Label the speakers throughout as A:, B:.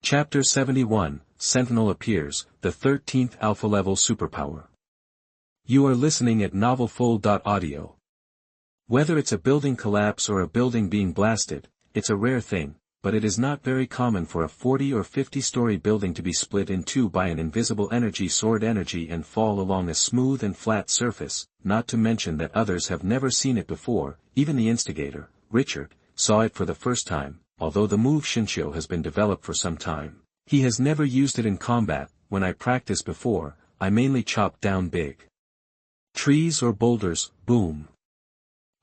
A: Chapter 71, Sentinel appears, the 13th alpha-level superpower. You are listening at novelfull.audio. Whether it's a building collapse or a building being blasted, it's a rare thing, but it is not very common for a 40 or 50-story building to be split in two by an invisible energy sword energy and fall along a smooth and flat surface, not to mention that others have never seen it before. Even the instigator, Richard, saw it for the first time. Although the move Shinshio has been developed for some time, he has never used it in combat. When I practiced before, I mainly chopped down big trees or boulders. Boom.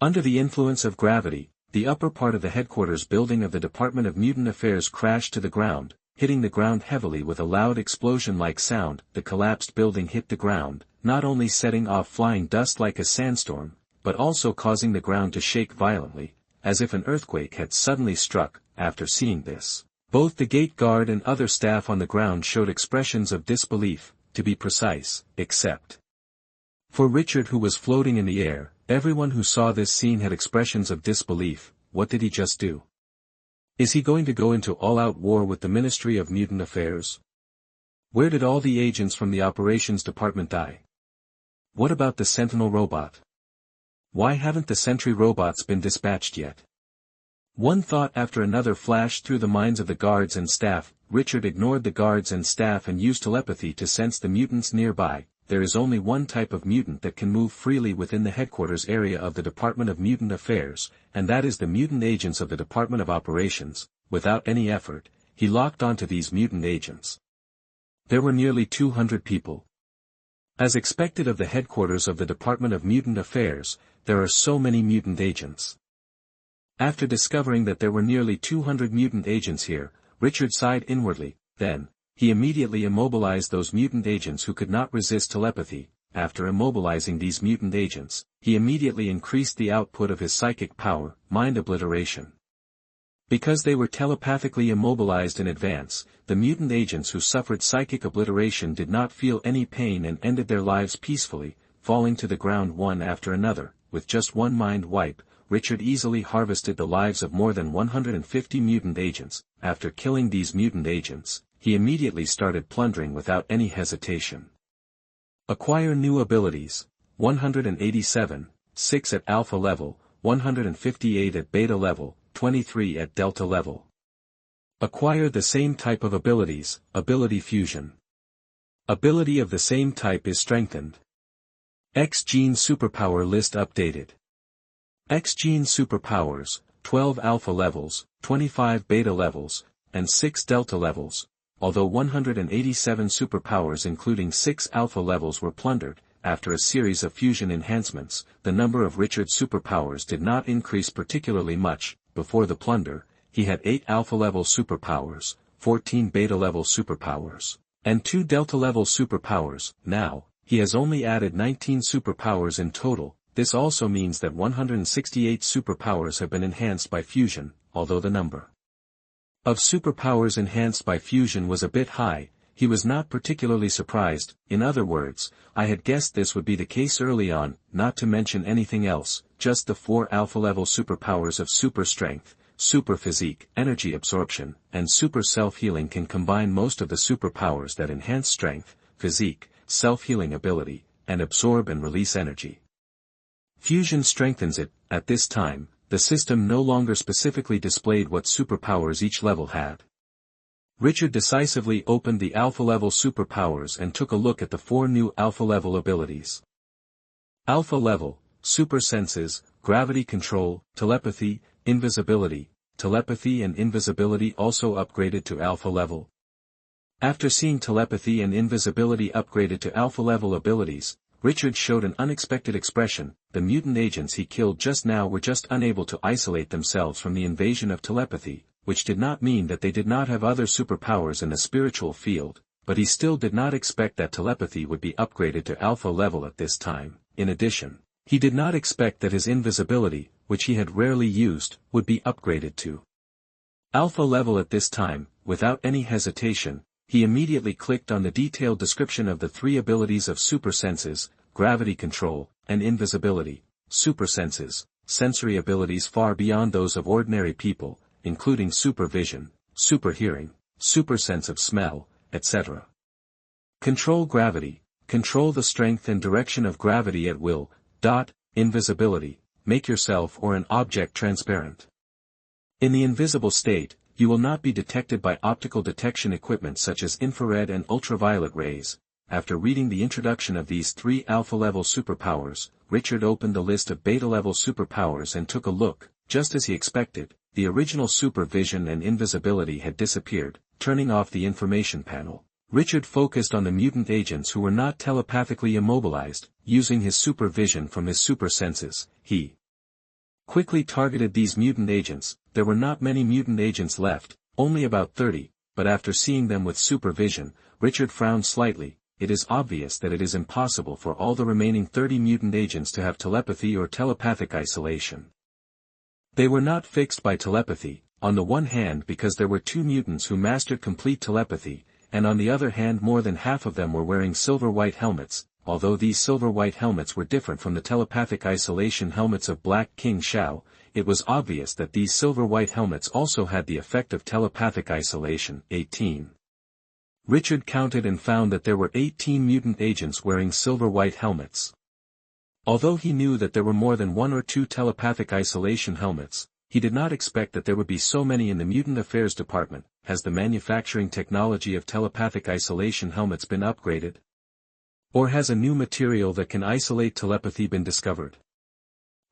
A: Under the influence of gravity, the upper part of the headquarters building of the Department of Mutant Affairs crashed to the ground, hitting the ground heavily with a loud explosion-like sound. The collapsed building hit the ground, not only setting off flying dust like a sandstorm, but also causing the ground to shake violently, as if an earthquake had suddenly struck. After seeing this, both the gate guard and other staff on the ground showed expressions of disbelief, to be precise, except for Richard, who was floating in the air. Everyone who saw this scene had expressions of disbelief. What did he just do? Is he going to go into all-out war with the Ministry of Mutant Affairs? Where did all the agents from the operations department die? What about the Sentinel robot? Why haven't the sentry robots been dispatched yet? One thought after another flashed through the minds of the guards and staff. Richard ignored the guards and staff and used telepathy to sense the mutants nearby. There is only one type of mutant that can move freely within the headquarters area of the Department of Mutant Affairs, and that is the mutant agents of the Department of Operations. Without any effort, he locked onto these mutant agents. There were nearly 200 people. As expected of the headquarters of the Department of Mutant Affairs, there are so many mutant agents. After discovering that there were nearly 200 mutant agents here, Richard sighed inwardly. Then, he immediately immobilized those mutant agents who could not resist telepathy. After immobilizing these mutant agents, he immediately increased the output of his psychic power, mind obliteration. Because they were telepathically immobilized in advance, the mutant agents who suffered psychic obliteration did not feel any pain and ended their lives peacefully, falling to the ground one after another. With just one mind wipe, Richard easily harvested the lives of more than 150 mutant agents. After killing these mutant agents, he immediately started plundering without any hesitation. Acquire new abilities. 187, 6 at alpha level, 158 at beta level, 23 at delta level. Acquire the same type of abilities. Ability fusion. Ability of the same type is strengthened. X-Gene superpower list updated. X-Gene superpowers, 12 alpha levels, 25 beta levels, and 6 delta levels. Although 187 superpowers including 6 alpha levels were plundered, after a series of fusion enhancements, the number of Richard's superpowers did not increase particularly much. Before the plunder, he had 8 alpha-level superpowers, 14 beta-level superpowers, and 2 delta-level superpowers. Now, he has only added 19 superpowers in total. This also means that 168 superpowers have been enhanced by fusion. Although the number of superpowers enhanced by fusion was a bit high, he was not particularly surprised. In other words, I had guessed this would be the case early on, not to mention anything else. Just the 4 alpha-level superpowers of super strength, super physique, energy absorption, and super self-healing can combine most of the superpowers that enhance strength, physique, self-healing ability, and absorb and release energy. Fusion strengthens it. At this time, the system no longer specifically displayed what superpowers each level had. Richard decisively opened the alpha-level superpowers and took a look at the 4 new alpha-level abilities. Alpha level, super senses, gravity control, telepathy, invisibility. Telepathy and invisibility also upgraded to alpha level. After seeing telepathy and invisibility upgraded to alpha level abilities, Richard showed an unexpected expression. The mutant agents he killed just now were just unable to isolate themselves from the invasion of telepathy, which did not mean that they did not have other superpowers in the spiritual field, but he still did not expect that telepathy would be upgraded to alpha level at this time. In addition, he did not expect that his invisibility, which he had rarely used, would be upgraded to alpha level at this time. Without any hesitation, he immediately clicked on the detailed description of the 3 abilities of super senses, gravity control, and invisibility. Super senses, sensory abilities far beyond those of ordinary people, including super vision, super hearing, super sense of smell, etc. Control gravity, control the strength and direction of gravity at will. Invisibility, make yourself or an object transparent. In the invisible state, you will not be detected by optical detection equipment such as infrared and ultraviolet rays. After reading the introduction of these 3 alpha-level superpowers, Richard opened the list of beta-level superpowers and took a look. Just as he expected, the original supervision and invisibility had disappeared. Turning off the information panel, Richard focused on the mutant agents who were not telepathically immobilized. Using his supervision from his super senses, he quickly targeted these mutant agents. There were not many mutant agents left, only about 30, but after seeing them with supervision, Richard frowned slightly. It is obvious that it is impossible for all the remaining 30 mutant agents to have telepathy or telepathic isolation. They were not fixed by telepathy, on the one hand because there were 2 mutants who mastered complete telepathy, and on the other hand more than half of them were wearing silver-white helmets. Although these silver-white helmets were different from the telepathic isolation helmets of Black King Shao, it was obvious that these silver-white helmets also had the effect of telepathic isolation. 18. Richard counted and found that there were 18 mutant agents wearing silver-white helmets. Although he knew that there were more than 1 or 2 telepathic isolation helmets, he did not expect that there would be so many in the Mutant Affairs Department. Has the manufacturing technology of telepathic isolation helmets been upgraded? Or has a new material that can isolate telepathy been discovered?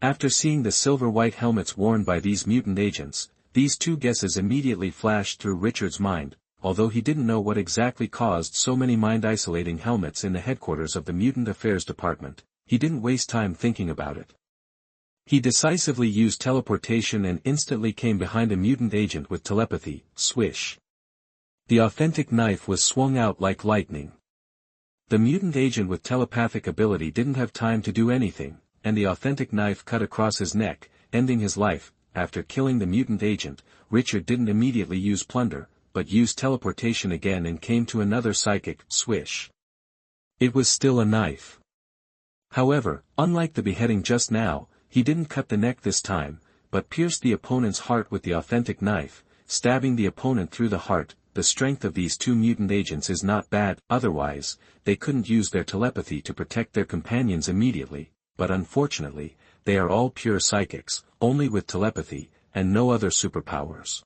A: After seeing the silver-white helmets worn by these mutant agents, these 2 guesses immediately flashed through Richard's mind. Although he didn't know what exactly caused so many mind-isolating helmets in the headquarters of the Mutant Affairs Department, he didn't waste time thinking about it. He decisively used teleportation and instantly came behind a mutant agent with telepathy. Swish. The authentic knife was swung out like lightning. The mutant agent with telepathic ability didn't have time to do anything, and the authentic knife cut across his neck, ending his life. After killing the mutant agent, Richard didn't immediately use Plunder, but used teleportation again and came to another psychic. Swish. It was still a knife. However, unlike the beheading just now, he didn't cut the neck this time, but pierced the opponent's heart with the authentic knife, stabbing the opponent through the heart. The strength of these 2 mutant agents is not bad. Otherwise, they couldn't use their telepathy to protect their companions immediately, but unfortunately, they are all pure psychics, only with telepathy, and no other superpowers.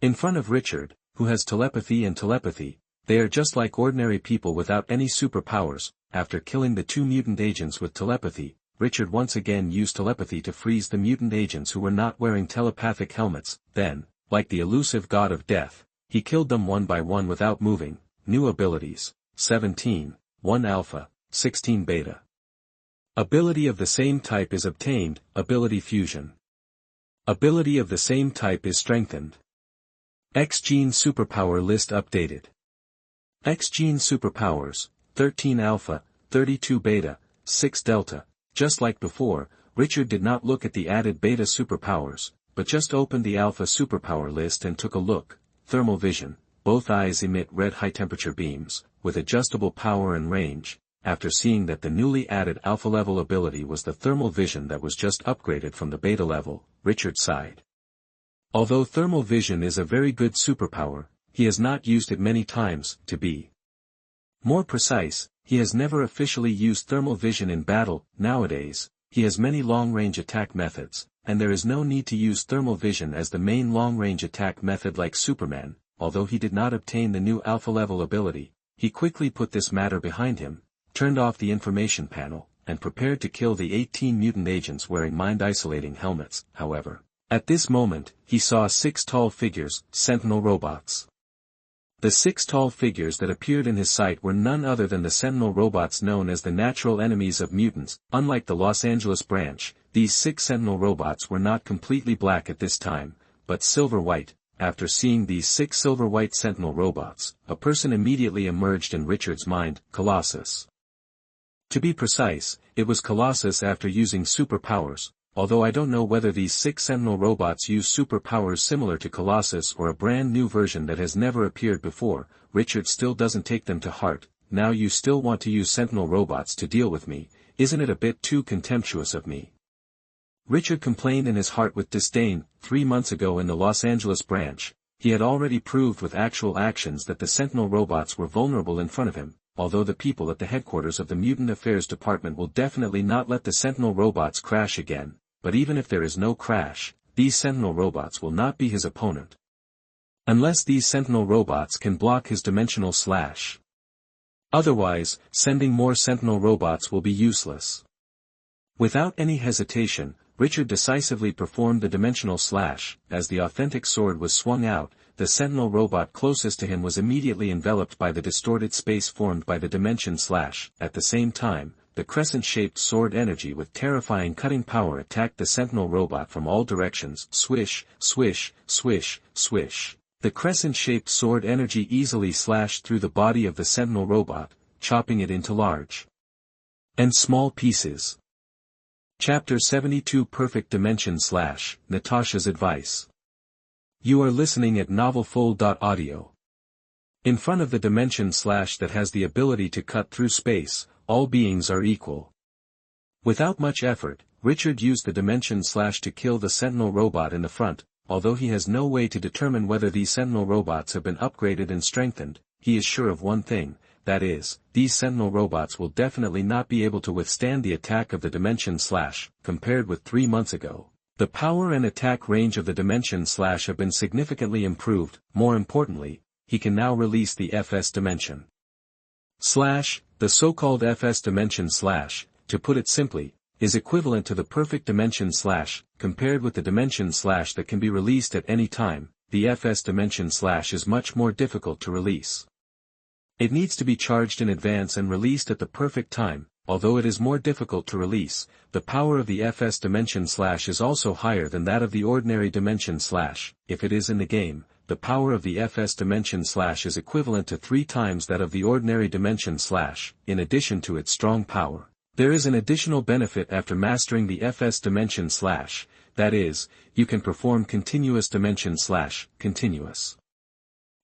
A: In front of Richard, who has telepathy and telepathy, they are just like ordinary people without any superpowers. After killing the 2 mutant agents with telepathy, Richard once again used telepathy to freeze the mutant agents who were not wearing telepathic helmets. Then, like the elusive god of death, he killed them one by one without moving. New abilities: 17, 1 alpha, 16 beta. Ability of the same type is obtained. Ability fusion. Ability of the same type is strengthened. X-Gene superpower list updated. X-Gene superpowers: 13 alpha, 32 beta, 6 delta. Just like before, Richard did not look at the added beta superpowers, but just opened the alpha superpower list and took a look. Thermal vision: both eyes emit red high-temperature beams, with adjustable power and range. After seeing that the newly added alpha-level ability was the thermal vision that was just upgraded from the beta level, Richard sighed. Although thermal vision is a very good superpower, he has not used it many times. To be more precise, he has never officially used thermal vision in battle. Nowadays, he has many long-range attack methods, and there is no need to use thermal vision as the main long-range attack method like Superman. Although he did not obtain the new alpha-level ability, he quickly put this matter behind him, turned off the information panel, and prepared to kill the 18 mutant agents wearing mind-isolating helmets. However, at this moment, he saw 6 tall figures, Sentinel robots. The 6 tall figures that appeared in his sight were none other than the Sentinel robots known as the natural enemies of mutants. Unlike the Los Angeles branch, these 6 Sentinel robots were not completely black at this time, but silver-white. After seeing these 6 silver-white Sentinel robots, a person immediately emerged in Richard's mind: Colossus. To be precise, it was Colossus after using superpowers. Although I don't know whether these 6 Sentinel robots use superpowers similar to Colossus or a brand new version that has never appeared before, Richard still doesn't take them to heart. Now you still want to use Sentinel robots to deal with me, isn't it a bit too contemptuous of me? Richard complained in his heart with disdain. 3 months ago in the Los Angeles branch, He had already proved with actual actions that the Sentinel robots were vulnerable in front of him, although the people at the headquarters of the Mutant Affairs Department will definitely not let the Sentinel robots crash again, but even if there is no crash, these Sentinel robots will not be his opponent. Unless these Sentinel robots can block his dimensional slash. Otherwise, sending more Sentinel robots will be useless. Without any hesitation, Richard decisively performed the dimensional slash. As the authentic sword was swung out, the Sentinel robot closest to him was immediately enveloped by the distorted space formed by the dimension slash. At the same time, the crescent-shaped sword energy with terrifying cutting power attacked the Sentinel robot from all directions. Swish, swish, swish, swish. The crescent-shaped sword energy easily slashed through the body of the Sentinel robot, chopping it into large and small pieces. Chapter 72 Perfect Dimension Slash, Natasha's Advice. You are listening at NovelFull.audio. In front of the dimension slash that has the ability to cut through space, all beings are equal. Without much effort, Richard used the dimension slash to kill the Sentinel robot in the front. Although he has no way to determine whether these Sentinel robots have been upgraded and strengthened, he is sure of one thing. That is, these Sentinel robots will definitely not be able to withstand the attack of the Dimension Slash, compared with 3 months ago. The power and attack range of the Dimension Slash have been significantly improved. More importantly, he can now release the FS Dimension Slash. The so-called FS Dimension Slash, to put it simply, is equivalent to the Perfect Dimension Slash. Compared with the Dimension Slash that can be released at any time, the FS Dimension Slash is much more difficult to release. It needs to be charged in advance and released at the perfect time. Although it is more difficult to release, the power of the FS Dimension Slash is also higher than that of the ordinary Dimension Slash. If it is in the game, the power of the FS Dimension Slash is equivalent to 3 times that of the ordinary Dimension Slash. In addition to its strong power, there is an additional benefit after mastering the FS Dimension Slash, that is, you can perform Continuous Dimension Slash. Continuous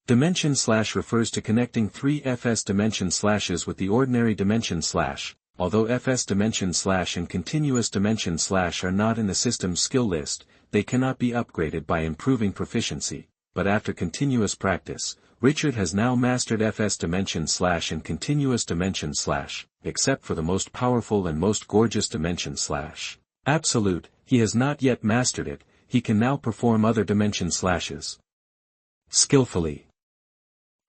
A: Dimension Slash refers to connecting 3 FS Dimension Slashes with the ordinary Dimension Slash. Although FS Dimension Slash and Continuous Dimension Slash are not in the system's skill list, they cannot be upgraded by improving proficiency. But after continuous practice, Richard has now mastered FS Dimension Slash and Continuous Dimension Slash, except for the most powerful and most gorgeous Dimension Slash. Absolute, he has not yet mastered it. He can now perform other Dimension Slashes skillfully.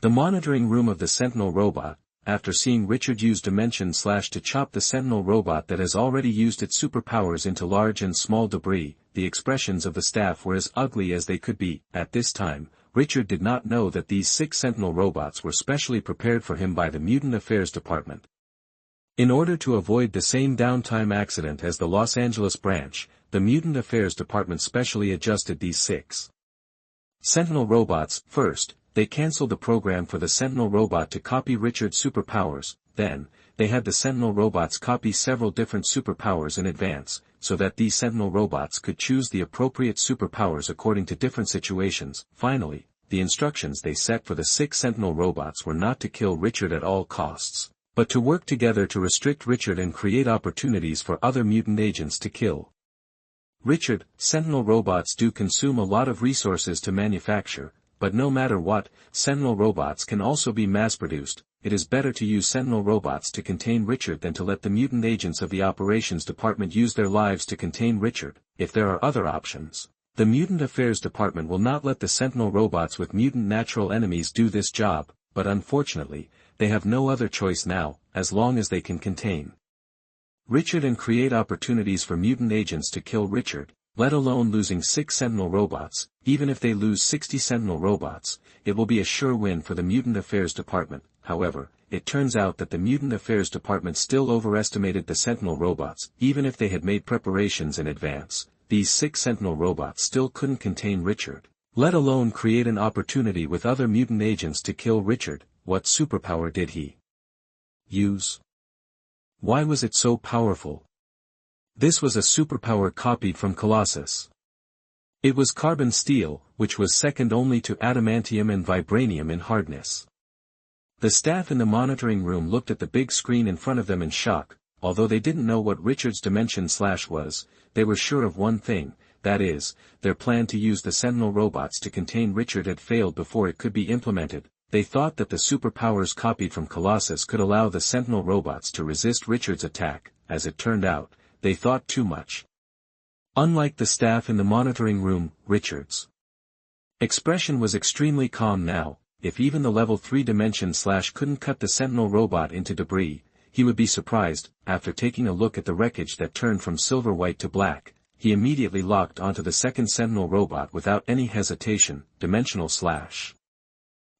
A: The monitoring room of the Sentinel robot, after seeing Richard use Dimension Slash to chop the Sentinel robot that has already used its superpowers into large and small debris, the expressions of the staff were as ugly as they could be. At this time, Richard did not know that these 6 Sentinel robots were specially prepared for him by the Mutant Affairs Department. In order to avoid the same downtime accident as the Los Angeles branch, the Mutant Affairs Department specially adjusted these 6 Sentinel robots. First, they cancelled the program for the Sentinel robot to copy Richard's superpowers. Then, they had the Sentinel robots copy several different superpowers in advance, so that these Sentinel robots could choose the appropriate superpowers according to different situations. Finally, the instructions they set for the 6 Sentinel robots were not to kill Richard at all costs, but to work together to restrict Richard and create opportunities for other mutant agents to kill Richard. Sentinel robots do consume a lot of resources to manufacture, but no matter what, Sentinel robots can also be mass-produced. It is better to use Sentinel robots to contain Richard than to let the mutant agents of the operations department use their lives to contain Richard. If there are other options, the Mutant Affairs Department will not let the Sentinel robots with mutant natural enemies do this job, but unfortunately, they have no other choice now, as long as they can contain Richard and create opportunities for mutant agents to kill Richard, let alone losing 6 Sentinel robots. Even if they lose 60 Sentinel robots, it will be a sure win for the Mutant Affairs Department. However, it turns out that the Mutant Affairs Department still overestimated the Sentinel robots. Even if they had made preparations in advance, these 6 Sentinel robots still couldn't contain Richard, let alone create an opportunity with other mutant agents to kill Richard. What superpower did he use? Why was it so powerful? This was a superpower copied from Colossus. It was carbon steel, which was second only to adamantium and vibranium in hardness. The staff in the monitoring room looked at the big screen in front of them in shock. Although they didn't know what Richard's Dimension Slash was, they were sure of one thing: that is, their plan to use the Sentinel robots to contain Richard had failed before it could be implemented. They thought that the superpowers copied from Colossus could allow the Sentinel robots to resist Richard's attack. As it turned out, they thought too much. Unlike the staff in the monitoring room, Richard's expression was extremely calm now. If even the level 3 dimension slash couldn't cut the Sentinel robot into debris, he would be surprised. After taking a look at the wreckage that turned from silver-white to black, he immediately locked onto the second Sentinel robot without any hesitation, dimensional slash.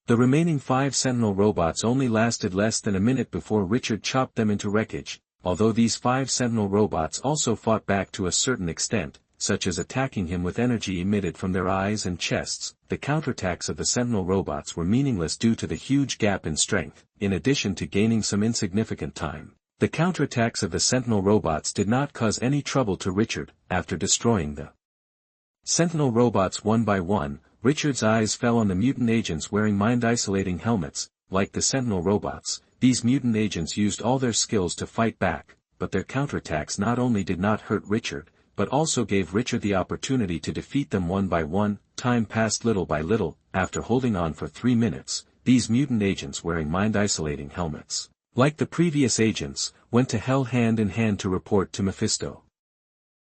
A: The remaining 5 Sentinel robots only lasted less than a minute before Richard chopped them into wreckage. Although these 5 Sentinel robots also fought back to a certain extent, such as attacking him with energy emitted from their eyes and chests, the counterattacks of the Sentinel robots were meaningless due to the huge gap in strength. In addition to gaining some insignificant time, the counterattacks of the Sentinel robots did not cause any trouble to Richard. After destroying the Sentinel robots one by one, Richard's eyes fell on the mutant agents wearing mind-isolating helmets. Like the Sentinel robots, these mutant agents used all their skills to fight back, but their counterattacks not only did not hurt Richard, but also gave Richard the opportunity to defeat them one by one. Time passed little by little. After holding on for 3 minutes, these mutant agents wearing mind-isolating helmets, like the previous agents, went to hell hand in hand to report to Mephisto.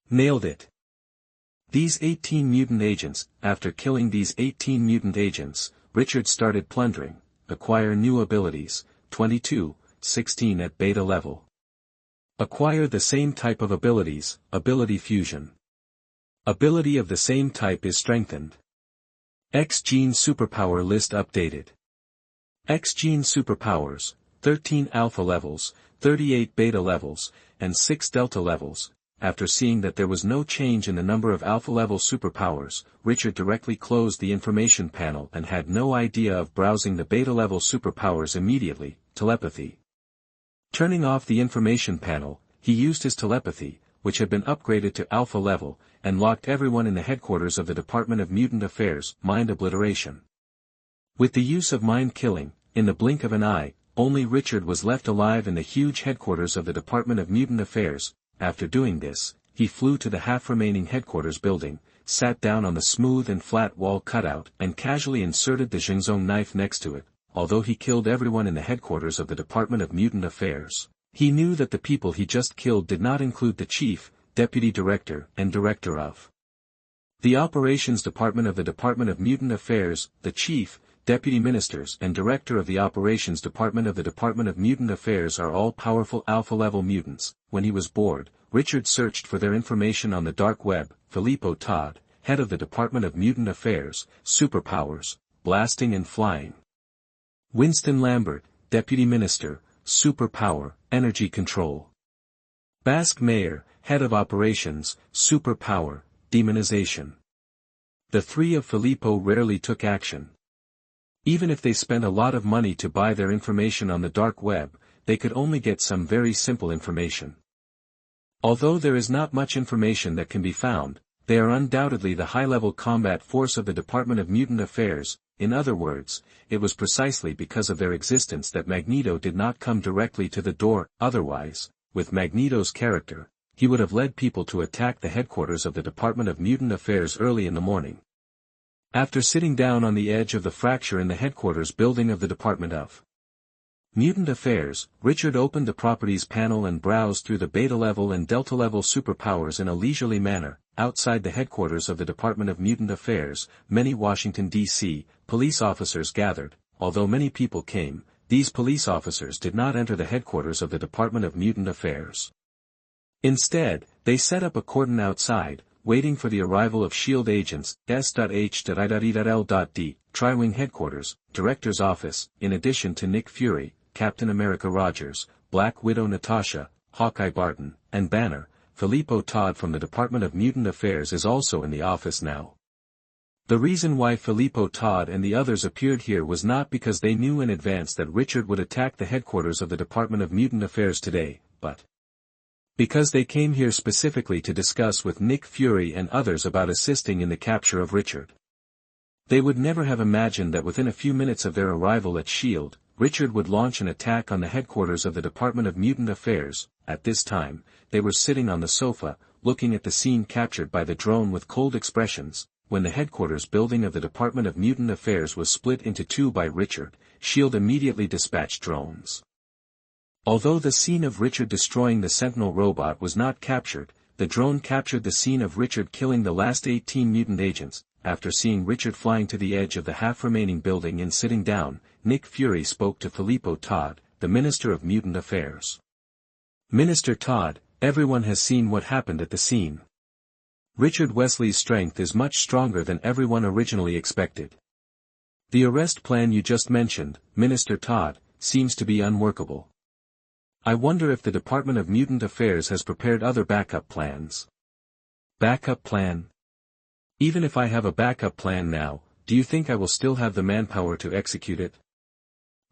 A: Nailed it. These 18 mutant agents. After killing these 18 mutant agents, Richard started plundering. Acquire new abilities. 22/16 at beta level. Acquire the same type of abilities. Ability fusion. Ability of the same type is strengthened. X-Gene superpower list updated. X-Gene superpowers, 13 alpha levels, 38 beta levels, and 6 delta levels. After seeing that there was no change in the number of alpha-level superpowers, Richard directly closed the information panel and had no idea of browsing the beta-level superpowers immediately. Telepathy. Turning off the information panel, he used his telepathy, which had been upgraded to alpha level, and locked everyone in the headquarters of the Department of Mutant Affairs. Mind obliteration. With the use of mind killing, in the blink of an eye, only Richard was left alive in the huge headquarters of the Department of Mutant Affairs. After doing this, he flew to the half-remaining headquarters building, sat down on the smooth and flat wall cutout, and casually inserted the Xingzong knife next to it. Although he killed everyone in the headquarters of the Department of Mutant Affairs, he knew that the people he just killed did not include the chief, deputy director, and director of the operations department of the Department of Mutant Affairs, the chief, deputy ministers, and director of the operations department of the Department of Mutant Affairs are all powerful alpha-level mutants. When he was bored, Richard searched for their information on the dark web. Filippo Todd, head of the Department of Mutant Affairs, superpowers, blasting and flying. Winston Lambert, deputy minister, superpower, energy control. Basque Mayer, head of operations, superpower, demonization. The 3 of Filippo rarely took action. Even if they spent a lot of money to buy their information on the dark web, they could only get some very simple information. Although there is not much information that can be found, they are undoubtedly the high-level combat force of the Department of Mutant Affairs. In other words, it was precisely because of their existence that Magneto did not come directly to the door. Otherwise, with Magneto's character, he would have led people to attack the headquarters of the Department of Mutant Affairs early in the morning. After sitting down on the edge of the fracture in the headquarters building of the Department of Mutant Affairs, Richard opened the properties panel and browsed through the beta-level and delta-level superpowers in a leisurely manner. Outside the headquarters of the Department of Mutant Affairs, many Washington, D.C., police officers gathered. Although many people came, these police officers did not enter the headquarters of the Department of Mutant Affairs. Instead, they set up a cordon outside, waiting for the arrival of S.H.I.E.L.D. agents. S.H.I.L.D. Tri-Wing Headquarters, Director's Office. In addition to Nick Fury, Captain America Rogers, Black Widow Natasha, Hawkeye Barton, and Banner, Filippo Todd from the Department of Mutant Affairs is also in the office now. The reason why Filippo Todd and the others appeared here was not because they knew in advance that Richard would attack the headquarters of the Department of Mutant Affairs today, but because they came here specifically to discuss with Nick Fury and others about assisting in the capture of Richard. They would never have imagined that within a few minutes of their arrival at S.H.I.E.L.D., Richard would launch an attack on the headquarters of the Department of Mutant Affairs. At this time, they were sitting on the sofa, looking at the scene captured by the drone with cold expressions. When the headquarters building of the Department of Mutant Affairs was split into two by Richard, S.H.I.E.L.D. immediately dispatched drones. Although the scene of Richard destroying the Sentinel robot was not captured, the drone captured the scene of Richard killing the last 18 mutant agents. After seeing Richard flying to the edge of the half-remaining building and sitting down, Nick Fury spoke to Filippo Todd, the Minister of Mutant Affairs. "Minister Todd, everyone has seen what happened at the scene. Richard Wesley's strength is much stronger than everyone originally expected. The arrest plan you just mentioned, Minister Todd, seems to be unworkable. I wonder if the Department of Mutant Affairs has prepared other backup plans." "Backup plan? Even if I have a backup plan now, do you think I will still have the manpower to execute it?"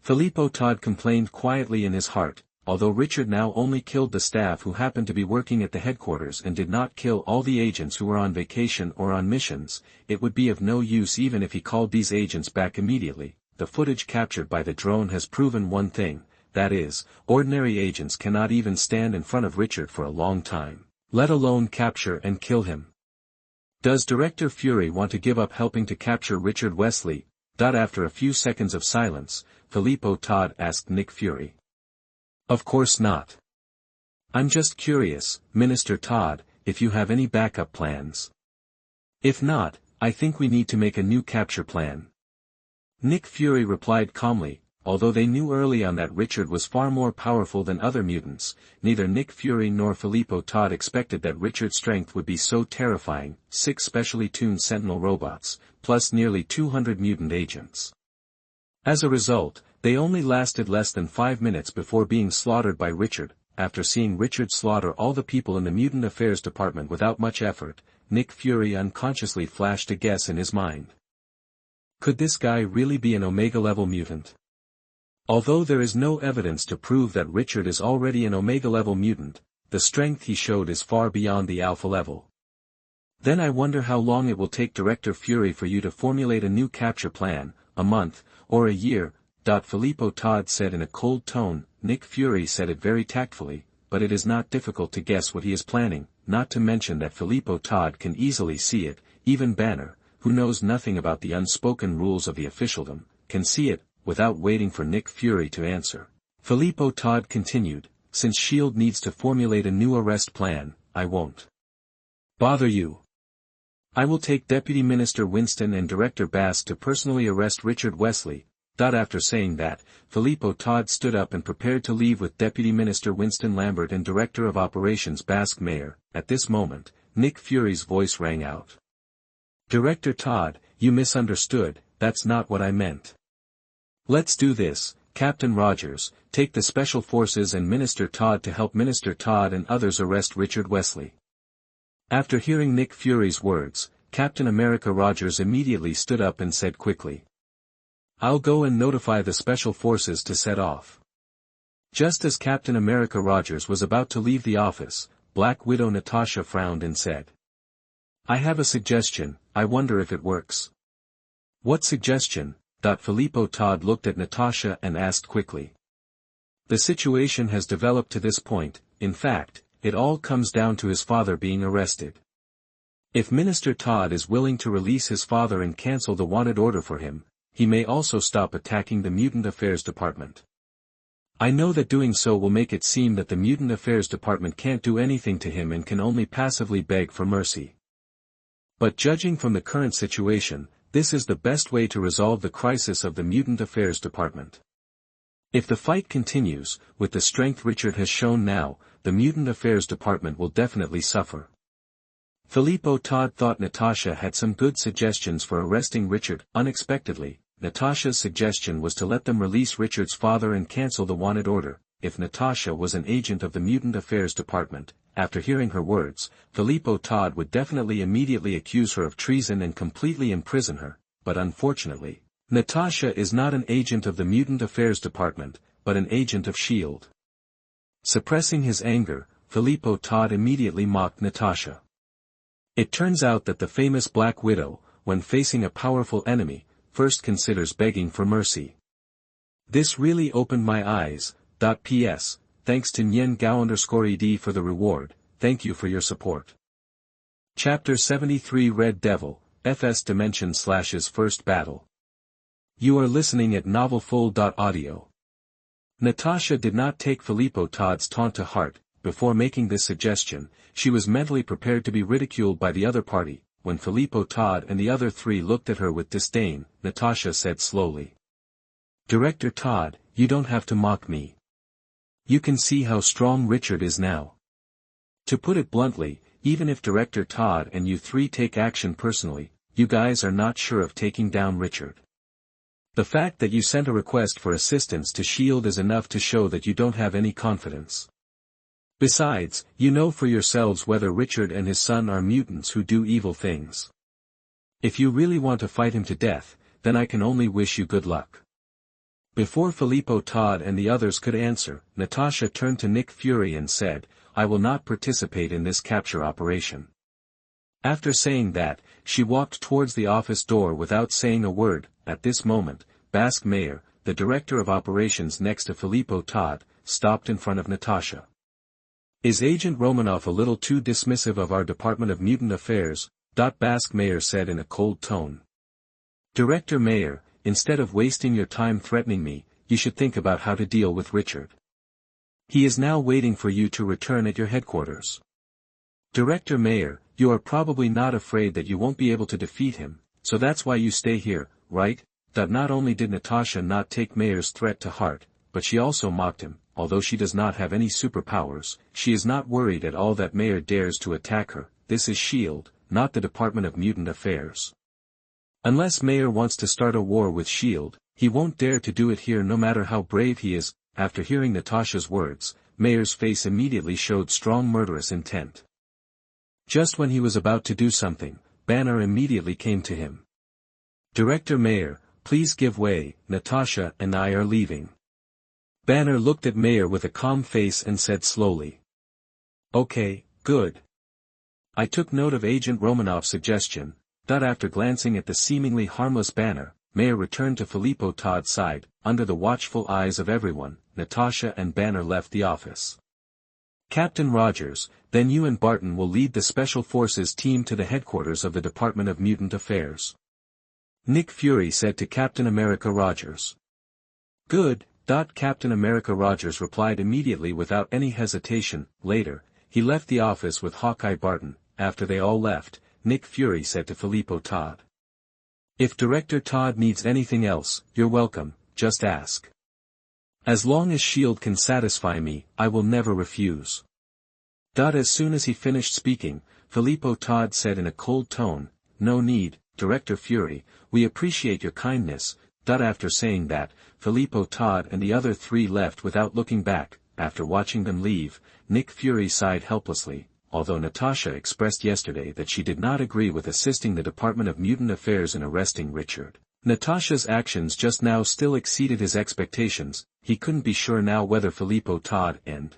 A: Filippo Todd complained quietly in his heart. Although Richard now only killed the staff who happened to be working at the headquarters and did not kill all the agents who were on vacation or on missions, it would be of no use even if he called these agents back immediately. The footage captured by the drone has proven one thing, that is, ordinary agents cannot even stand in front of Richard for a long time, let alone capture and kill him. Does Director Fury want to give up helping to capture Richard Wesley? After a few seconds of silence, Filippo Todd asked Nick Fury. "Of course not. I'm just curious, Minister Todd, if you have any backup plans. If not, I think we need to make a new capture plan." Nick Fury replied calmly. Although they knew early on that Richard was far more powerful than other mutants, neither Nick Fury nor Filippo Todd expected that Richard's strength would be so terrifying: 6 specially tuned Sentinel robots, plus nearly 200 mutant agents. As a result, they only lasted less than 5 minutes before being slaughtered by Richard. After seeing Richard slaughter all the people in the Mutant Affairs Department without much effort, Nick Fury unconsciously flashed a guess in his mind. Could this guy really be an Omega-level mutant? Although there is no evidence to prove that Richard is already an Omega-level mutant, the strength he showed is far beyond the Alpha level. Then I wonder how long it will take Director Fury for you to formulate a new capture plan, a month, or a year, Filippo Todd said in a cold tone. Nick Fury said it very tactfully, but it is not difficult to guess what he is planning, not to mention that Filippo Todd can easily see it. Even Banner, who knows nothing about the unspoken rules of the officialdom, can see it. Without waiting for Nick Fury to answer, Filippo Todd continued, "Since S.H.I.E.L.D. needs to formulate a new arrest plan, I won't bother you. I will take Deputy Minister Winston and Director Bass to personally arrest Richard Wesley." After saying that, Filippo Todd stood up and prepared to leave with Deputy Minister Winston Lambert and Director of Operations Bass Mayer. At this moment, Nick Fury's voice rang out. "Director Todd, you misunderstood, that's not what I meant. Let's do this, Captain Rogers, take the Special Forces and Minister Todd to help Minister Todd and others arrest Richard Wesley." After hearing Nick Fury's words, Captain America Rogers immediately stood up and said quickly, "I'll go and notify the Special Forces to set off." Just as Captain America Rogers was about to leave the office, Black Widow Natasha frowned and said, "I have a suggestion, I wonder if it works." "What suggestion?" Filippo Todd looked at Natasha and asked quickly. "The situation has developed to this point. In fact, it all comes down to his father being arrested. If Minister Todd is willing to release his father and cancel the wanted order for him, he may also stop attacking the Mutant Affairs Department. I know that doing so will make it seem that the Mutant Affairs Department can't do anything to him and can only passively beg for mercy. But judging from the current situation, this is the best way to resolve the crisis of the Mutant Affairs Department. If the fight continues, with the strength Richard has shown now, the Mutant Affairs Department will definitely suffer." Filippo Todd thought Natasha had some good suggestions for arresting Richard. Unexpectedly, Natasha's suggestion was to let them release Richard's father and cancel the wanted order. If Natasha was an agent of the Mutant Affairs Department, after hearing her words, Filippo Todd would definitely immediately accuse her of treason and completely imprison her, but unfortunately, Natasha is not an agent of the Mutant Affairs Department, but an agent of S.H.I.E.L.D. Suppressing his anger, Filippo Todd immediately mocked Natasha. It turns out that the famous Black Widow, when facing a powerful enemy, first considers begging for mercy. This really opened my eyes. P.S. Thanks to Nyen Gao_ED for the reward, thank you for your support. Chapter 73 Red Devil, FS Dimension Slash's First Battle. You are listening at novelfull.audio. Natasha did not take Filippo Todd's taunt to heart. Before making this suggestion, she was mentally prepared to be ridiculed by the other party. When Filippo Todd and the other three looked at her with disdain, Natasha said slowly. Director Todd, you don't have to mock me. You can see how strong Richard is now. To put it bluntly, even if Director Todd and you three take action personally, you guys are not sure of taking down Richard. The fact that you sent a request for assistance to S.H.I.E.L.D. is enough to show that you don't have any confidence. Besides, you know for yourselves whether Richard and his son are mutants who do evil things. If you really want to fight him to death, then I can only wish you good luck. Before Filippo Todd and the others could answer, Natasha turned to Nick Fury and said, I will not participate in this capture operation. After saying that, she walked towards the office door without saying a word. At this moment, Basque Mayor, the director of operations next to Filippo Todd, stopped in front of Natasha. Is Agent Romanov a little too dismissive of our Department of Mutant Affairs? Basque Mayor said in a cold tone. Director Mayor, instead of wasting your time threatening me, you should think about how to deal with Richard. He is now waiting for you to return at your headquarters. Director Mayor, you are probably not afraid that you won't be able to defeat him, so that's why you stay here, right? Not only did Natasha not take Mayor's threat to heart, but she also mocked him. Although she does not have any superpowers, she is not worried at all that Mayor dares to attack her. This is S.H.I.E.L.D., not the Department of Mutant Affairs. Unless Mayor wants to start a war with S.H.I.E.L.D., he won't dare to do it here no matter how brave he is. After hearing Natasha's words, Mayor's face immediately showed strong murderous intent. Just when he was about to do something, Banner immediately came to him. Director Mayor, please give way, Natasha and I are leaving. Banner looked at Mayor with a calm face and said slowly. Okay, good. I took note of Agent Romanov's suggestion. After glancing at the seemingly harmless Banner, Mayor returned to Filippo Todd's side. Under the watchful eyes of everyone, Natasha and Banner left the office. Captain Rogers, then you and Barton will lead the Special Forces team to the headquarters of the Department of Mutant Affairs. Nick Fury said to Captain America Rogers. Good. Captain America Rogers replied immediately without any hesitation. Later, he left the office with Hawkeye Barton. After they all left, Nick Fury said to Filippo Todd. If Director Todd needs anything else, you're welcome, just ask. As long as S.H.I.E.L.D. can satisfy me, I will never refuse. As soon as he finished speaking, Filippo Todd said in a cold tone, No need, Director Fury, we appreciate your kindness. After saying that, Filippo Todd and the other three left without looking back. After watching them leave, Nick Fury sighed helplessly. Although Natasha expressed yesterday that she did not agree with assisting the Department of Mutant Affairs in arresting Richard, Natasha's actions just now still exceeded his expectations. He couldn't be sure now whether Filippo Todd and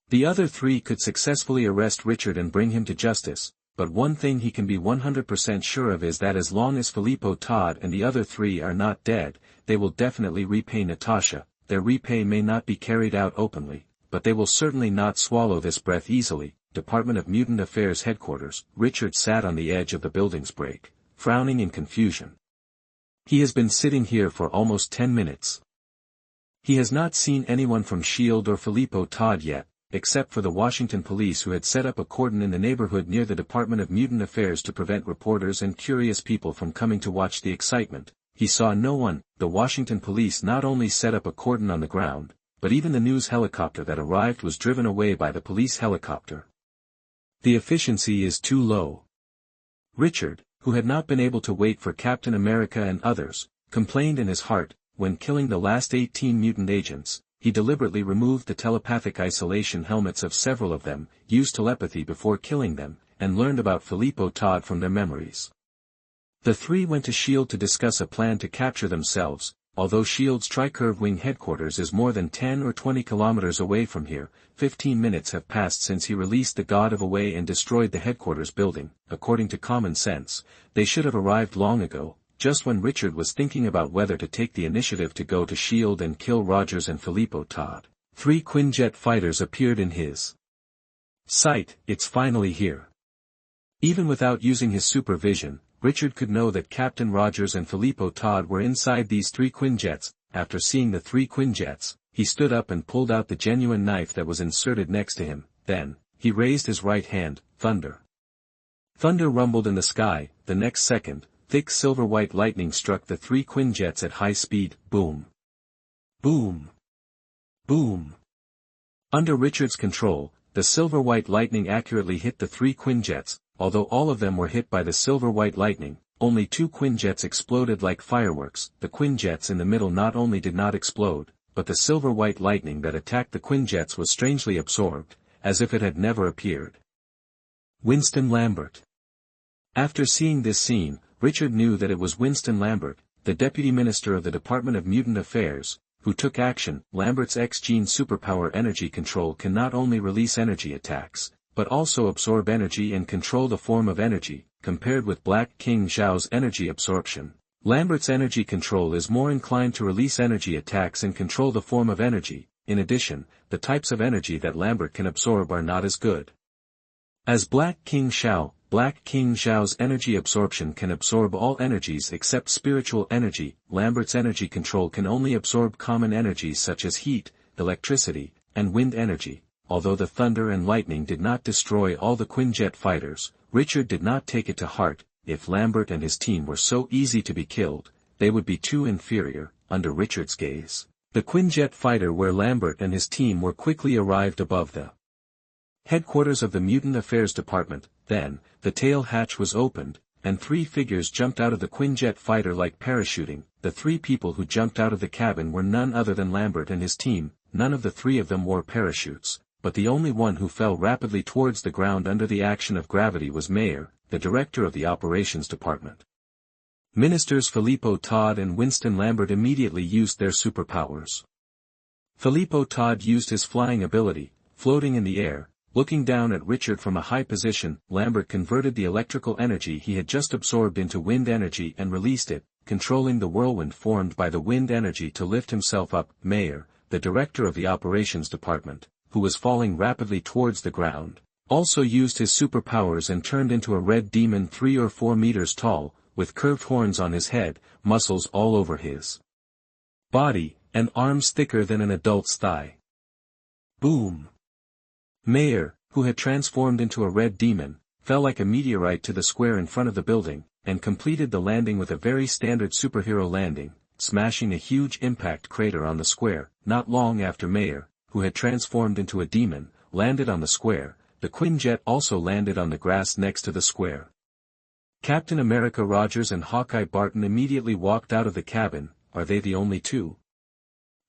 A: the other three could successfully arrest Richard and bring him to justice. But one thing he can be 100% sure of is that as long as Filippo Todd and the other three are not dead, they will definitely repay Natasha. Their repay may not be carried out openly, but they will certainly not swallow this breath easily. Department of Mutant Affairs headquarters. Richard sat on the edge of the building's break, frowning in confusion. He has been sitting here for almost 10 minutes. He has not seen anyone from S.H.I.E.L.D. or Filippo Todd yet, except for the Washington police who had set up a cordon in the neighborhood near the Department of Mutant Affairs to prevent reporters and curious people from coming to watch the excitement. He saw no one. The Washington police not only set up a cordon on the ground, but even the news helicopter that arrived was driven away by the police helicopter. The efficiency is too low. Richard, who had not been able to wait for Captain America and others, complained in his heart. When killing the last 18 mutant agents, he deliberately removed the telepathic isolation helmets of several of them, used telepathy before killing them, and learned about Filippo Todd from their memories. The three went to S.H.I.E.L.D. to discuss a plan to capture themselves. Although S.H.I.E.L.D.'s Tricurve Wing headquarters is more than 10 or 20 kilometers away from here, 15 minutes have passed since he released the God of Away and destroyed the headquarters building. According to common sense, they should have arrived long ago. Just when Richard was thinking about whether to take the initiative to go to S.H.I.E.L.D. and kill Rogers and Filippo Todd, 3 Quinjet fighters appeared in his sight. It's finally here. Even without using his supervision, Richard could know that Captain Rogers and Filippo Todd were inside these 3 Quinjets. After seeing the 3 Quinjets, he stood up and pulled out the genuine knife that was inserted next to him. Then, he raised his right hand. Thunder. Thunder rumbled in the sky. The next second, thick silver-white lightning struck the 3 Quinjets at high speed. Boom. Boom. Boom. Under Richard's control, the silver-white lightning accurately hit the 3 Quinjets. Although all of them were hit by the silver-white lightning, only 2 Quinjets exploded like fireworks. The Quinjets in the middle not only did not explode, but the silver-white lightning that attacked the Quinjets was strangely absorbed, as if it had never appeared. Winston Lambert. After seeing this scene, Richard knew that it was Winston Lambert, the Deputy Minister of the Department of Mutant Affairs, who took action. Lambert's X-gene superpower energy control can not only release energy attacks, but also absorb energy and control the form of energy. Compared with Black King Zhao's energy absorption, Lambert's energy control is more inclined to release energy attacks and control the form of energy. In addition, the types of energy that Lambert can absorb are not as good as Black King Zhao's energy absorption can absorb all energies except spiritual energy. Lambert's energy control can only absorb common energies such as heat, electricity, and wind energy. Although the thunder and lightning did not destroy all the Quinjet fighters, Richard did not take it to heart. If Lambert and his team were so easy to be killed, they would be too inferior. Under Richard's gaze, the Quinjet fighter where Lambert and his team were quickly arrived above the headquarters of the Mutant Affairs Department. Then, the tail hatch was opened, and 3 figures jumped out of the Quinjet fighter like parachuting. The 3 people who jumped out of the cabin were none other than Lambert and his team. None of the 3 of them wore parachutes, but the only one who fell rapidly towards the ground under the action of gravity was Mayer, the director of the operations department. Ministers Filippo Todd and Winston Lambert immediately used their superpowers. Filippo Todd used his flying ability, floating in the air, looking down at Richard from a high position. Lambert converted the electrical energy he had just absorbed into wind energy and released it, controlling the whirlwind formed by the wind energy to lift himself up. Mayer, the director of the operations department, who was falling rapidly towards the ground, also used his superpowers and turned into a red demon 3 or 4 meters tall, with curved horns on his head, muscles all over his body, and arms thicker than an adult's thigh. Boom! Mayer, who had transformed into a red demon, fell like a meteorite to the square in front of the building, and completed the landing with a very standard superhero landing, smashing a huge impact crater on the square. Not long after Mayer, who had transformed into a demon, landed on the square, the Quinjet also landed on the grass next to the square. Captain America Rogers and Hawkeye Barton immediately walked out of the cabin. Are they the only 2?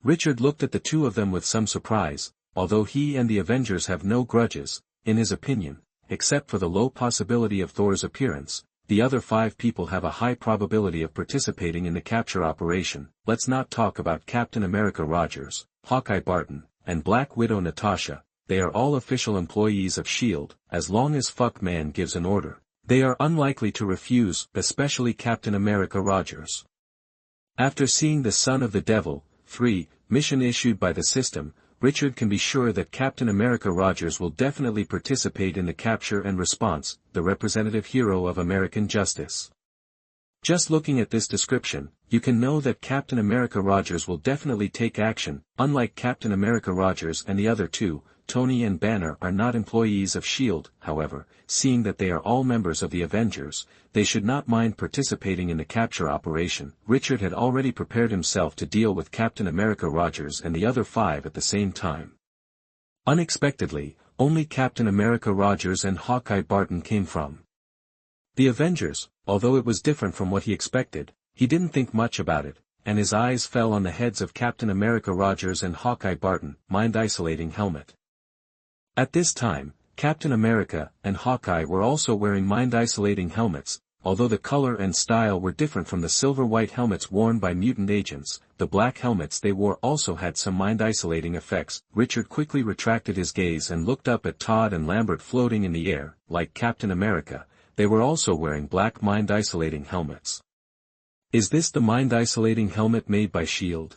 A: Richard looked at the 2 of them with some surprise. Although he and the Avengers have no grudges, in his opinion, except for the low possibility of Thor's appearance, the other 5 people have a high probability of participating in the capture operation. Let's not talk about Captain America Rogers, Hawkeye Barton, and Black Widow Natasha. They are all official employees of S.H.I.E.L.D. As long as Fuckman gives an order, they are unlikely to refuse, especially Captain America Rogers. After seeing the Son of the Devil, 3, mission issued by the system, Richard can be sure that Captain America Rogers will definitely participate in the capture and response, the representative hero of American justice. Just looking at this description, you can know that Captain America Rogers will definitely take action. Unlike Captain America Rogers and the other 2, Tony and Banner are not employees of S.H.I.E.L.D., however, seeing that they are all members of the Avengers, they should not mind participating in the capture operation. Richard had already prepared himself to deal with Captain America Rogers and the other 5 at the same time. Unexpectedly, only Captain America Rogers and Hawkeye Barton came from the Avengers. Although it was different from what he expected, he didn't think much about it, and his eyes fell on the heads of Captain America Rogers and Hawkeye Barton, mind-isolating helmet. At this time, Captain America and Hawkeye were also wearing mind-isolating helmets. Although the color and style were different from the silver-white helmets worn by mutant agents, the black helmets they wore also had some mind-isolating effects. Richard quickly retracted his gaze and looked up at Todd and Lambert floating in the air. Like Captain America, they were also wearing black mind-isolating helmets. Is this the mind-isolating helmet made by S.H.I.E.L.D.?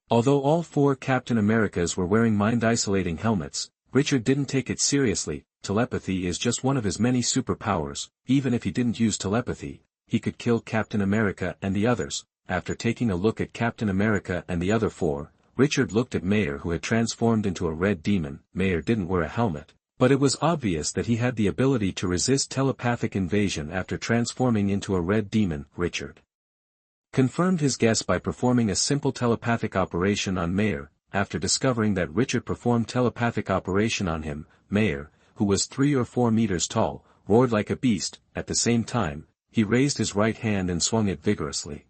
A: Although all 4 Captain Americas were wearing mind-isolating helmets, Richard didn't take it seriously. telepathy is just one of his many superpowers. Even if he didn't use telepathy, he could kill Captain America and the others. After taking a look at Captain America and the other four, Richard looked at Mayer, who had transformed into a red demon. Mayer didn't wear a helmet, but it was obvious that he had the ability to resist telepathic invasion after transforming into a red demon. Richard confirmed his guess by performing a simple telepathic operation on Mayer. After discovering that Richard performed telepathic operation on him, Mayer, who was 3 or 4 meters tall, roared like a beast. At the same time, he raised his right hand and swung it vigorously.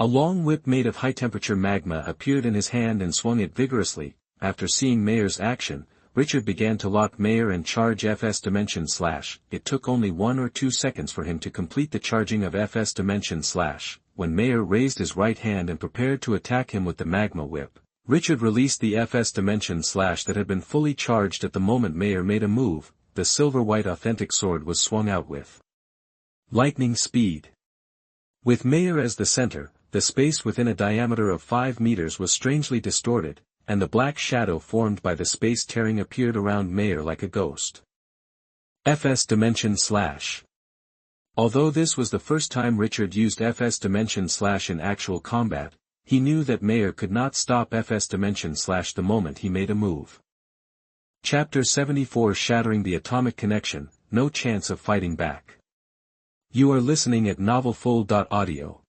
A: A long whip made of high-temperature magma appeared in his hand and swung it vigorously. After seeing Mayer's action, Richard began to lock Mayer and charge FS Dimension Slash. It took only 1 or 2 seconds for him to complete the charging of FS Dimension Slash. When Mayer raised his right hand and prepared to attack him with the magma whip, Richard released the FS Dimension Slash that had been fully charged at the moment Mayer made a move. The silver-white authentic sword was swung out with lightning speed. With Mayer as the center, the space within a diameter of 5 meters was strangely distorted, and the black shadow formed by the space tearing appeared around Mayer like a ghost. FS Dimension Slash. Although this was the first time Richard used FS Dimension Slash in actual combat, he knew that Mayer could not stop FS Dimension Slash the moment he made a move. Chapter 74 Shattering the Atomic Connection, No Chance of Fighting Back. You are listening at NovelFull.audio.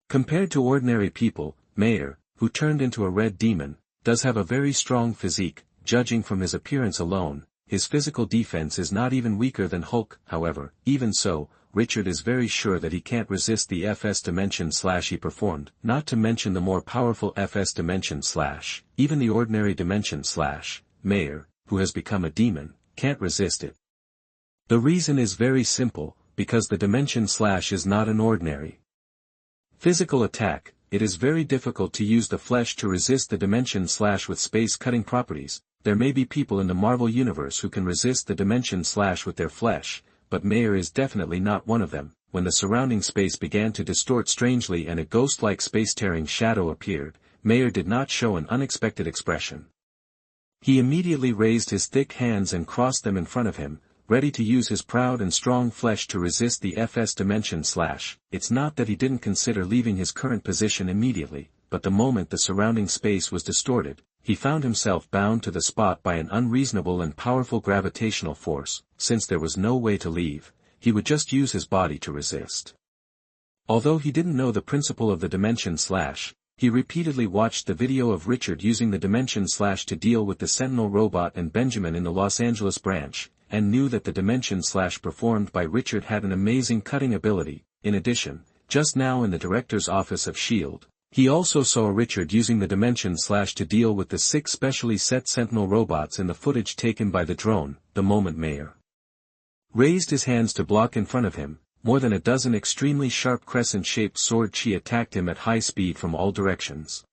A: Compared to ordinary people, Mayer, who turned into a red demon, does have a very strong physique. Judging from his appearance alone, his physical defense is not even weaker than Hulk. However, even so, Richard is very sure that he can't resist the FS Dimension Slash he performed, not to mention the more powerful FS Dimension Slash. Even the ordinary Dimension Slash, Mayer, who has become a demon, can't resist it. The reason is very simple, because the Dimension Slash is not an ordinary physical attack. It is very difficult to use the flesh to resist the Dimension Slash with space-cutting properties. There may be people in the Marvel Universe who can resist the Dimension Slash with their flesh, but Mayer is definitely not one of them. When the surrounding space began to distort strangely and a ghost-like space-tearing shadow appeared, Mayer did not show an unexpected expression. He immediately raised his thick hands and crossed them in front of him, ready to use his proud and strong flesh to resist the FS Dimension Slash. It's not that he didn't consider leaving his current position immediately, but the moment the surrounding space was distorted, he found himself bound to the spot by an unreasonable and powerful gravitational force. Since there was no way to leave, he would just use his body to resist. Although he didn't know the principle of the Dimension Slash, he repeatedly watched the video of Richard using the Dimension Slash to deal with the Sentinel robot and Benjamin in the Los Angeles branch, and knew that the Dimension Slash performed by Richard had an amazing cutting ability. In addition, just now in the director's office of S.H.I.E.L.D., he also saw Richard using the Dimension Slash to deal with the 6 specially set Sentinel robots in the footage taken by the drone. The moment Mayer raised his hands to block in front of him, more than a dozen extremely sharp crescent-shaped sword chi attacked him at high speed from all directions.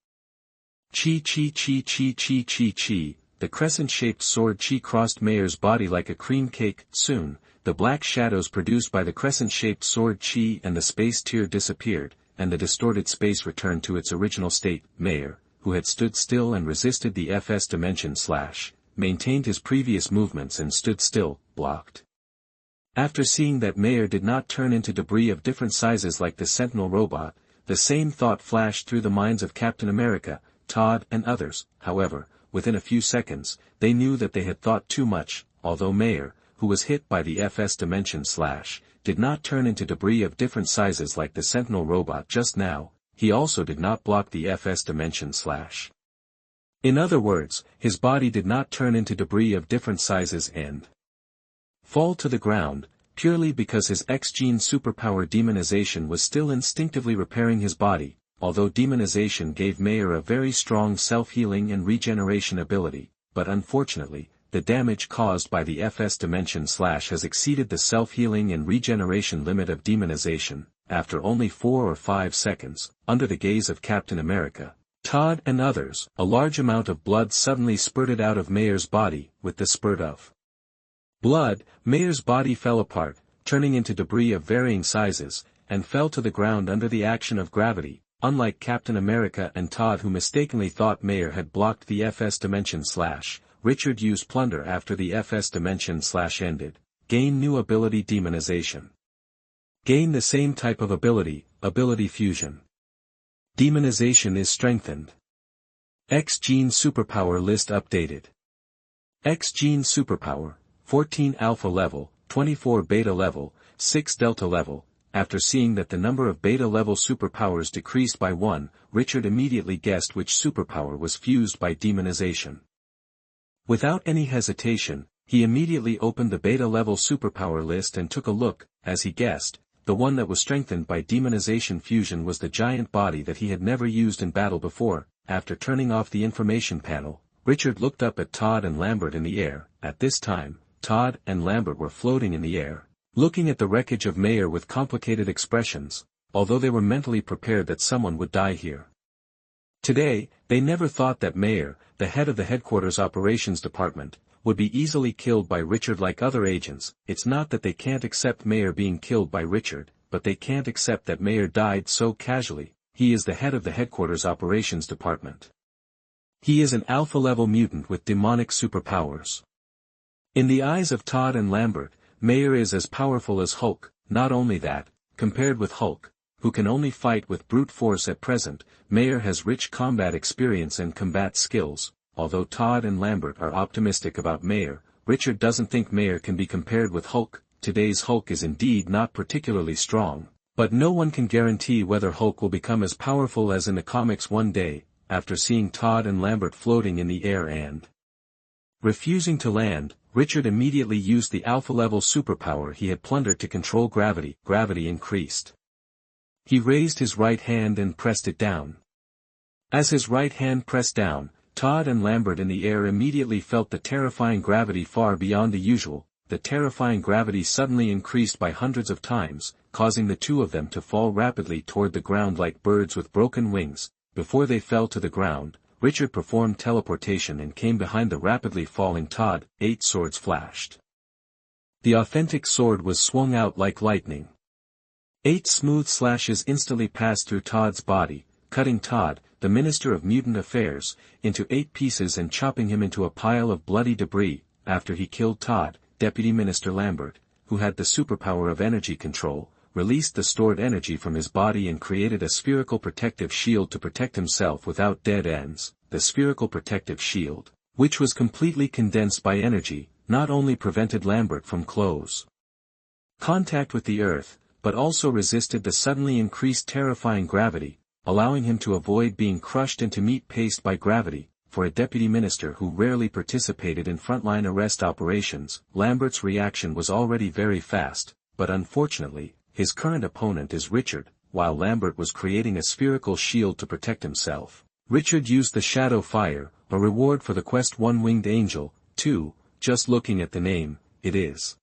A: Chi chi chi chi chi chi chi. The crescent-shaped sword chi crossed Mayer's body like a cream cake. Soon, the black shadows produced by the crescent-shaped sword chi and the space tear disappeared, and the distorted space returned to its original state. Mayer, who had stood still and resisted the FS Dimension Slash, maintained his previous movements and stood still, blocked. After seeing that Mayer did not turn into debris of different sizes like the Sentinel robot, the same thought flashed through the minds of Captain America, Todd and others. However, within a few seconds, they knew that they had thought too much. Although Mayer, who was hit by the FS Dimension Slash, did not turn into debris of different sizes like the Sentinel robot just now, he also did not block the FS Dimension Slash. In other words, his body did not turn into debris of different sizes and fall to the ground, purely because his X-gene superpower demonization was still instinctively repairing his body. Although demonization gave Mayer a very strong self-healing and regeneration ability, but unfortunately, the damage caused by the FS Dimension Slash has exceeded the self-healing and regeneration limit of demonization. After only 4 or 5 seconds, under the gaze of Captain America, Todd and others, a large amount of blood suddenly spurted out of Mayer's body. With the spurt of blood, Mayer's body fell apart, turning into debris of varying sizes, and fell to the ground under the action of gravity. Unlike Captain America and Todd, who mistakenly thought Mayer had blocked the FS Dimension Slash, Richard used Plunder after the FS dimension / ended. Gain new ability Demonization. Gain the same type of ability, Ability Fusion. Demonization is strengthened. X-Gene Superpower List updated. X-Gene Superpower, 14 Alpha level, 24 Beta level, 6 Delta level. After seeing that the number of Beta-level superpowers decreased by 1, Richard immediately guessed which superpower was fused by demonization. Without any hesitation, he immediately opened the Beta-level superpower list and took a look. As he guessed, the one that was strengthened by demonization fusion was the giant body that he had never used in battle before. After turning off the information panel, Richard looked up at Todd and Lambert in the air. At this time, Todd and Lambert were floating in the air, looking at the wreckage of Mayer with complicated expressions, although they were mentally prepared that someone would die here. Today, they never thought that Mayer, the head of the headquarters operations department, would be easily killed by Richard like other agents. It's not that they can't accept Mayer being killed by Richard, but they can't accept that Mayer died so casually. He is the head of the headquarters operations department. He is an alpha-level mutant with demonic superpowers. In the eyes of Todd and Lambert, Mayer is as powerful as Hulk. Not only that, compared with Hulk, who can only fight with brute force at present, Mayer has rich combat experience and combat skills. Although Todd and Lambert are optimistic about Mayer, Richard doesn't think Mayer can be compared with Hulk. Today's Hulk is indeed not particularly strong, but no one can guarantee whether Hulk will become as powerful as in the comics one day. After seeing Todd and Lambert floating in the air and refusing to land, Richard immediately used the alpha-level superpower he had plundered to control gravity. Gravity increased. He raised his right hand and pressed it down. As his right hand pressed down, Todd and Lambert in the air immediately felt the terrifying gravity far beyond the usual. The terrifying gravity suddenly increased by hundreds of times, causing the two of them to fall rapidly toward the ground like birds with broken wings. Before they fell to the ground, Richard performed teleportation and came behind the rapidly falling Todd. 8 swords flashed. The authentic sword was swung out like lightning. 8 smooth slashes instantly passed through Todd's body, cutting Todd, the Minister of Mutant Affairs, into 8 pieces and chopping him into a pile of bloody debris. After he killed Todd, Deputy Minister Lambert, who had the superpower of energy control, released the stored energy from his body and created a spherical protective shield to protect himself without dead ends. The spherical protective shield, which was completely condensed by energy, not only prevented Lambert from close contact with the Earth, but also resisted the suddenly increased terrifying gravity, allowing him to avoid being crushed into meat paste by gravity. For a deputy minister who rarely participated in frontline arrest operations, Lambert's reaction was already very fast, but unfortunately, his current opponent is Richard. While Lambert was creating a spherical shield to protect himself, Richard used the Shadow Fire, a reward for the quest One-Winged Angel. 2. Just looking at the name, it is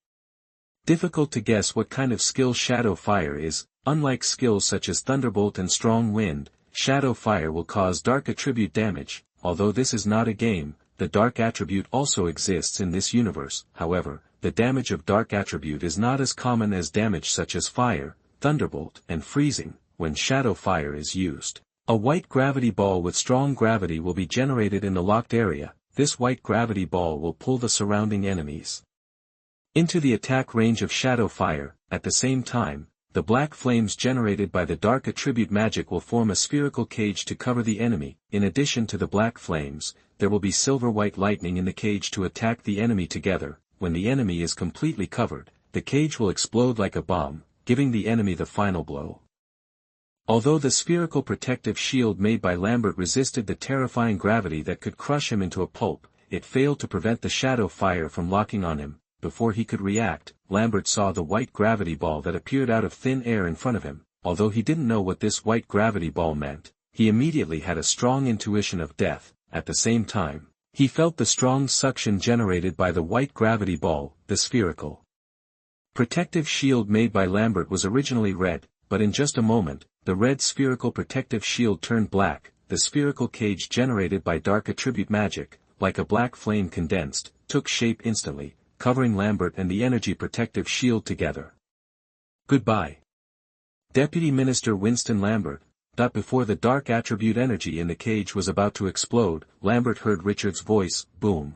A: difficult to guess what kind of skill Shadow Fire is. Unlike skills such as Thunderbolt and Strong Wind, Shadow Fire will cause dark attribute damage. Although this is not a game, the dark attribute also exists in this universe. However, the damage of dark attribute is not as common as damage such as fire, thunderbolt, and freezing. When Shadow Fire is used, a white gravity ball with strong gravity will be generated in the locked area. This white gravity ball will pull the surrounding enemies into the attack range of Shadow Fire. At the same time, the black flames generated by the dark attribute magic will form a spherical cage to cover the enemy. In addition to the black flames, there will be silver-white lightning in the cage to attack the enemy together. When the enemy is completely covered, the cage will explode like a bomb, giving the enemy the final blow. Although the spherical protective shield made by Lambert resisted the terrifying gravity that could crush him into a pulp, it failed to prevent the Shadow Fire from locking on him. Before he could react, Lambert saw the white gravity ball that appeared out of thin air in front of him. Although he didn't know what this white gravity ball meant, he immediately had a strong intuition of death. At the same time, he felt the strong suction generated by the white gravity ball. The spherical protective shield made by Lambert was originally red, but in just a moment, the red spherical protective shield turned black. The spherical cage generated by dark attribute magic, like a black flame condensed, took shape instantly, covering Lambert and the energy protective shield together. Goodbye. Deputy Minister Winston Lambert. Before the dark attribute energy in the cage was about to explode, Lambert heard Richard's voice. Boom.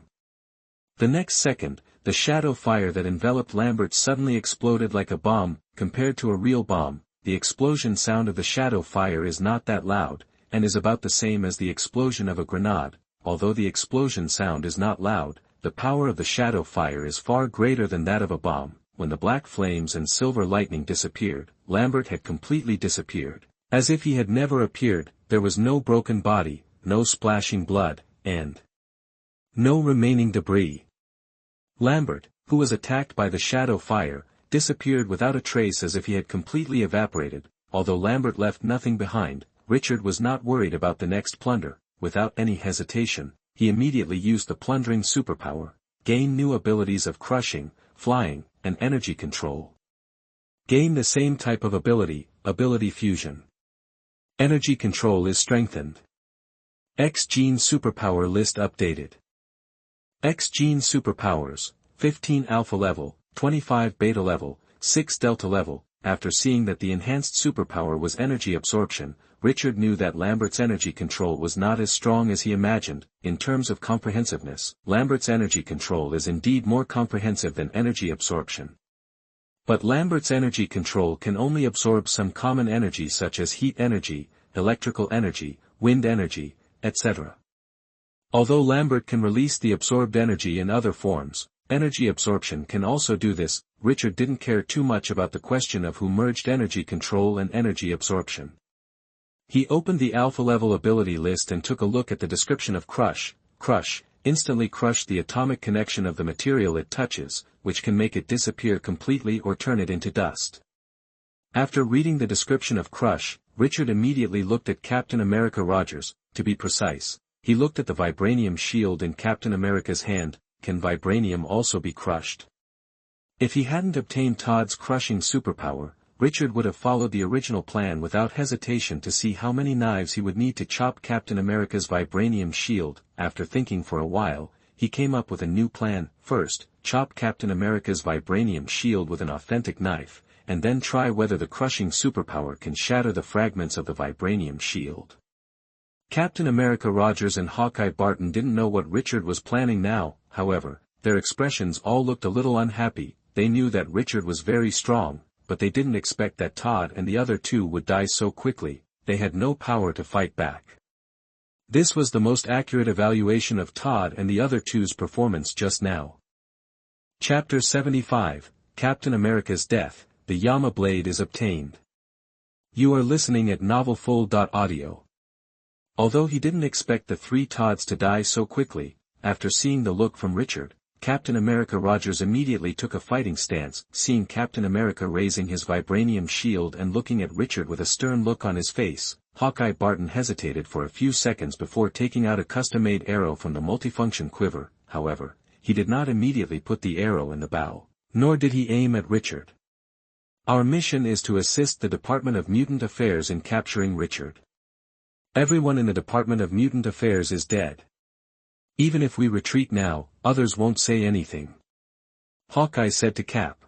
A: The next second, the shadow fire that enveloped Lambert suddenly exploded like a bomb. Compared to a real bomb, the explosion sound of the shadow fire is not that loud, and is about the same as the explosion of a grenade. Although the explosion sound is not loud, the power of the shadow fire is far greater than that of a bomb. When the black flames and silver lightning disappeared, Lambert had completely disappeared. As if he had never appeared, there was no broken body, no splashing blood, and no remaining debris. Lambert, who was attacked by the shadow fire, disappeared without a trace as if he had completely evaporated. Although Lambert left nothing behind, Richard was not worried about the next plunder. Without any hesitation, he immediately used the plundering superpower, gain new abilities of crushing, flying, and energy control. Gain the same type of ability fusion. Energy control is strengthened. X-Gene superpower list updated. X-Gene superpowers, 15 alpha level, 25 beta level, 6 delta level. After seeing that the enhanced superpower was energy absorption, Richard knew that Lambert's energy control was not as strong as he imagined. In terms of comprehensiveness, Lambert's energy control is indeed more comprehensive than energy absorption. But Lambert's energy control can only absorb some common energy such as heat energy, electrical energy, wind energy, etc. Although Lambert can release the absorbed energy in other forms, energy absorption can also do this. Richard didn't care too much about the question of who merged energy control and energy absorption. He opened the alpha-level ability list and took a look at the description of Crush. Crush, instantly crush the atomic connection of the material it touches, which can make it disappear completely or turn it into dust. After reading the description of Crush, Richard immediately looked at Captain America Rogers. To be precise, he looked at the vibranium shield in Captain America's hand. Can vibranium also be crushed? If he hadn't obtained Todd's crushing superpower, Richard would have followed the original plan without hesitation to see how many knives he would need to chop Captain America's vibranium shield. After thinking for a while, he came up with a new plan. First, chop Captain America's vibranium shield with an authentic knife, and then try whether the crushing superpower can shatter the fragments of the vibranium shield. Captain America Rogers and Hawkeye Barton didn't know what Richard was planning now. However, their expressions all looked a little unhappy. They knew that Richard was very strong, but they didn't expect that Todd and the other two would die so quickly. They had no power to fight back. This was the most accurate evaluation of Todd and the other two's performance just now. Chapter 75, Captain America's Death. The Yama Blade is obtained. You are listening at NovelFull.audio. Although he didn't expect the three Todds to die so quickly, after seeing the look from Richard, Captain America Rogers immediately took a fighting stance. Seeing Captain America raising his vibranium shield and looking at Richard with a stern look on his face, Hawkeye Barton hesitated for a few seconds before taking out a custom-made arrow from the multifunction quiver. However, he did not immediately put the arrow in the bow, nor did he aim at Richard. Our mission is to assist the Department of Mutant Affairs in capturing Richard. Everyone in the Department of Mutant Affairs is dead. Even if we retreat now, others won't say anything. Hawkeye said to Cap.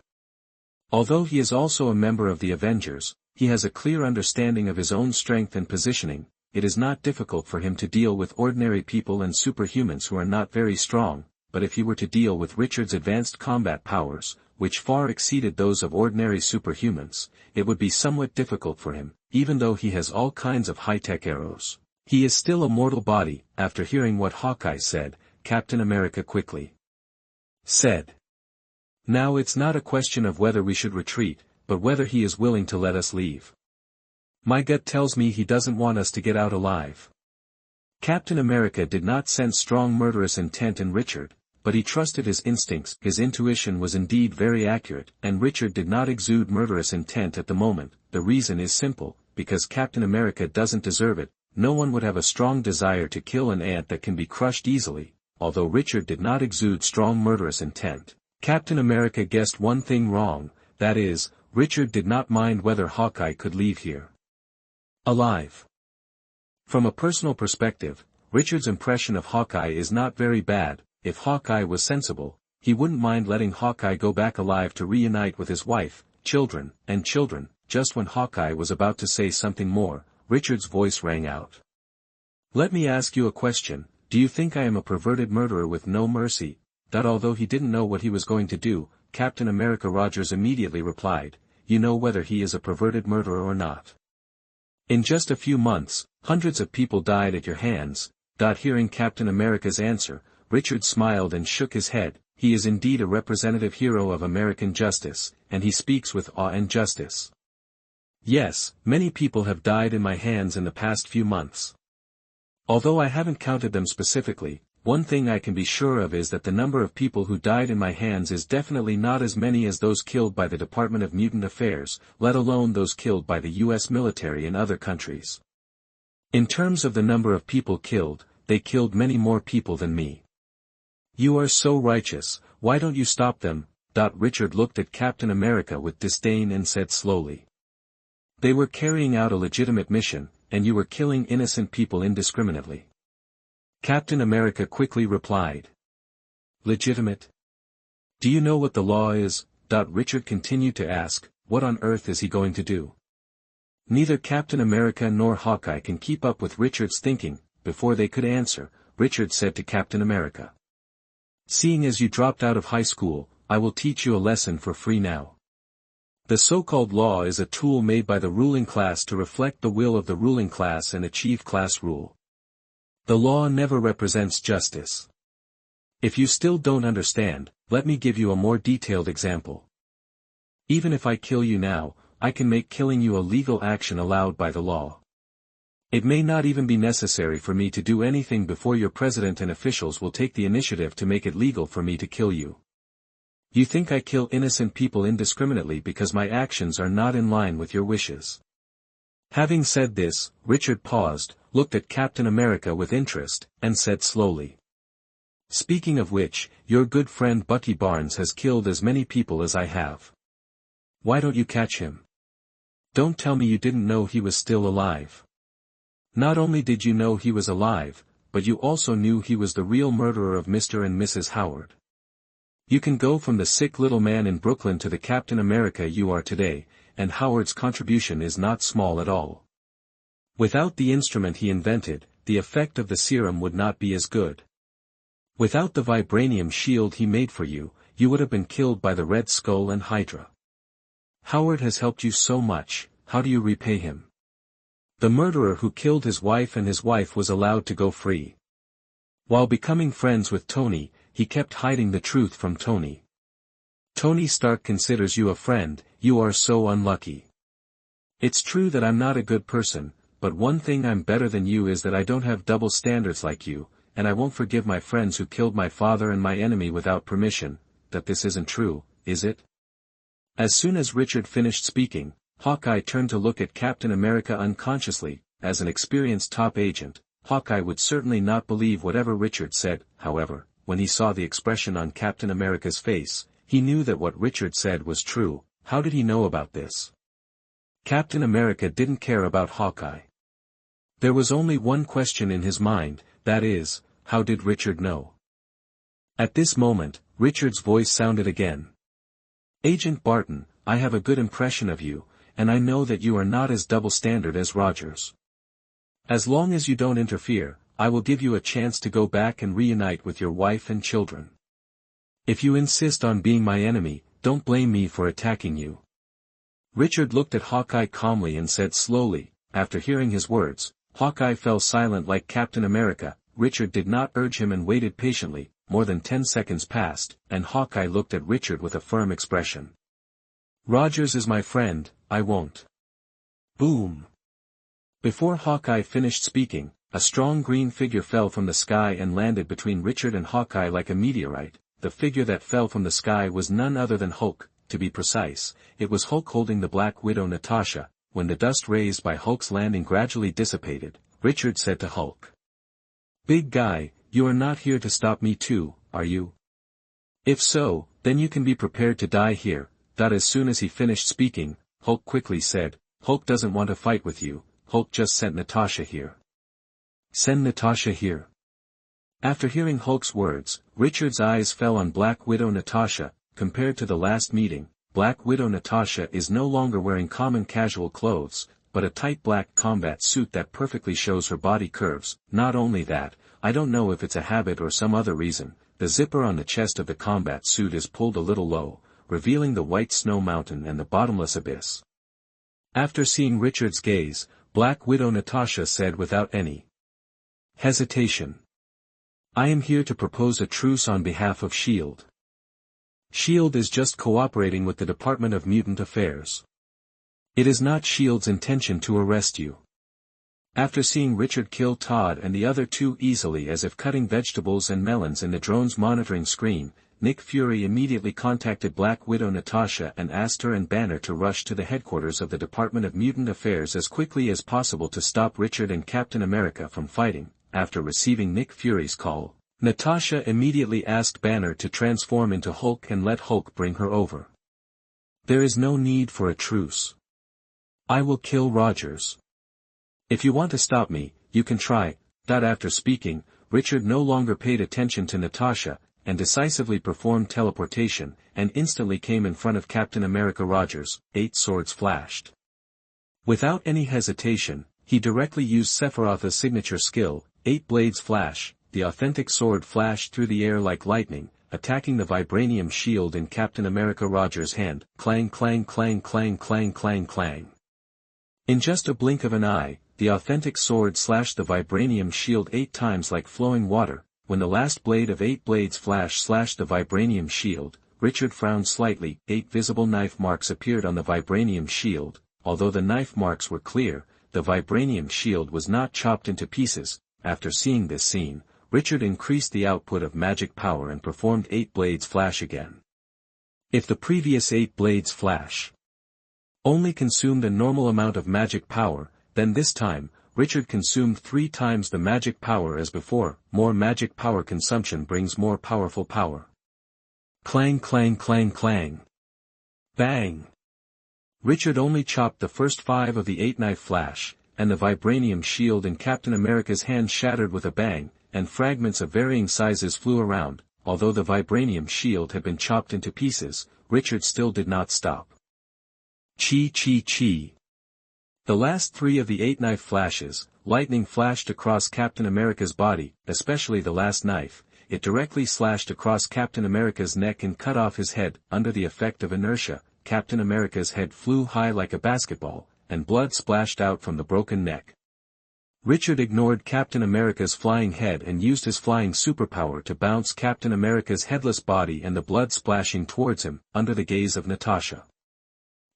A: Although he is also a member of the Avengers, he has a clear understanding of his own strength and positioning. It is not difficult for him to deal with ordinary people and superhumans who are not very strong, but if he were to deal with Richard's advanced combat powers, which far exceeded those of ordinary superhumans, it would be somewhat difficult for him, even though he has all kinds of high-tech arrows. He is still a mortal body. After hearing what Hawkeye said, Captain America quickly said, "Now it's not a question of whether we should retreat, but whether he is willing to let us leave. My gut tells me he doesn't want us to get out alive." Captain America did not sense strong murderous intent in Richard, but he trusted his instincts. His intuition was indeed very accurate, and Richard did not exude murderous intent at the moment. The reason is simple, because Captain America doesn't deserve it. No one would have a strong desire to kill an ant that can be crushed easily. Although Richard did not exude strong murderous intent, Captain America guessed one thing wrong, that is, Richard did not mind whether Hawkeye could leave here alive. From a personal perspective, Richard's impression of Hawkeye is not very bad. If Hawkeye was sensible, he wouldn't mind letting Hawkeye go back alive to reunite with his wife, children. Just when Hawkeye was about to say something more, Richard's voice rang out. "Let me ask you a question. Do you think I am a perverted murderer with no mercy?" that although he didn't know what he was going to do, Captain America Rogers immediately replied, "You know whether he is a perverted murderer or not. In just a few months, hundreds of people died at your hands." Hearing Captain America's answer, Richard smiled and shook his head. He is indeed a representative hero of American justice, and he speaks with awe and justice. Yes, many people have died in my hands in the past few months. Although I haven't counted them specifically, one thing I can be sure of is that the number of people who died in my hands is definitely not as many as those killed by the Department of Mutant Affairs, let alone those killed by the US military in other countries. In terms of the number of people killed, they killed many more people than me. You are so righteous, why don't you stop them? Richard looked at Captain America with disdain and said slowly. They were carrying out a legitimate mission, and you were killing innocent people indiscriminately. Captain America quickly replied. Legitimate? Do you know what the law is? Richard continued to ask, what on earth is he going to do? Neither Captain America nor Hawkeye can keep up with Richard's thinking. Before they could answer, Richard said to Captain America. Seeing as you dropped out of high school, I will teach you a lesson for free now. The so-called law is a tool made by the ruling class to reflect the will of the ruling class and achieve class rule. The law never represents justice. If you still don't understand, let me give you a more detailed example. Even if I kill you now, I can make killing you a legal action allowed by the law. It may not even be necessary for me to do anything before your president and officials will take the initiative to make it legal for me to kill you. You think I kill innocent people indiscriminately because my actions are not in line with your wishes. Having said this, Richard paused, looked at Captain America with interest, and said slowly. Speaking of which, your good friend Bucky Barnes has killed as many people as I have. Why don't you catch him? Don't tell me you didn't know he was still alive. Not only did you know he was alive, but you also knew he was the real murderer of Mr. and Mrs. Howard. You can go from the sick little man in Brooklyn to the Captain America you are today, and Howard's contribution is not small at all. Without the instrument he invented, the effect of the serum would not be as good. Without the vibranium shield he made for you, you would have been killed by the Red Skull and Hydra. Howard has helped you so much, how do you repay him? The murderer who killed his wife and his wife was allowed to go free. While becoming friends with Tony, he kept hiding the truth from Tony. Tony Stark considers you a friend, you are so unlucky. It's true that I'm not a good person, but one thing I'm better than you is that I don't have double standards like you, and I won't forgive my friends who killed my father and my enemy without permission. That this isn't true, is it? As soon as Richard finished speaking, Hawkeye turned to look at Captain America unconsciously. As an experienced top agent, Hawkeye would certainly not believe whatever Richard said. However, when he saw the expression on Captain America's face, he knew that what Richard said was true. How did he know about this? Captain America didn't care about Hawkeye. There was only one question in his mind, that is, how did Richard know? At this moment, Richard's voice sounded again. Agent Barton, I have a good impression of you, and I know that you are not as double-standard as Rogers. As long as you don't interfere, I will give you a chance to go back and reunite with your wife and children. If you insist on being my enemy, don't blame me for attacking you. Richard looked at Hawkeye calmly and said slowly. After hearing his words, Hawkeye fell silent like Captain America. Richard did not urge him and waited patiently. More than 10 seconds passed, and Hawkeye looked at Richard with a firm expression. Rogers is my friend, I won't. Boom! Before Hawkeye finished speaking, a strong green figure fell from the sky and landed between Richard and Hawkeye like a meteorite. The figure that fell from the sky was none other than Hulk. To be precise, it was Hulk holding the Black Widow Natasha. When the dust raised by Hulk's landing gradually dissipated, Richard said to Hulk. Big guy, you are not here to stop me too, are you? If so, then you can be prepared to die here. As soon as he finished speaking, Hulk quickly said, Hulk doesn't want to fight with you, Hulk just sent Natasha here. Send Natasha here. After hearing Hulk's words, Richard's eyes fell on Black Widow Natasha. Compared to the last meeting, Black Widow Natasha is no longer wearing common casual clothes, but a tight black combat suit that perfectly shows her body curves. Not only that, I don't know if it's a habit or some other reason, the zipper on the chest of the combat suit is pulled a little low, revealing the white snow mountain and the bottomless abyss. After seeing Richard's gaze, Black Widow Natasha said without any hesitation, "I am here to propose a truce on behalf of S.H.I.E.L.D. S.H.I.E.L.D. is just cooperating with the Department of Mutant Affairs. It is not S.H.I.E.L.D.'s intention to arrest you." After seeing Richard kill Todd and the other two easily as if cutting vegetables and melons in the drone's monitoring screen, Nick Fury immediately contacted Black Widow Natasha and asked her and Banner to rush to the headquarters of the Department of Mutant Affairs as quickly as possible to stop Richard and Captain America from fighting. After receiving Nick Fury's call, Natasha immediately asked Banner to transform into Hulk and let Hulk bring her over. "There is no need for a truce. I will kill Rogers. If you want to stop me, you can try." After speaking, Richard no longer paid attention to Natasha, and decisively performed teleportation, and instantly came in front of Captain America Rogers. 8 swords flashed. Without any hesitation, he directly used Sephiroth's signature skill, 8 blades flash. The authentic sword flashed through the air like lightning, attacking the vibranium shield in Captain America Rogers' hand. Clang clang clang clang clang clang clang. In just a blink of an eye, the authentic sword slashed the vibranium shield 8 times like flowing water. When the last blade of 8 blades flash slashed the vibranium shield, Richard frowned slightly. 8 visible knife marks appeared on the vibranium shield. Although the knife marks were clear, the vibranium shield was not chopped into pieces. After seeing this scene, Richard increased the output of magic power and performed 8 blades flash again. If the previous 8 blades flash only consumed a normal amount of magic power, then this time, Richard consumed 3 times the magic power as before. More magic power consumption brings more powerful power. Clang clang clang clang. Bang! Richard only chopped the first 5 of the 8 knife flash, and the vibranium shield in Captain America's hand shattered with a bang, and fragments of varying sizes flew around. Although the vibranium shield had been chopped into pieces, Richard still did not stop. Chi chi chi. The last 3 of the 8 knife flashes, lightning flashed across Captain America's body, especially the last knife. It directly slashed across Captain America's neck and cut off his head. Under the effect of inertia, Captain America's head flew high like a basketball, and blood splashed out from the broken neck. Richard ignored Captain America's flying head and used his flying superpower to bounce Captain America's headless body and the blood splashing towards him, under the gaze of Natasha.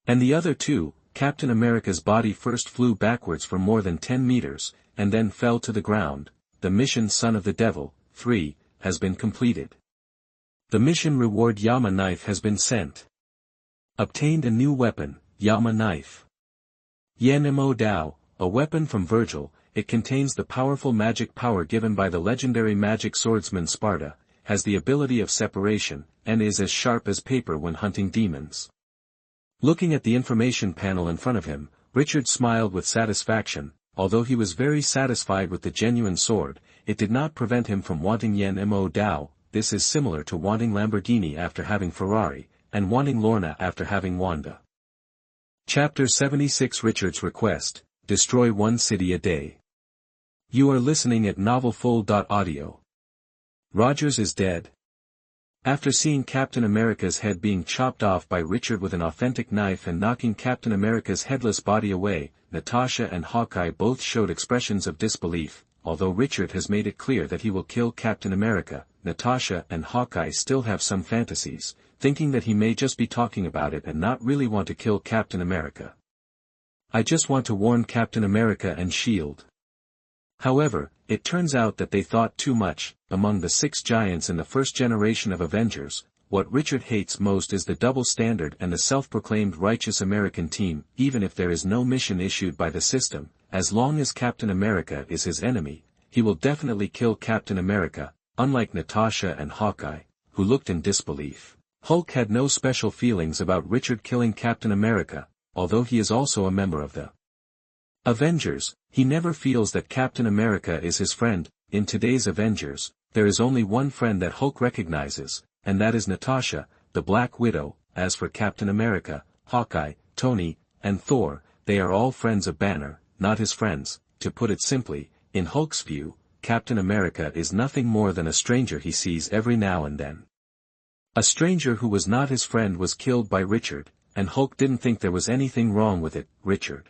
A: And the other 2, Captain America's body first flew backwards for more than 10 meters, and then fell to the ground. The mission Son of the Devil, 3, has been completed. The mission reward Yama Knife has been sent. Obtained a new weapon, Yama Knife. Yanimo Dao, a weapon from Virgil. It contains the powerful magic power given by the legendary magic swordsman Sparta, has the ability of separation, and is as sharp as paper when hunting demons. Looking at the information panel in front of him, Richard smiled with satisfaction. Although he was very satisfied with the genuine sword, it did not prevent him from wanting Yanimo Dao. This is similar to wanting Lamborghini after having Ferrari, and wanting Lorna after having Wanda. Chapter 76 Richard's Request, Destroy 1 City a Day. You are listening at novelfull.audio. Rogers is dead. After seeing Captain America's head being chopped off by Richard with an authentic knife and knocking Captain America's headless body away, Natasha and Hawkeye both showed expressions of disbelief. Although Richard has made it clear that he will kill Captain America, Natasha and Hawkeye still have some fantasies, thinking that he may just be talking about it and not really want to kill Captain America. "I just want to warn Captain America and S.H.I.E.L.D. However, it turns out that they thought too much. Among the 6 giants in the first generation of Avengers, what Richard hates most is the double standard and the self-proclaimed righteous American team. Even if there is no mission issued by the system, as long as Captain America is his enemy, he will definitely kill Captain America. Unlike Natasha and Hawkeye, who looked in disbelief, Hulk had no special feelings about Richard killing Captain America, although he is also a member of the Avengers. He never feels that Captain America is his friend. In today's Avengers, there is only one friend that Hulk recognizes, and that is Natasha, the Black Widow. As for Captain America, Hawkeye, Tony, and Thor, they are all friends of Banner, not his friends. To put it simply, in Hulk's view, Captain America is nothing more than a stranger he sees every now and then. A stranger who was not his friend was killed by Richard, and Hulk didn't think there was anything wrong with it. Richard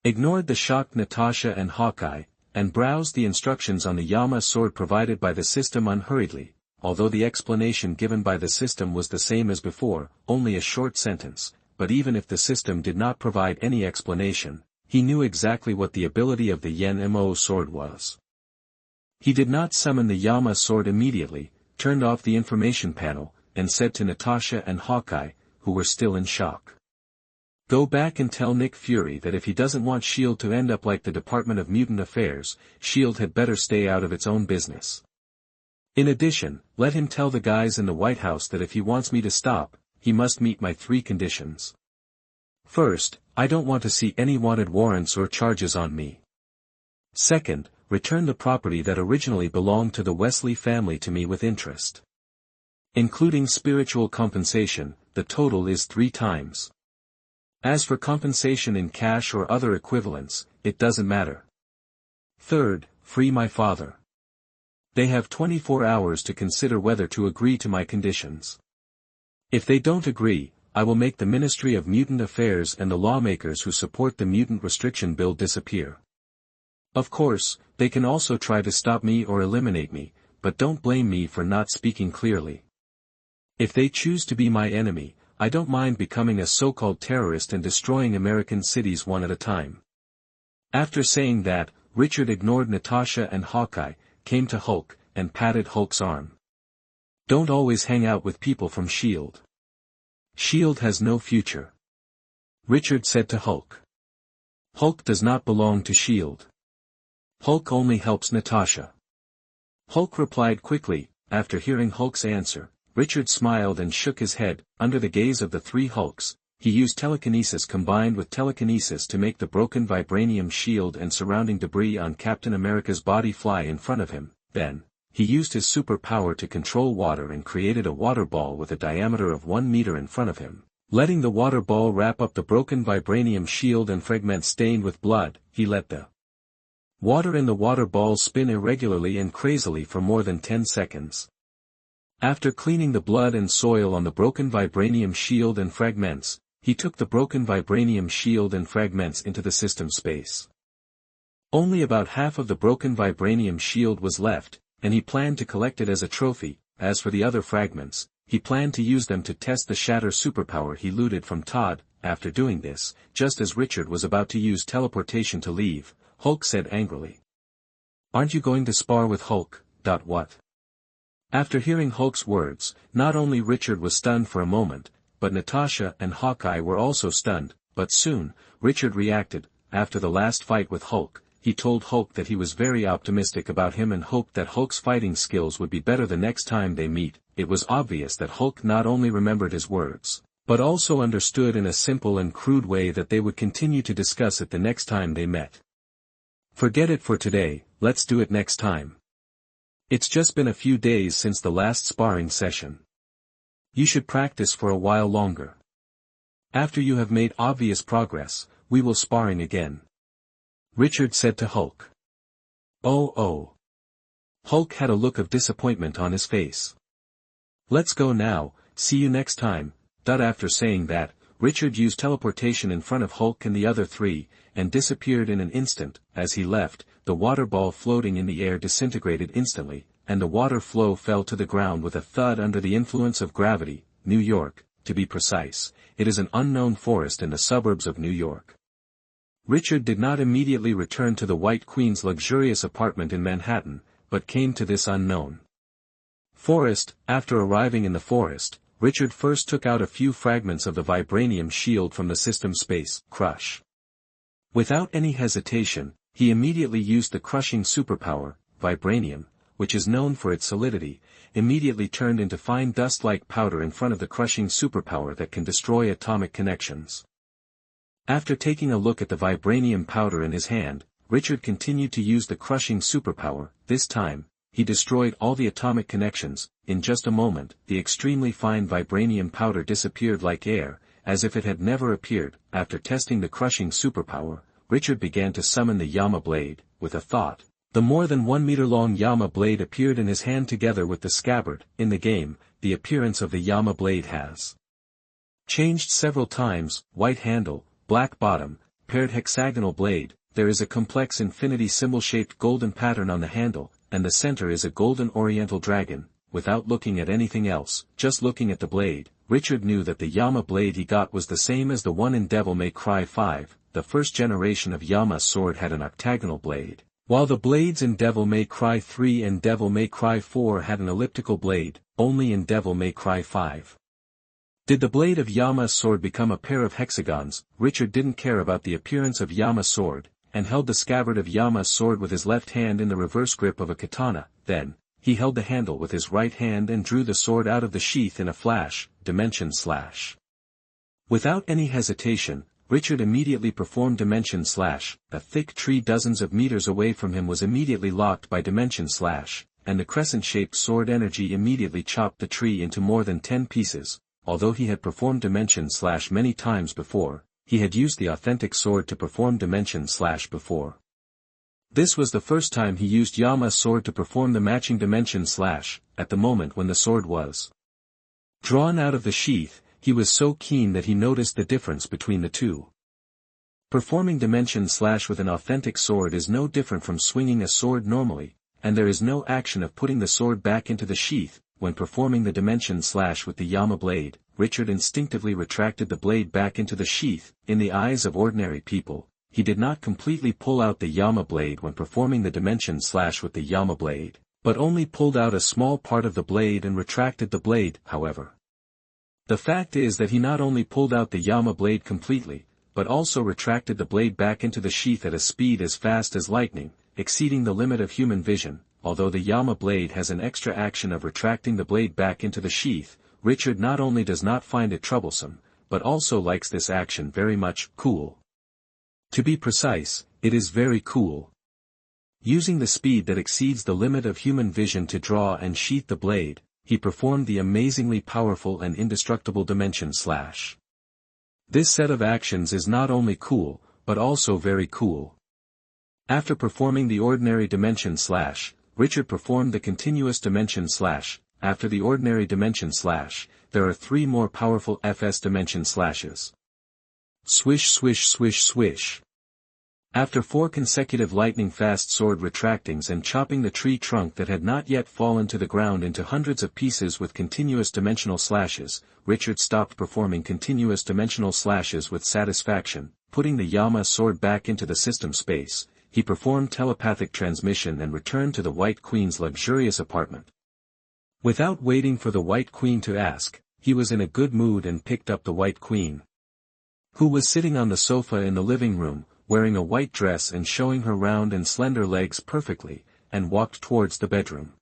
A: ignored the shocked Natasha and Hawkeye, and browsed the instructions on the Yama sword provided by the system unhurriedly, although the explanation given by the system was the same as before, only a short sentence, but even if the system did not provide any explanation, he knew exactly what the ability of the Yama sword was. He did not summon the Yama sword immediately, turned off the information panel, and said to Natasha and Hawkeye, who were still in shock. Go back and tell Nick Fury that if he doesn't want S.H.I.E.L.D. to end up like the Department of Mutant Affairs, S.H.I.E.L.D. had better stay out of its own business. In addition, let him tell the guys in the White House that if he wants me to stop, he must meet my 3 conditions. First, I don't want to see any wanted warrants or charges on me. Second, return the property that originally belonged to the Wesley family to me with interest. Including spiritual compensation, the total is 3 times. As for compensation in cash or other equivalents, it doesn't matter. Third, free my father. They have 24 hours to consider whether to agree to my conditions. If they don't agree, I will make the Ministry of Mutant Affairs and the lawmakers who support the Mutant Restriction Bill disappear. Of course, they can also try to stop me or eliminate me, but don't blame me for not speaking clearly. If they choose to be my enemy, I don't mind becoming a so-called terrorist and destroying American cities one at a time. After saying that, Richard ignored Natasha and Hawkeye, came to Hulk, and patted Hulk's arm. Don't always hang out with people from S.H.I.E.L.D. S.H.I.E.L.D. has no future. Richard said to Hulk. Hulk does not belong to S.H.I.E.L.D. Hulk only helps Natasha. Hulk replied quickly. After hearing Hulk's answer, Richard smiled and shook his head. Under the gaze of the 3 Hulks, he used telekinesis combined with telekinesis to make the broken vibranium shield and surrounding debris on Captain America's body fly in front of him. Then, he used his superpower to control water and created a water ball with a diameter of 1 meter in front of him. Letting the water ball wrap up the broken vibranium shield and fragments stained with blood, he let the water in the water ball spin irregularly and crazily for more than 10 seconds. After cleaning the blood and soil on the broken vibranium shield and fragments, he took the broken vibranium shield and fragments into the system space. Only about half of the broken vibranium shield was left, and he planned to collect it as a trophy. As for the other fragments, he planned to use them to test the Shatter superpower he looted from Todd. After doing this, just as Richard was about to use teleportation to leave, Hulk said angrily. Aren't you going to spar with Hulk? What? After hearing Hulk's words, not only Richard was stunned for a moment, but Natasha and Hawkeye were also stunned, but soon, Richard reacted. After the last fight with Hulk, he told Hulk that he was very optimistic about him and hoped that Hulk's fighting skills would be better the next time they meet. It was obvious that Hulk not only remembered his words, but also understood in a simple and crude way that they would continue to discuss it the next time they met. Forget it for today, let's do it next time. It's just been a few days since the last sparring session. You should practice for a while longer. After you have made obvious progress, we will sparring again. Richard said to Hulk. Oh. Hulk had a look of disappointment on his face. Let's go now, see you next time. After saying that, Richard used teleportation in front of Hulk and the other 3, and disappeared in an instant. As he left, the water ball floating in the air disintegrated instantly, and the water flow fell to the ground with a thud under the influence of gravity. New York, to be precise, it is an unknown forest in the suburbs of New York. Richard did not immediately return to the White Queen's luxurious apartment in Manhattan, but came to this unknown forest. After arriving in the forest, Richard first took out a few fragments of the vibranium shield from the system space. Crush. Without any hesitation, he immediately used the crushing superpower. Vibranium, which is known for its solidity, immediately turned into fine dust-like powder in front of the crushing superpower that can destroy atomic connections. After taking a look at the vibranium powder in his hand, Richard continued to use the crushing superpower. This time, he destroyed all the atomic connections. In just a moment, the extremely fine vibranium powder disappeared like air, as if it had never appeared. After testing the crushing superpower, Richard began to summon the Yama Blade. With a thought, The more than 1 meter long Yama Blade appeared in his hand together with the scabbard. In the game, the appearance of the Yama Blade has changed several times: white handle, black bottom, paired hexagonal blade. There is a complex infinity symbol-shaped golden pattern on the handle, and the center is a golden oriental dragon. Without looking at anything else, just looking at the blade, Richard knew that the Yama Blade he got was the same as the one in Devil May Cry 5. The first generation of Yama's sword had an octagonal blade, while the blades in Devil May Cry 3 and Devil May Cry 4 had an elliptical blade, only in Devil May Cry 5 did the blade of Yama's sword become a pair of hexagons. Richard didn't care about the appearance of Yama's sword, and held the scabbard of Yama's sword with his left hand in the reverse grip of a katana. Then, he held the handle with his right hand and drew the sword out of the sheath in a flash. Dimension Slash. Without any hesitation, Richard immediately performed Dimension Slash. A thick tree dozens of meters away from him was immediately locked by Dimension Slash, and the crescent-shaped sword energy immediately chopped the tree into more than 10 pieces. Although he had performed Dimension Slash many times before, he had used the authentic sword to perform Dimension Slash before. This was the first time he used Yama's sword to perform the matching Dimension Slash. At the moment when the sword was drawn out of the sheath, he was so keen that he noticed the difference between the two. Performing Dimension Slash with an authentic sword is no different from swinging a sword normally, and there is no action of putting the sword back into the sheath. When performing the Dimension Slash with the Yama Blade, Richard instinctively retracted the blade back into the sheath. In the eyes of ordinary people, he did not completely pull out the Yama Blade when performing the Dimension Slash with the Yama Blade, but only pulled out a small part of the blade and retracted the blade. However, the fact is that he not only pulled out the Yama Blade completely, but also retracted the blade back into the sheath at a speed as fast as lightning, exceeding the limit of human vision. Although the Yama Blade has an extra action of retracting the blade back into the sheath, Richard not only does not find it troublesome, but also likes this action very much. Cool. To be precise, it is very cool. Using the speed that exceeds the limit of human vision to draw and sheath the blade, he performed the amazingly powerful and indestructible Dimension Slash. This set of actions is not only cool, but also very cool. After performing the ordinary Dimension Slash, Richard performed the continuous Dimension Slash. After the ordinary Dimension Slash, there are 3 more powerful FS Dimension Slashes. Swish swish swish swish. After 4 consecutive lightning-fast sword retractings and chopping the tree trunk that had not yet fallen to the ground into hundreds of pieces with continuous dimensional slashes, Richard stopped performing continuous dimensional slashes with satisfaction. Putting the Yama sword back into the system space, he performed telepathic transmission and returned to the White Queen's luxurious apartment. Without waiting for the White Queen to ask, he was in a good mood and picked up the White Queen, who was sitting on the sofa in the living room, wearing a white dress and showing her round and slender legs perfectly, and walked towards the bedroom.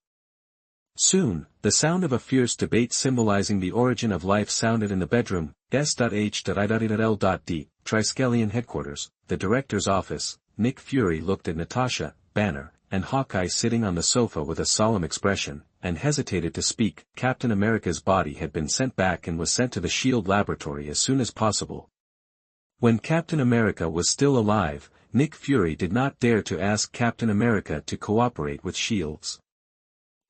A: Soon, the sound of a fierce debate symbolizing the origin of life sounded in the bedroom. S.H.I.L.D. Triskelion headquarters, the director's office. Nick Fury looked at Natasha, Banner, and Hawkeye sitting on the sofa with a solemn expression, and hesitated to speak. Captain America's body had been sent back and was sent to the SHIELD laboratory as soon as possible. When Captain America was still alive, Nick Fury did not dare to ask Captain America to cooperate with SHIELD's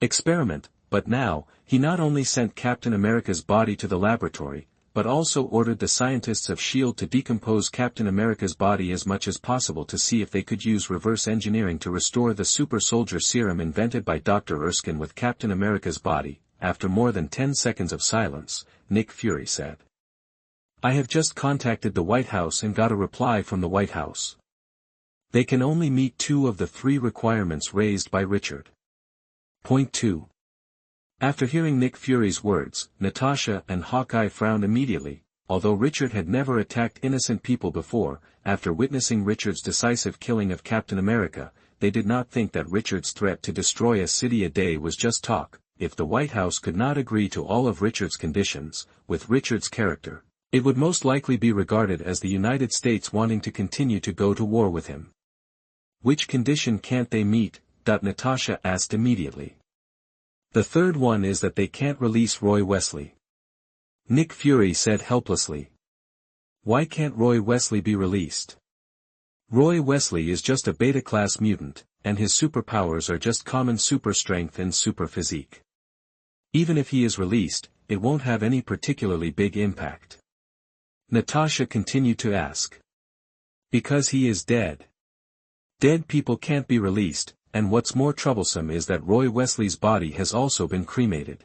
A: experiment, but now, he not only sent Captain America's body to the laboratory, but also ordered the scientists of SHIELD to decompose Captain America's body as much as possible to see if they could use reverse engineering to restore the super soldier serum invented by Dr. Erskine with Captain America's body. After more than 10 seconds of silence, Nick Fury said, "I have just contacted the White House and got a reply from the White House. They can only meet 2 of the 3 requirements raised by Richard." Point 2. After hearing Nick Fury's words, Natasha and Hawkeye frowned immediately. Although Richard had never attacked innocent people before, after witnessing Richard's decisive killing of Captain America, they did not think that Richard's threat to destroy a city a day was just talk. If the White House could not agree to all of Richard's conditions, with Richard's character, it would most likely be regarded as the United States wanting to continue to go to war with him. "Which condition can't they meet?" Natasha asked immediately. "The third one is that they can't release Roy Wesley," Nick Fury said helplessly. "Why can't Roy Wesley be released? Roy Wesley is just a beta-class mutant, and his superpowers are just common super strength and super physique. Even if he is released, it won't have any particularly big impact. Natasha continued to ask. Because he is dead. Dead people can't be released, and what's more troublesome is that Roy Wesley's body has also been cremated.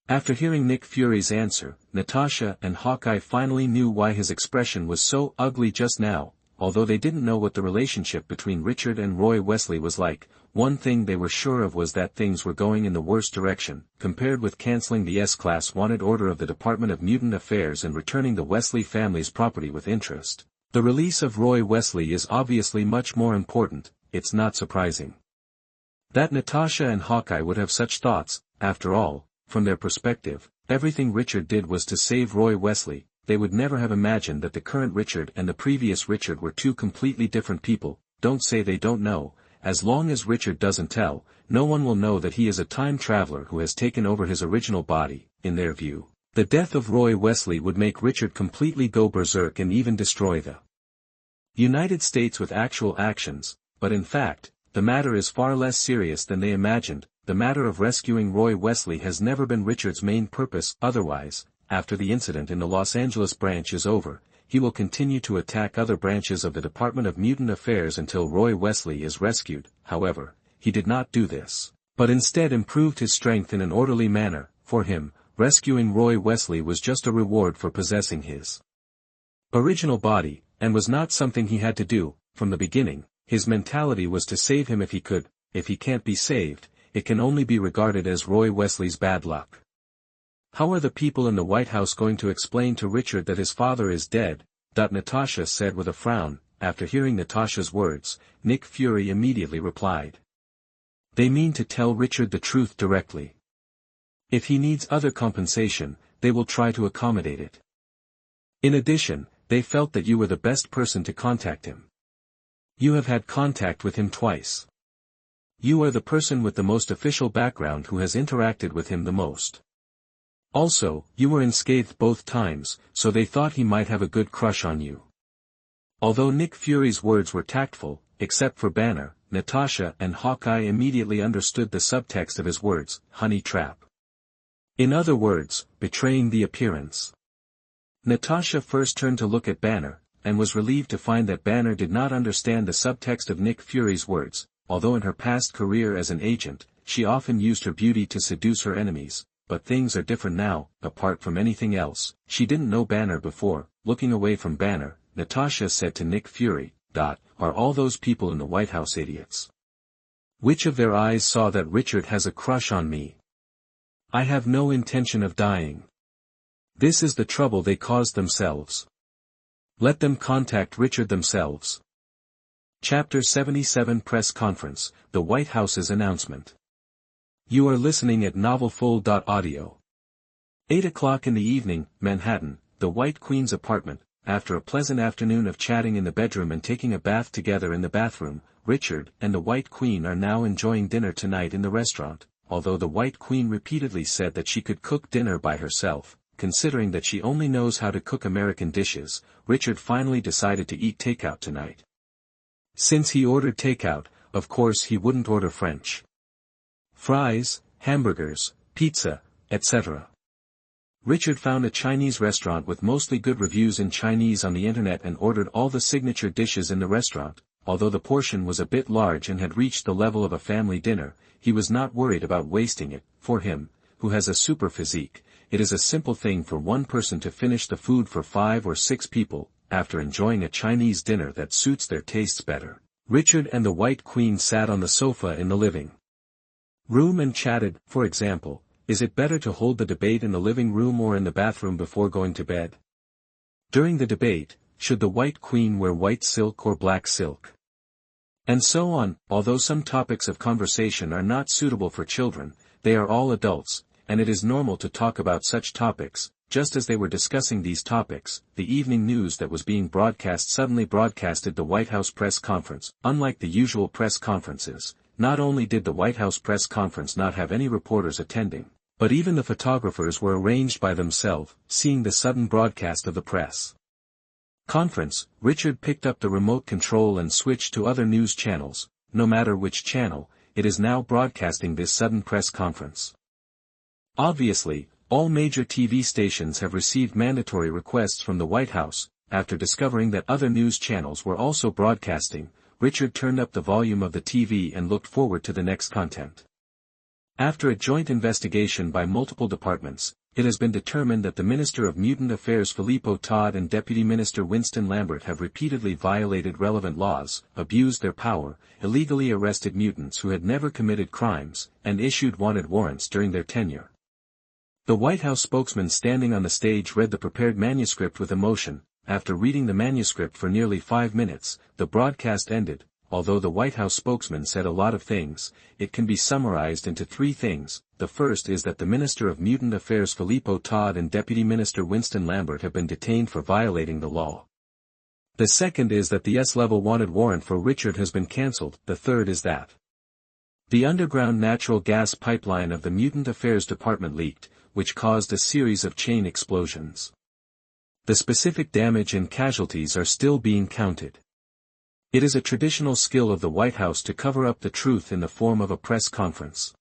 A: After hearing Nick Fury's answer, Natasha and Hawkeye finally knew why his expression was so ugly just now. Although they didn't know what the relationship between Richard and Roy Wesley was like, one thing they were sure of was that things were going in the worst direction, compared with canceling the S-Class wanted order of the Department of Mutant Affairs and returning the Wesley family's property with interest. The release of Roy Wesley is obviously much more important. It's not surprising that Natasha and Hawkeye would have such thoughts. After all, from their perspective, everything Richard did was to save Roy Wesley. They would never have imagined that the current Richard and the previous Richard were two completely different people. Don't say they don't know. As long as Richard doesn't tell, no one will know that he is a time traveler who has taken over his original body. In their view, the death of Roy Wesley would make Richard completely go berserk and even destroy the United States with actual actions, but in fact, the matter is far less serious than they imagined. The matter of rescuing Roy Wesley has never been Richard's main purpose. Otherwise, after the incident in the Los Angeles branch is over, he will continue to attack other branches of the Department of Mutant Affairs until Roy Wesley is rescued. However, he did not do this, but instead improved his strength in an orderly manner. For him, rescuing Roy Wesley was just a reward for possessing his original body, and was not something he had to do. From the beginning, his mentality was to save him if he could. If he can't be saved, it can only be regarded as Roy Wesley's bad luck. How are the people in the White House going to explain to Richard that his father is dead? Natasha said with a frown. After hearing Natasha's words, Nick Fury immediately replied. They mean to tell Richard the truth directly. If he needs other compensation, they will try to accommodate it. In addition, they felt that you were the best person to contact him. You have had contact with him twice. You are the person with the most official background who has interacted with him the most. Also, you were unscathed both times, so they thought he might have a good crush on you. Although Nick Fury's words were tactful, except for Banner, Natasha and Hawkeye immediately understood the subtext of his words, honey trap. In other words, betraying the appearance. Natasha first turned to look at Banner, and was relieved to find that Banner did not understand the subtext of Nick Fury's words. Although in her past career as an agent, she often used her beauty to seduce her enemies. But things are different now. Apart from anything else, she didn't know Banner before. Looking away from Banner, Natasha said to Nick Fury, Are all those people in the White House idiots? Which of their eyes saw that Richard has a crush on me? I have no intention of dying. This is the trouble they caused themselves. Let them contact Richard themselves. Chapter 77 Press Conference, the White House's announcement. You are listening at NovelFull.audio. 8 o'clock in the evening, Manhattan, the White Queen's apartment. After a pleasant afternoon of chatting in the bedroom and taking a bath together in the bathroom, Richard and the White Queen are now enjoying dinner tonight in the restaurant. Although the White Queen repeatedly said that she could cook dinner by herself, considering that she only knows how to cook American dishes, Richard finally decided to eat takeout tonight. Since he ordered takeout, of course he wouldn't order French fries, hamburgers, pizza, etc. Richard found a Chinese restaurant with mostly good reviews in Chinese on the internet and ordered all the signature dishes in the restaurant. Although the portion was a bit large and had reached the level of a family dinner, he was not worried about wasting it. For him, who has a super physique, it is a simple thing for one person to finish the food for 5 or 6 people. After enjoying a Chinese dinner that suits their tastes better, Richard and the White Queen sat on the sofa in the living room and chatted. For example, is it better to hold the debate in the living room or in the bathroom before going to bed? During the debate, should the White Queen wear white silk or black silk? And so on. Although some topics of conversation are not suitable for children, they are all adults, and it is normal to talk about such topics. Just as they were discussing these topics, the evening news that was being broadcast suddenly broadcasted the White House press conference. Unlike the usual press conferences, not only did the White House press conference not have any reporters attending, but even the photographers were arranged by themselves. Seeing the sudden broadcast of the press conference, Richard picked up the remote control and switched to other news channels. no matter which channel, it is now broadcasting this sudden press conference. Obviously, all major TV stations have received mandatory requests from the White House. After discovering that other news channels were also broadcasting, Richard turned up the volume of the TV and looked forward to the next content. After a joint investigation by multiple departments, it has been determined that the Minister of Mutant Affairs Filippo Todd and Deputy Minister Winston Lambert have repeatedly violated relevant laws, abused their power, illegally arrested mutants who had never committed crimes, and issued wanted warrants during their tenure. The White House spokesman standing on the stage read the prepared manuscript with emotion. After reading the manuscript for nearly 5 minutes, the broadcast ended. Although the White House spokesman said a lot of things, it can be summarized into 3 things. The first is that the Minister of Mutant Affairs Filippo Todd and Deputy Minister Winston Lambert have been detained for violating the law. The second is that the S-level wanted warrant for Richard has been cancelled. The third is that the underground natural gas pipeline of the Mutant Affairs Department leaked, which caused a series of chain explosions. The specific damage and casualties are still being counted. It is a traditional skill of the White House to cover up the truth in the form of a press conference.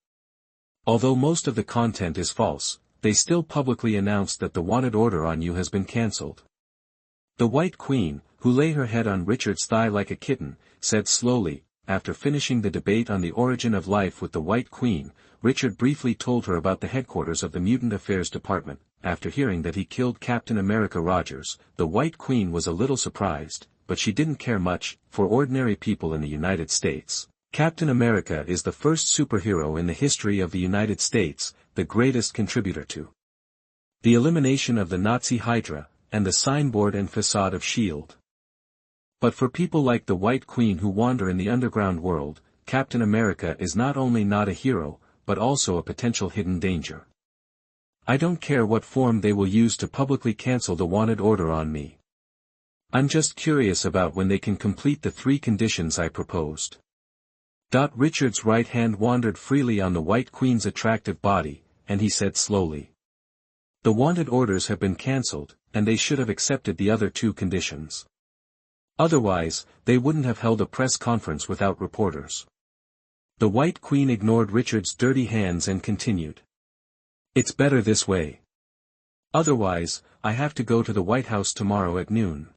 A: Although most of the content is false, they still publicly announced that the wanted order on you has been cancelled. The White Queen, who lay her head on Richard's thigh like a kitten, said slowly. After finishing the debate on the origin of life with the White Queen, Richard briefly told her about the headquarters of the Mutant Affairs Department. After hearing that he killed Captain America Rogers, the White Queen was a little surprised, but she didn't care much. For ordinary people in the United States, Captain America is the first superhero in the history of the United States, the greatest contributor to the elimination of the Nazi Hydra, and the signboard and facade of S.H.I.E.L.D. But for people like the White Queen who wander in the underground world, Captain America is not only not a hero, but also a potential hidden danger. I don't care what form they will use to publicly cancel the wanted order on me. I'm just curious about when they can complete the 3 conditions I proposed. Richard's right hand wandered freely on the White Queen's attractive body, and he said slowly, "The wanted orders have been cancelled, and they should have accepted the other 2 conditions. Otherwise, they wouldn't have held a press conference without reporters." The White Queen ignored Richard's dirty hands and continued, "It's better this way. Otherwise, I have to go to the White House tomorrow at noon."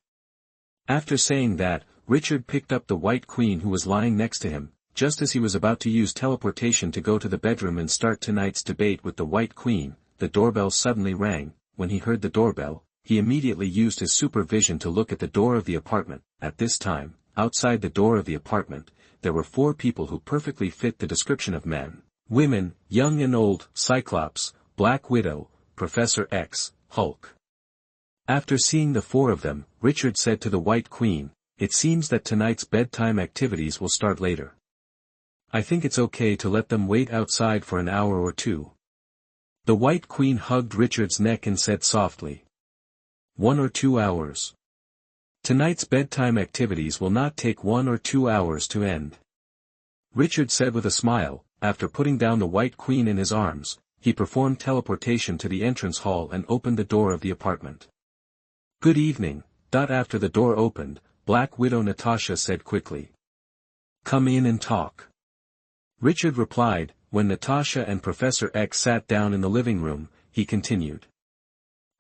A: After saying that, Richard picked up the White Queen who was lying next to him. Just as he was about to use teleportation to go to the bedroom and start tonight's debate with the White Queen, the doorbell suddenly rang. When he heard the doorbell, he immediately used his supervision to look at the door of the apartment. At this time, outside the door of the apartment, there were 4 people who perfectly fit the description of men, women, young and old: Cyclops, Black Widow, Professor X, Hulk. After seeing the 4 of them, Richard said to the White Queen, "It seems that tonight's bedtime activities will start later. I think it's okay to let them wait outside for an hour or 2. The White Queen hugged Richard's neck and said softly, 1 or 2 hours. Tonight's bedtime activities will not take 1 or 2 hours to end." Richard said with a smile. After putting down the White Queen in his arms, he performed teleportation to the entrance hall and opened the door of the apartment. "Good evening." After the door opened, Black Widow Natasha said quickly, "Come in and talk." Richard replied. When Natasha and Professor X sat down in the living room, he continued,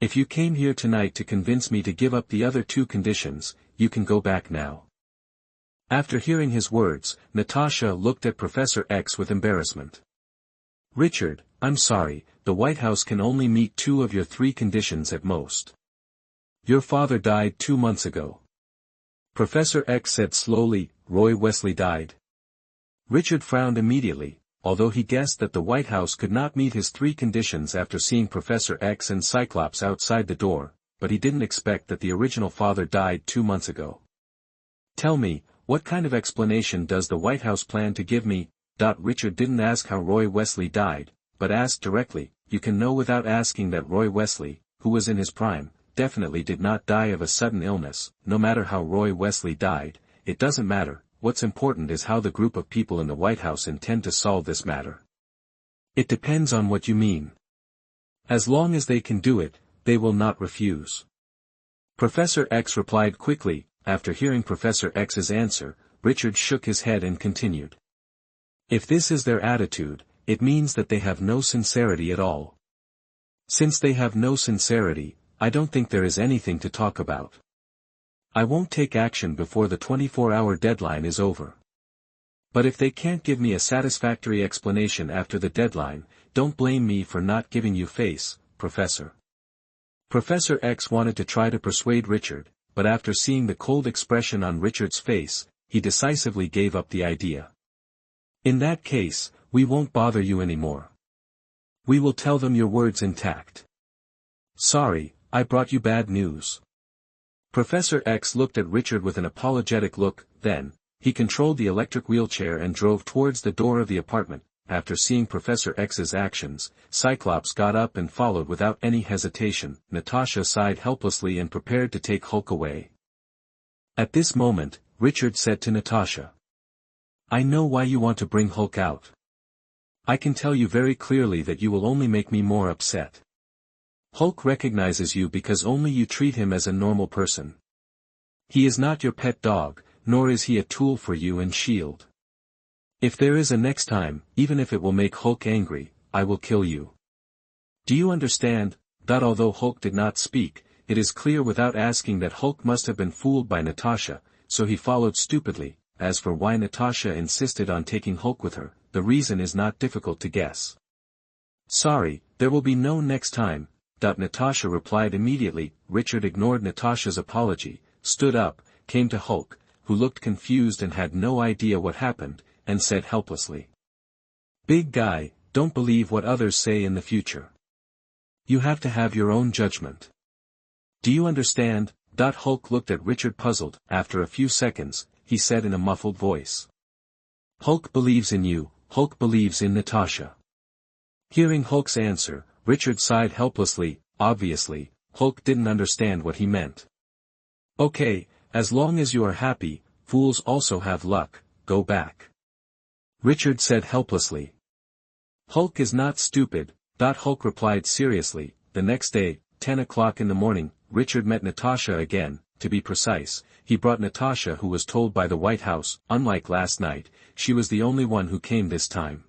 A: "If you came here tonight to convince me to give up the other 2 conditions, you can go back now." After hearing his words, Natasha looked at Professor X with embarrassment. "Richard, I'm sorry, the White House can only meet 2 of your 3 conditions at most. Your father died 2 months ago." Professor X said slowly, "Roy Wesley died?" Richard frowned immediately, although he guessed that the White House could not meet his 3 conditions after seeing Professor X and Cyclops outside the door, but he didn't expect that the original father died 2 months ago. "Tell me, what kind of explanation does the White House plan to give me?" Richard didn't ask how Roy Wesley died, but asked directly. You can know without asking that Roy Wesley, who was in his prime, definitely did not die of a sudden illness. No matter how Roy Wesley died, it doesn't matter. What's important is how the group of people in the White House intend to solve this matter. It depends on what you mean. As long as they can do it, they will not refuse. Professor X replied quickly. After hearing Professor X's answer, Richard shook his head and continued. If this is their attitude, it means that they have no sincerity at all. Since they have no sincerity, I don't think there is anything to talk about. I won't take action before the 24-hour deadline is over. But if they can't give me a satisfactory explanation after the deadline, don't blame me for not giving you face, Professor. Professor X wanted to try to persuade Richard, but after seeing the cold expression on Richard's face, he decisively gave up the idea. In that case, we won't bother you anymore. We will tell them your words intact. Sorry, I brought you bad news. Professor X looked at Richard with an apologetic look, then, he controlled the electric wheelchair and drove towards the door of the apartment. After seeing Professor X's actions, Cyclops got up and followed without any hesitation. Natasha sighed helplessly and prepared to take Hulk away. At this moment, Richard said to Natasha. I know why you want to bring Hulk out. I can tell you very clearly that you will only make me more upset. Hulk recognizes you because only you treat him as a normal person. He is not your pet dog, nor is he a tool for you and S.H.I.E.L.D. If there is a next time, even if it will make Hulk angry, I will kill you. Do you understand? Although Hulk did not speak, it is clear without asking that Hulk must have been fooled by Natasha, so he followed stupidly. As for why Natasha insisted on taking Hulk with her, the reason is not difficult to guess. Sorry, there will be no next time. Natasha replied immediately. Richard ignored Natasha's apology, stood up, came to Hulk, who looked confused and had no idea what happened, and said helplessly. Big guy, don't believe what others say in the future. You have to have your own judgment. Do you understand? Hulk looked at Richard puzzled. After a few seconds, he said in a muffled voice. Hulk believes in you, Hulk believes in Natasha. Hearing Hulk's answer, Richard sighed helplessly. Obviously, Hulk didn't understand what he meant. Okay, as long as you are happy, fools also have luck, go back. Richard said helplessly. Hulk is not stupid, Hulk replied seriously. The next day, 10 o'clock in the morning, Richard met Natasha again. To be precise, he brought Natasha, who was told by the White House. Unlike last night, she was the only one who came this time.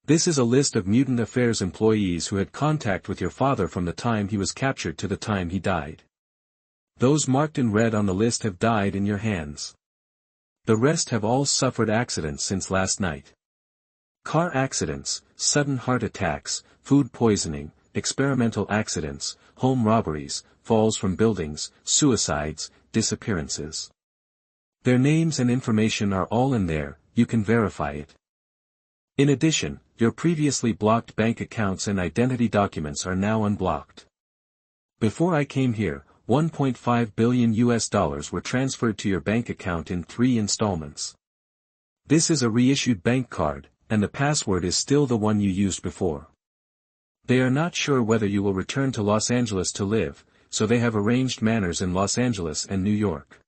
A: This is a list of Mutant Affairs employees who had contact with your father from the time he was captured to the time he died. Those marked in red on the list have died in your hands. The rest have all suffered accidents since last night. Car accidents, sudden heart attacks, food poisoning, experimental accidents, home robberies, falls from buildings, suicides, disappearances. Their names and information are all in there, you can verify it. In addition, your previously blocked bank accounts and identity documents are now unblocked. Before I came here, $1.5 billion were transferred to your bank account in 3 installments. This is a reissued bank card, and the password is still the one you used before. They are not sure whether you will return to Los Angeles to live, so they have arranged manors in Los Angeles and New York.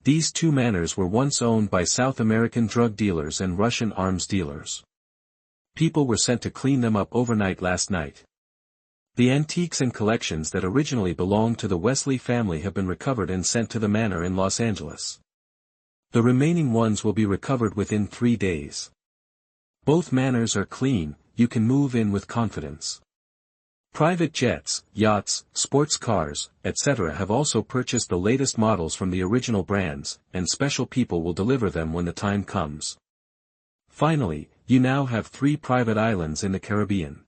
A: These 2 manors were once owned by South American drug dealers and Russian arms dealers. People were sent to clean them up overnight last night. The antiques and collections that originally belonged to the Wesley family have been recovered and sent to the manor in Los Angeles. The remaining ones will be recovered within 3 days. Both manors are clean, you can move in with confidence. Private jets, yachts, sports cars, etc. have also purchased the latest models from the original brands, and special people will deliver them when the time comes. Finally, you now have 3 private islands in the Caribbean.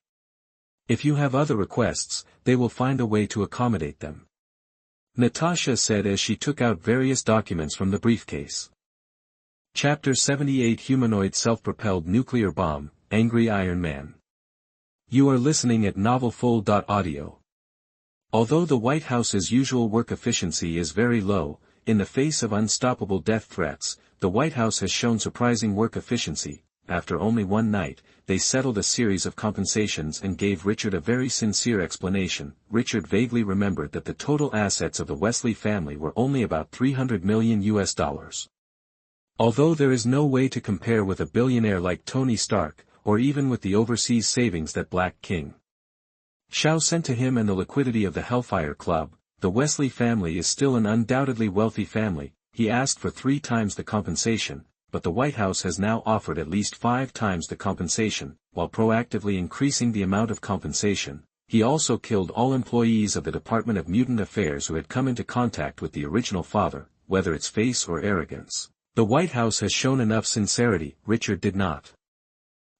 A: If you have other requests, they will find a way to accommodate them. Natasha said as she took out various documents from the briefcase. Chapter 78 Humanoid Self-Propelled Nuclear Bomb, Angry Iron Man. You are listening at NovelFull.audio. Although the White House's usual work efficiency is very low, in the face of unstoppable death threats, the White House has shown surprising work efficiency. After only one night, they settled a series of compensations and gave Richard a very sincere explanation. Richard vaguely remembered that the total assets of the Wesley family were only about $300 million. Although there is no way to compare with a billionaire like Tony Stark, or even with the overseas savings that Black King Shao sent to him and the liquidity of the Hellfire Club, the Wesley family is still an undoubtedly wealthy family. he asked for 3 times the compensation, but the White House has now offered at least 5 times the compensation, while proactively increasing the amount of compensation. He also killed all employees of the Department of Mutant Affairs who had come into contact with the original father, whether it's face or arrogance. The White House has shown enough sincerity. Richard did not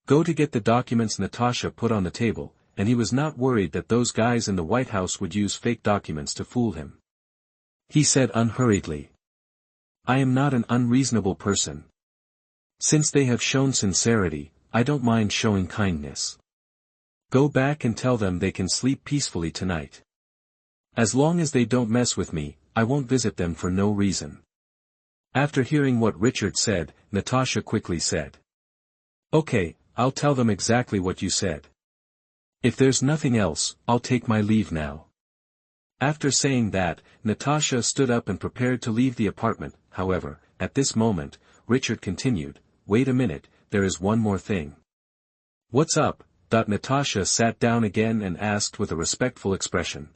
A: go to get the documents Natasha put on the table, and he was not worried that those guys in the White House would use fake documents to fool him. He said unhurriedly, "I am not an unreasonable person. Since they have shown sincerity, I don't mind showing kindness. Go back and tell them they can sleep peacefully tonight. As long as they don't mess with me, I won't visit them for no reason." After hearing what Richard said, Natasha quickly said, "Okay, I'll tell them exactly what you said. If there's nothing else, I'll take my leave now." After saying that, Natasha stood up and prepared to leave the apartment. However, at this moment, Richard continued, "Wait a minute, there is one more thing." "What's up?" Natasha sat down again and asked with a respectful expression.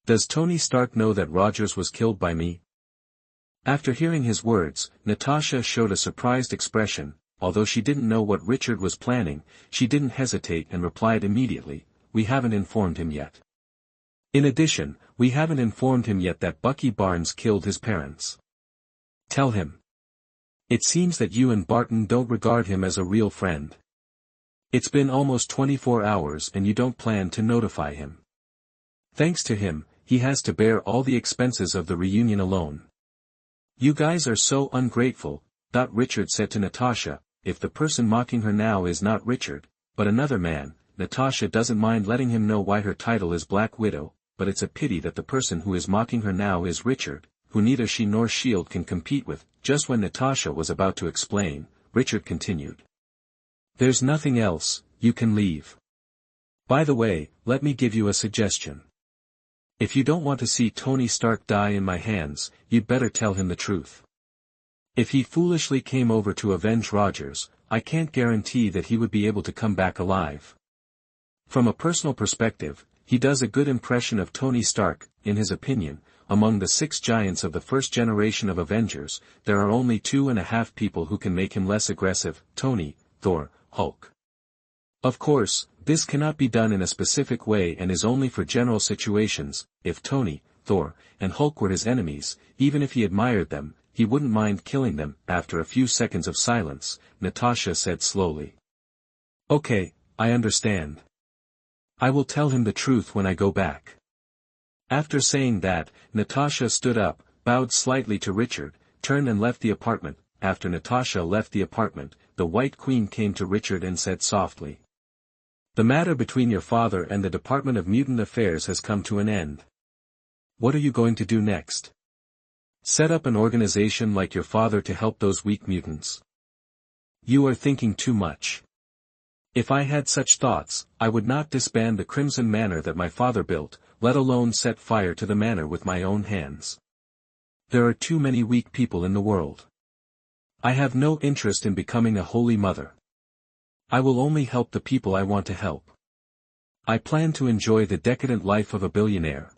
A: "Does Tony Stark know that Rogers was killed by me?" After hearing his words, Natasha showed a surprised expression. Although she didn't know what Richard was planning, she didn't hesitate and replied immediately, "We haven't informed him yet. In addition, we haven't informed him yet that Bucky Barnes killed his parents. Tell him. It seems that you and Barton don't regard him as a real friend. It's been almost 24 hours and you don't plan to notify him. Thanks to him, he has to bear all the expenses of the reunion alone. You guys are so ungrateful." Richard said to Natasha, "If the person mocking her now is not Richard, but another man, Natasha doesn't mind letting him know why her title is Black Widow, but it's a pity that the person who is mocking her now is Richard, who neither she nor S.H.I.E.L.D. can compete with." Just when Natasha was about to explain, Richard continued, "There's nothing else, you can leave. By the way, let me give you a suggestion. If you don't want to see Tony Stark die in my hands, you'd better tell him the truth. If he foolishly came over to avenge Rogers, I can't guarantee that he would be able to come back alive. From a personal perspective, he does a good impression of Tony Stark. In his opinion, among the 6 giants of the first generation of Avengers, there are only 2.5 people who can make him less aggressive: Tony, Thor, Hulk. Of course, this cannot be done in a specific way and is only for general situations. If Tony, Thor, and Hulk were his enemies, even if he admired them, he wouldn't mind killing them." After a few seconds of silence, Natasha said slowly, "Okay, I understand. I will tell him the truth when I go back." After saying that, Natasha stood up, bowed slightly to Richard, turned and left the apartment. After Natasha left the apartment, the White Queen came to Richard and said softly, "The matter between your father and the Department of Mutant Affairs has come to an end. What are you going to do next? Set up an organization like your father to help those weak mutants? You are thinking too much. If I had such thoughts, I would not disband the Crimson Manor that my father built, let alone set fire to the manor with my own hands. There are too many weak people in the world. I have no interest in becoming a holy mother. I will only help the people I want to help. I plan to enjoy the decadent life of a billionaire."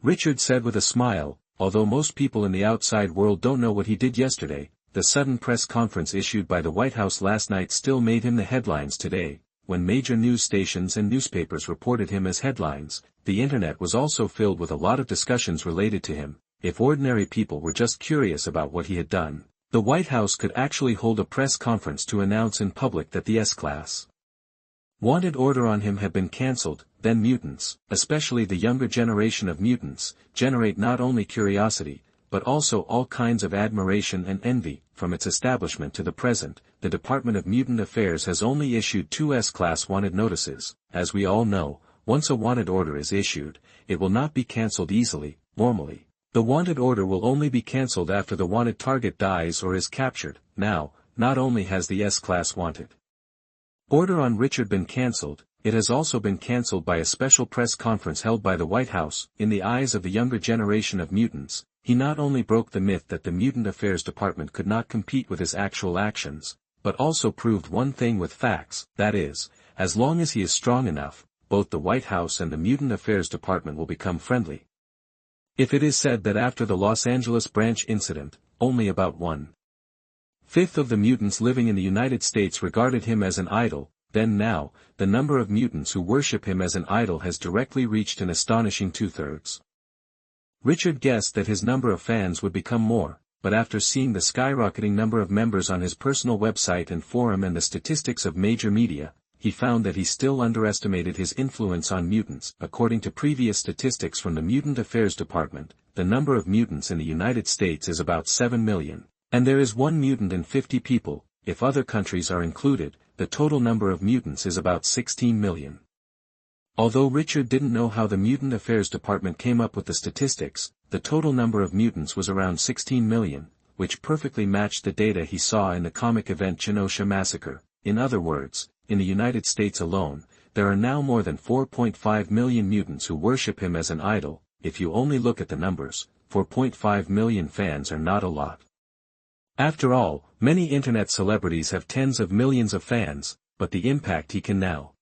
A: Richard said with a smile. Although most people in the outside world don't know what he did yesterday, the sudden press conference issued by the White House last night still made him the headlines today. When major news stations and newspapers reported him as headlines, the internet was also filled with a lot of discussions related to him. If ordinary people were just curious about what he had done, the White House could actually hold a press conference to announce in public that the S-Class wanted order on him had been cancelled. Then mutants, especially the younger generation of mutants, generate not only curiosity, but also all kinds of admiration and envy. From its establishment to the present, the Department of Mutant Affairs has only issued 2 S-Class wanted notices. As we all know, once a wanted order is issued, it will not be cancelled easily. Normally, the wanted order will only be cancelled after the wanted target dies or is captured. Now, not only has the S-Class wanted order on Richard been cancelled, it has also been cancelled by a special press conference held by the White House. In the eyes of the younger generation of mutants, he not only broke the myth that the Mutant Affairs Department could not compete with his actual actions, but also proved one thing with facts, that is, as long as he is strong enough, both the White House and the Mutant Affairs Department will become friendly. If it is said that after the Los Angeles branch incident, only about 1/5 of the mutants living in the United States regarded him as an idol, then now, the number of mutants who worship him as an idol has directly reached an astonishing 2/3. Richard guessed that his number of fans would become more, but after seeing the skyrocketing number of members on his personal website and forum and the statistics of major media, he found that he still underestimated his influence on mutants. According to previous statistics from the Mutant Affairs Department, the number of mutants in the United States is about 7 million, and there is 1 mutant in 50 people. If other countries are included, the total number of mutants is about 16 million. Although Richard didn't know how the Mutant Affairs Department came up with the statistics, the total number of mutants was around 16 million, which perfectly matched the data he saw in the comic event Genosha Massacre. In other words, in the United States alone, there are now more than 4.5 million mutants who worship him as an idol. If you only look at the numbers, 4.5 million fans are not a lot. After all, many internet celebrities have tens of millions of fans, but the impact he can now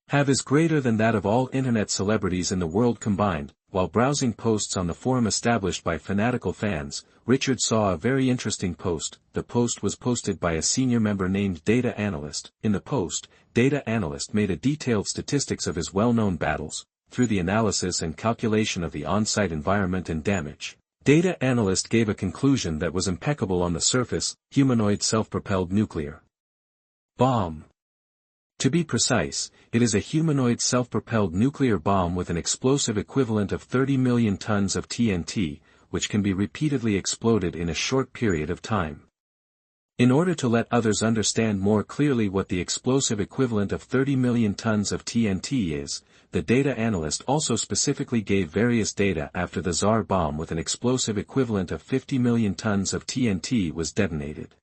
A: have is greater than that of all internet celebrities in the world combined. While browsing posts on the forum established by fanatical fans, Richard saw a very interesting post. The post was posted by a senior member named Data Analyst. In the post, Data Analyst made a detailed statistics of his well-known battles, through the analysis and calculation of the on-site environment and damage. Data Analyst gave a conclusion that was impeccable on the surface: humanoid self-propelled nuclear bomb. To be precise, it is a humanoid self-propelled nuclear bomb with an explosive equivalent of 30 million tons of TNT, which can be repeatedly exploded in a short period of time. In order to let others understand more clearly what the explosive equivalent of 30 million tons of TNT is, the data analyst also specifically gave various data after the Tsar bomb with an explosive equivalent of 50 million tons of TNT was detonated.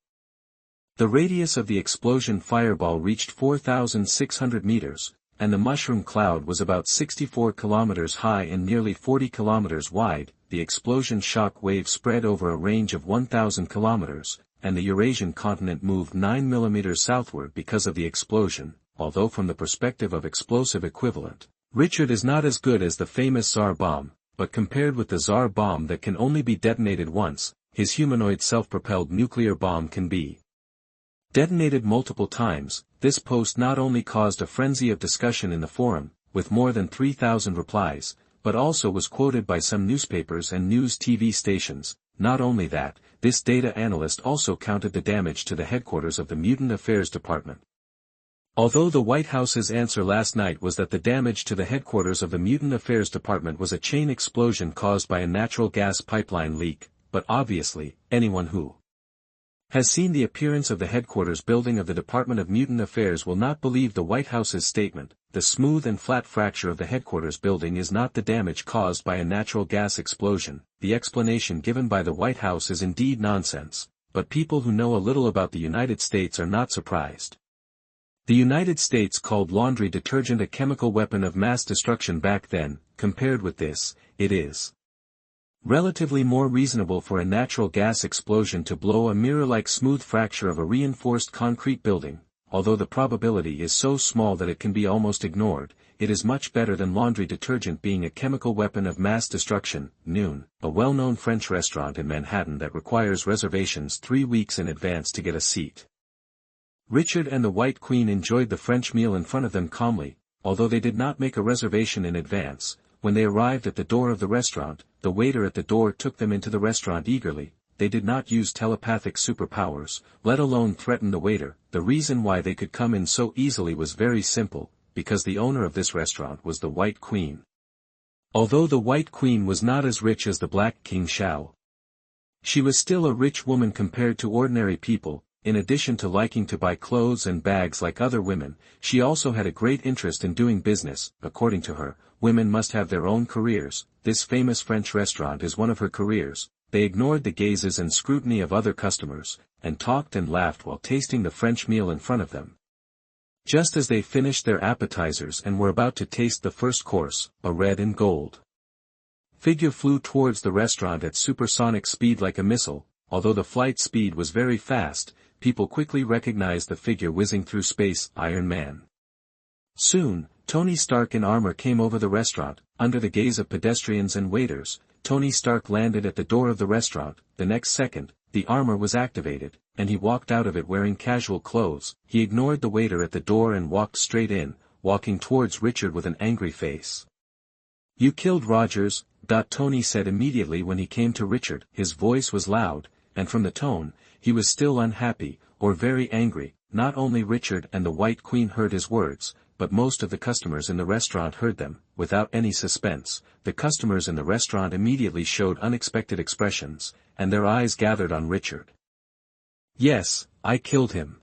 A: The radius of the explosion fireball reached 4,600 meters, and the mushroom cloud was about 64 kilometers high and nearly 40 kilometers wide. The explosion shock wave spread over a range of 1,000 kilometers, and the Eurasian continent moved 9 millimeters southward because of the explosion. Although from the perspective of explosive equivalent, Richard is not as good as the famous Tsar bomb, but compared with the Tsar bomb that can only be detonated once, his humanoid self-propelled nuclear bomb can be detonated multiple times. This post not only caused a frenzy of discussion in the forum, with more than 3,000 replies, but also was quoted by some newspapers and news TV stations. Not only that, this data analyst also counted the damage to the headquarters of the Mutant Affairs Department. Although the White House's answer last night was that the damage to the headquarters of the Mutant Affairs Department was a chain explosion caused by a natural gas pipeline leak, but obviously, anyone who has seen the appearance of the headquarters building of the Department of Mutant Affairs will not believe the White House's statement. The smooth and flat fracture of the headquarters building is not the damage caused by a natural gas explosion. The explanation given by the White House is indeed nonsense, but people who know a little about the United States are not surprised. The United States called laundry detergent a chemical weapon of mass destruction back then. Compared with this, it is relatively more reasonable for a natural gas explosion to blow a mirror-like smooth fracture of a reinforced concrete building. Although the probability is so small that it can be almost ignored, it is much better than laundry detergent being a chemical weapon of mass destruction. Noon, a well-known French restaurant in Manhattan that requires reservations 3 weeks in advance to get a seat. Richard and the White Queen enjoyed the French meal in front of them calmly, although they did not make a reservation in advance. When they arrived at the door of the restaurant, the waiter at the door took them into the restaurant eagerly. They did not use telepathic superpowers, let alone threaten the waiter. The reason why they could come in so easily was very simple, because the owner of this restaurant was the White Queen. Although the White Queen was not as rich as the Black King Shao, she was still a rich woman compared to ordinary people. In addition to liking to buy clothes and bags like other women, she also had a great interest in doing business. According to her, women must have their own careers. This famous French restaurant is one of her careers. They ignored the gazes and scrutiny of other customers, and talked and laughed while tasting the French meal in front of them. Just as they finished their appetizers and were about to taste the first course, a red and gold figure flew towards the restaurant at supersonic speed like a missile. Although the flight speed was very fast, people quickly recognized the figure whizzing through space: Iron Man. Soon, Tony Stark in armor came over the restaurant. Under the gaze of pedestrians and waiters, Tony Stark landed at the door of the restaurant. The next second, the armor was activated, and he walked out of it wearing casual clothes. He ignored the waiter at the door and walked straight in, walking towards Richard with an angry face. "You killed Rogers," Tony said immediately when he came to Richard. His voice was loud, and from the tone, he was still unhappy, or very angry. Not only Richard and the White Queen heard his words, but most of the customers in the restaurant heard them. Without any suspense, the customers in the restaurant immediately showed unexpected expressions, and their eyes gathered on Richard. "Yes, I killed him.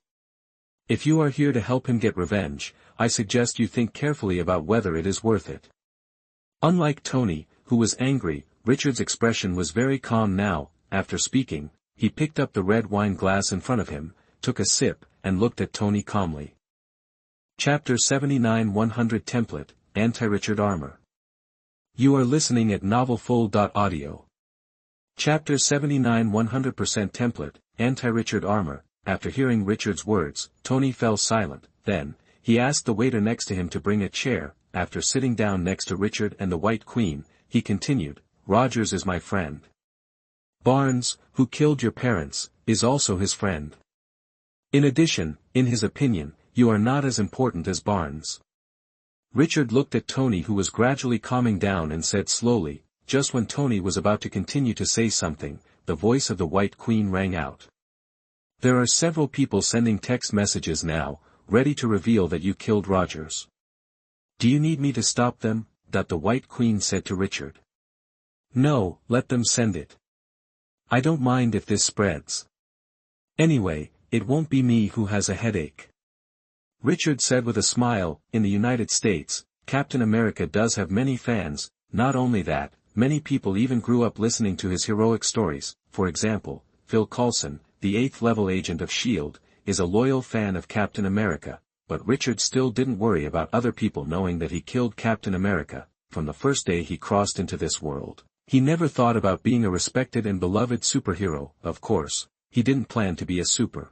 A: If you are here to help him get revenge, I suggest you think carefully about whether it is worth it." Unlike Tony, who was angry, Richard's expression was very calm now. After speaking, he picked up the red wine glass in front of him, took a sip, and looked at Tony calmly. Chapter 79 100 Template, Anti-Richard Armor. You are listening at NovelFull.audio. Chapter 79 100% Template, Anti-Richard Armor. After hearing Richard's words, Tony fell silent. Then, he asked the waiter next to him to bring a chair. After sitting down next to Richard and the White Queen, he continued, "Rogers is my friend. Barnes, who killed your parents, is also his friend. In addition, in his opinion, you are not as important as Barnes." Richard looked at Tony, who was gradually calming down, and said slowly, just when Tony was about to continue to say something, the voice of the White Queen rang out. "There are several people sending text messages now, ready to reveal that you killed Rogers. Do you need me to stop them?" The White Queen said to Richard. "No, let them send it. I don't mind if this spreads. Anyway, it won't be me who has a headache." Richard said with a smile, "In the United States, Captain America does have many fans. Not only that, many people even grew up listening to his heroic stories. For example, Phil Coulson, the 8th level agent of S.H.I.E.L.D., is a loyal fan of Captain America." But Richard still didn't worry about other people knowing that he killed Captain America. From the first day he crossed into this world, he never thought about being a respected and beloved superhero. Of course, he didn't plan to be a super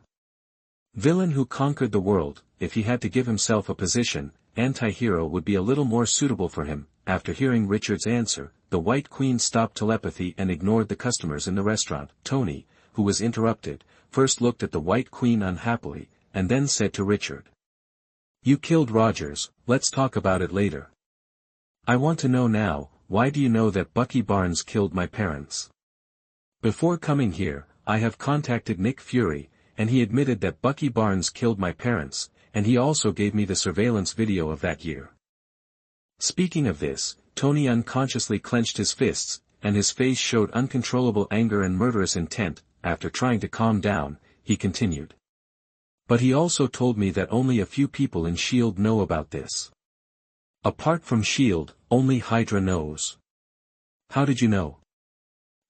A: villain who conquered the world. If he had to give himself a position, anti-hero would be a little more suitable for him. After hearing Richard's answer, the White Queen stopped telepathy and ignored the customers in the restaurant. Tony, who was interrupted, first looked at the White Queen unhappily, and then said to Richard, "You killed Rogers, let's talk about it later. I want to know now, why do you know that Bucky Barnes killed my parents? Before coming here, I have contacted Nick Fury, and he admitted that Bucky Barnes killed my parents, and he also gave me the surveillance video of that year." Speaking of this, Tony unconsciously clenched his fists, and his face showed uncontrollable anger and murderous intent. After trying to calm down, he continued, "But he also told me that only a few people in S.H.I.E.L.D. know about this. Apart from S.H.I.E.L.D., only Hydra knows." "How did you know?"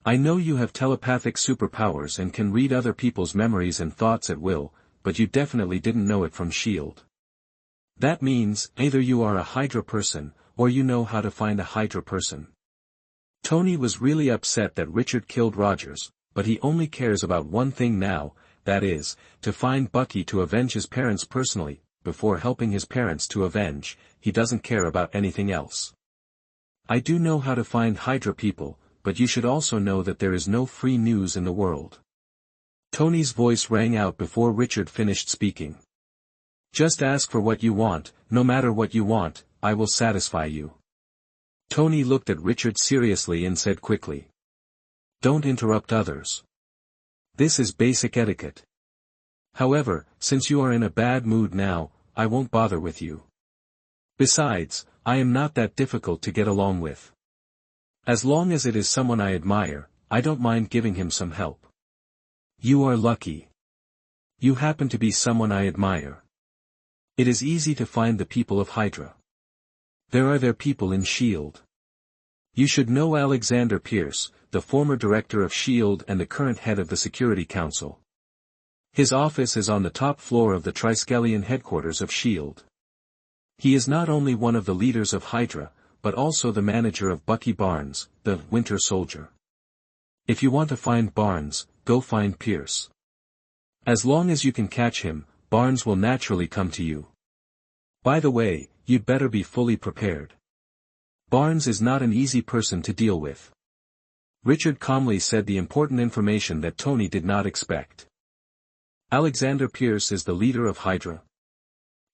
A: "I know you have telepathic superpowers and can read other people's memories and thoughts at will, but you definitely didn't know it from S.H.I.E.L.D. That means, either you are a Hydra person, or you know how to find a Hydra person." Tony was really upset that Richard killed Rogers, but he only cares about one thing now, that is, to find Bucky to avenge his parents personally. Before helping his parents to avenge, he doesn't care about anything else. "I do know how to find Hydra people, but you should also know that there is no free news in the world." Tony's voice rang out before Richard finished speaking. "Just ask for what you want, no matter what you want, I will satisfy you." Tony looked at Richard seriously and said quickly, "Don't interrupt others. This is basic etiquette. However, since you are in a bad mood now, I won't bother with you. Besides, I am not that difficult to get along with. As long as it is someone I admire, I don't mind giving him some help." "You are lucky. You happen to be someone I admire. It is easy to find the people of Hydra. There are their people in S.H.I.E.L.D. You should know Alexander Pierce, the former director of S.H.I.E.L.D. and the current head of the Security Council. His office is on the top floor of the Triskelion headquarters of S.H.I.E.L.D. He is not only one of the leaders of Hydra, but also the manager of Bucky Barnes, the Winter Soldier. If you want to find Barnes, go find Pierce. As long as you can catch him, Barnes will naturally come to you. By the way, you'd better be fully prepared. Barnes is not an easy person to deal with. Richard calmly said the important information that Tony did not expect. Alexander Pierce is the leader of Hydra.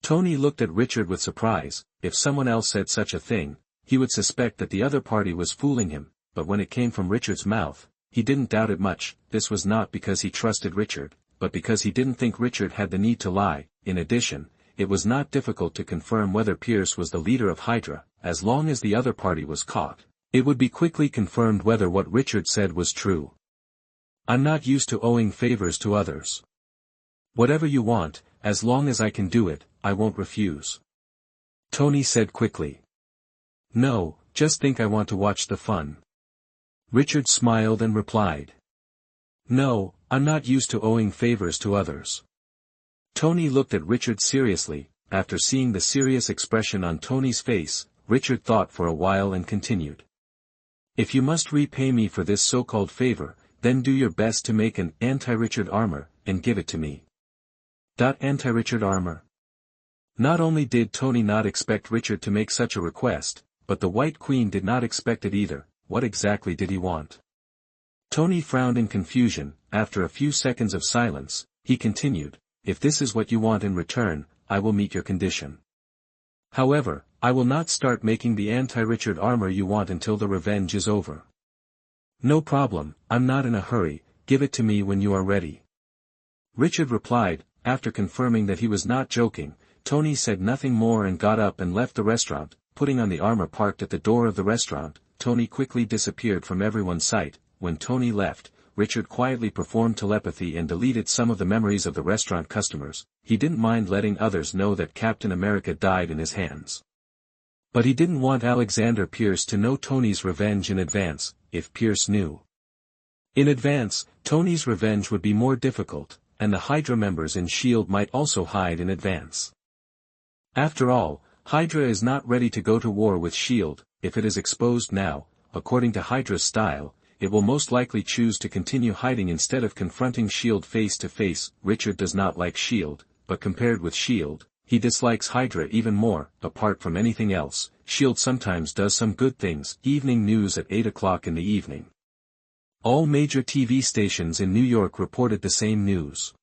A: Tony looked at Richard with surprise. If someone else said such a thing, he would suspect that the other party was fooling him, but when it came from Richard's mouth, he didn't doubt it much. This was not because he trusted Richard, but because he didn't think Richard had the need to lie. In addition, it was not difficult to confirm whether Pierce was the leader of Hydra. As long as the other party was caught, it would be quickly confirmed whether what Richard said was true. I'm not used to owing favors to others. Whatever you want, as long as I can do it, I won't refuse. Tony said quickly. No, just think I want to watch the fun. Richard smiled and replied. No, I'm not used to owing favors to others. Tony looked at Richard seriously. After seeing the serious expression on Tony's face, Richard thought for a while and continued. If you must repay me for this so-called favor, then do your best to make an anti-Richard armor, and give it to me. Anti-Richard armor. Not only did Tony not expect Richard to make such a request, but the White Queen did not expect it either. What exactly did he want? Tony frowned in confusion. After a few seconds of silence, he continued, if this is what you want in return, I will meet your condition. However, I will not start making the anti-Richard armor you want until the revenge is over. No problem, I'm not in a hurry, give it to me when you are ready. Richard replied. After confirming that he was not joking, Tony said nothing more and got up and left the restaurant. Putting on the armor parked at the door of the restaurant, Tony quickly disappeared from everyone's sight. When Tony left, Richard quietly performed telepathy and deleted some of the memories of the restaurant customers. He didn't mind letting others know that Captain America died in his hands. But he didn't want Alexander Pierce to know Tony's revenge in advance. If Pierce knew in advance, Tony's revenge would be more difficult, and the Hydra members in S.H.I.E.L.D. might also hide in advance. After all, Hydra is not ready to go to war with S.H.I.E.L.D. If it is exposed now, according to Hydra's style, it will most likely choose to continue hiding instead of confronting S.H.I.E.L.D. face to face. Richard does not like S.H.I.E.L.D., but compared with S.H.I.E.L.D., he dislikes Hydra even more. Apart from anything else, S.H.I.E.L.D. sometimes does some good things. Evening news at 8 o'clock in the evening. All major TV stations in New York reported the same news.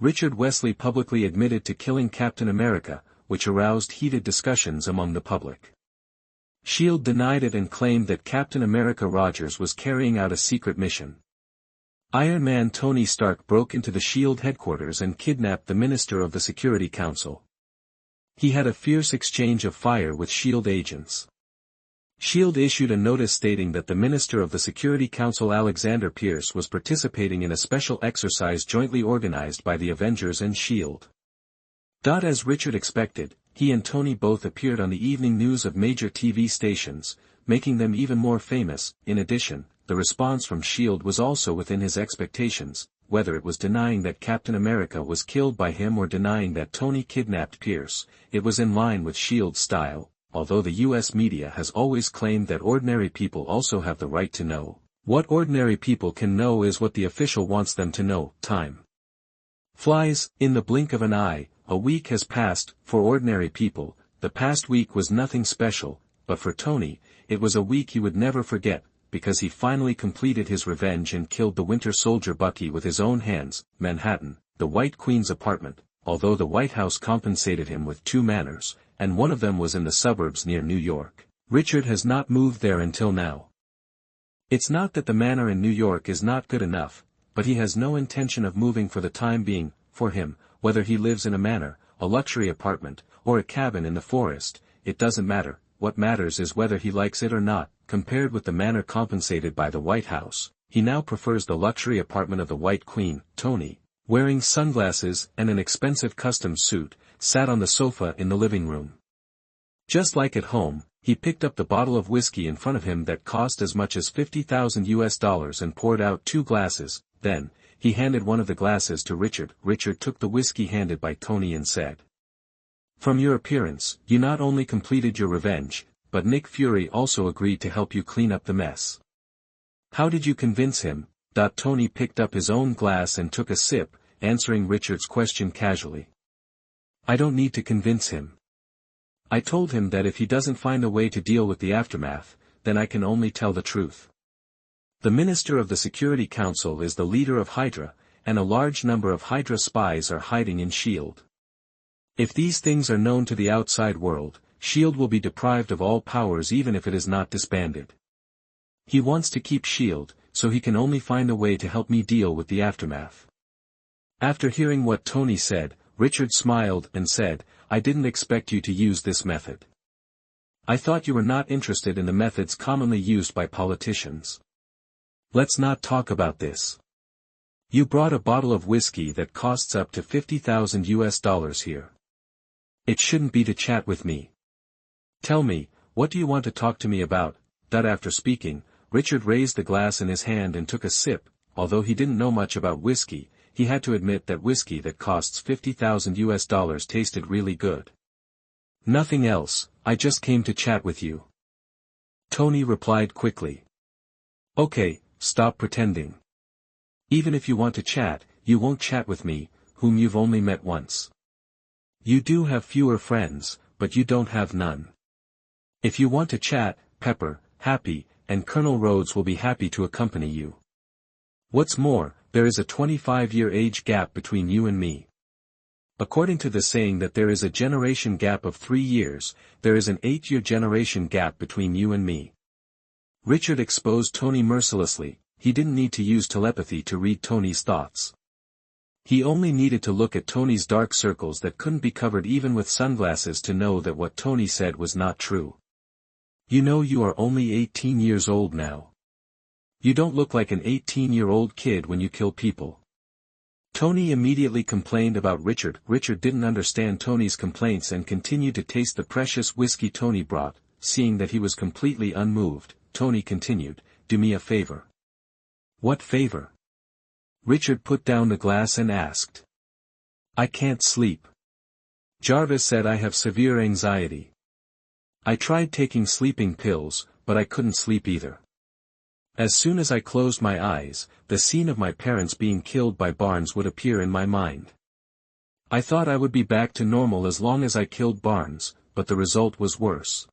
A: Richard Wesley publicly admitted to killing Captain America, which aroused heated discussions among the public. S.H.I.E.L.D. denied it and claimed that Captain America Rogers was carrying out a secret mission. Iron Man Tony Stark broke into the S.H.I.E.L.D. headquarters and kidnapped the Minister of the Security Council. He had a fierce exchange of fire with S.H.I.E.L.D. agents. S.H.I.E.L.D. issued a notice stating that the Minister of the Security Council Alexander Pierce was participating in a special exercise jointly organized by the Avengers and S.H.I.E.L.D. As Richard expected, he and Tony both appeared on the evening news of major TV stations, making them even more famous. In addition, the response from S.H.I.E.L.D. was also within his expectations, whether it was denying that Captain America was killed by him or denying that Tony kidnapped Pierce. It was in line with S.H.I.E.L.D.'s style. Although the U.S. media has always claimed that ordinary people also have the right to know, what ordinary people can know is what the official wants them to know. Time flies. In the blink of an eye, a week has passed. For ordinary people, the past week was nothing special, but for Tony, it was a week he would never forget, because he finally completed his revenge and killed the Winter Soldier Bucky with his own hands. Manhattan, the White Queen's apartment. Although the White House compensated him with 2 manors, and one of them was in the suburbs near New York, Richard has not moved there until now. It's not that the manor in New York is not good enough, but he has no intention of moving for the time being. For him, whether he lives in a manor, a luxury apartment, or a cabin in the forest, it doesn't matter. What matters is whether he likes it or not. Compared with the manor compensated by the White House, he now prefers the luxury apartment of the White Queen. Tony, wearing sunglasses and an expensive custom suit, sat on the sofa in the living room. Just like at home, he picked up the bottle of whiskey in front of him that cost as much as $50,000 and poured out 2 glasses. Then, he handed one of the glasses to Richard. Richard took the whiskey handed by Tony and said, "From your appearance, you not only completed your revenge, but Nick Fury also agreed to help you clean up the mess. How did you convince him?" Tony picked up his own glass and took a sip, answering Richard's question casually. "I don't need to convince him. I told him that if he doesn't find a way to deal with the aftermath, then I can only tell the truth." The Minister of the Security Council is the leader of Hydra, and a large number of Hydra spies are hiding in S.H.I.E.L.D. If these things are known to the outside world, S.H.I.E.L.D. will be deprived of all powers even if it is not disbanded. He wants to keep S.H.I.E.L.D., so he can only find a way to help me deal with the aftermath. After hearing what Tony said, Richard smiled and said, I didn't expect you to use this method. I thought you were not interested in the methods commonly used by politicians. Let's not talk about this. You brought a bottle of whiskey that costs up to $50,000 here. It shouldn't be to chat with me. Tell me, what do you want to talk to me about? After speaking, Richard raised the glass in his hand and took a sip. Although he didn't know much about whiskey, he had to admit that whiskey that costs $50,000 tasted really good. Nothing else, I just came to chat with you. Tony replied quickly. Okay, stop pretending. Even if you want to chat, you won't chat with me, whom you've only met once. You do have fewer friends, but you don't have none. If you want to chat, Pepper, Happy, and Colonel Rhodes will be happy to accompany you. What's more, there is a 25-year age gap between you and me. According to the saying that there is a generation gap of 3 years, there is an 8-year generation gap between you and me. Richard exposed Tony mercilessly. He didn't need to use telepathy to read Tony's thoughts. He only needed to look at Tony's dark circles that couldn't be covered even with sunglasses to know that what Tony said was not true. You know you are only 18 years old now. You don't look like an 18-year-old kid when you kill people. Tony immediately complained about Richard. Richard didn't understand Tony's complaints and continued to taste the precious whiskey Tony brought. Seeing that he was completely unmoved, Tony continued, do me a favor. What favor? Richard put down the glass and asked. I can't sleep. Jarvis said I have severe anxiety. I tried taking sleeping pills, but I couldn't sleep either. As soon as I closed my eyes, the scene of my parents being killed by Barnes would appear in my mind. I thought I would be back to normal as long as I killed Barnes, but the result was worse.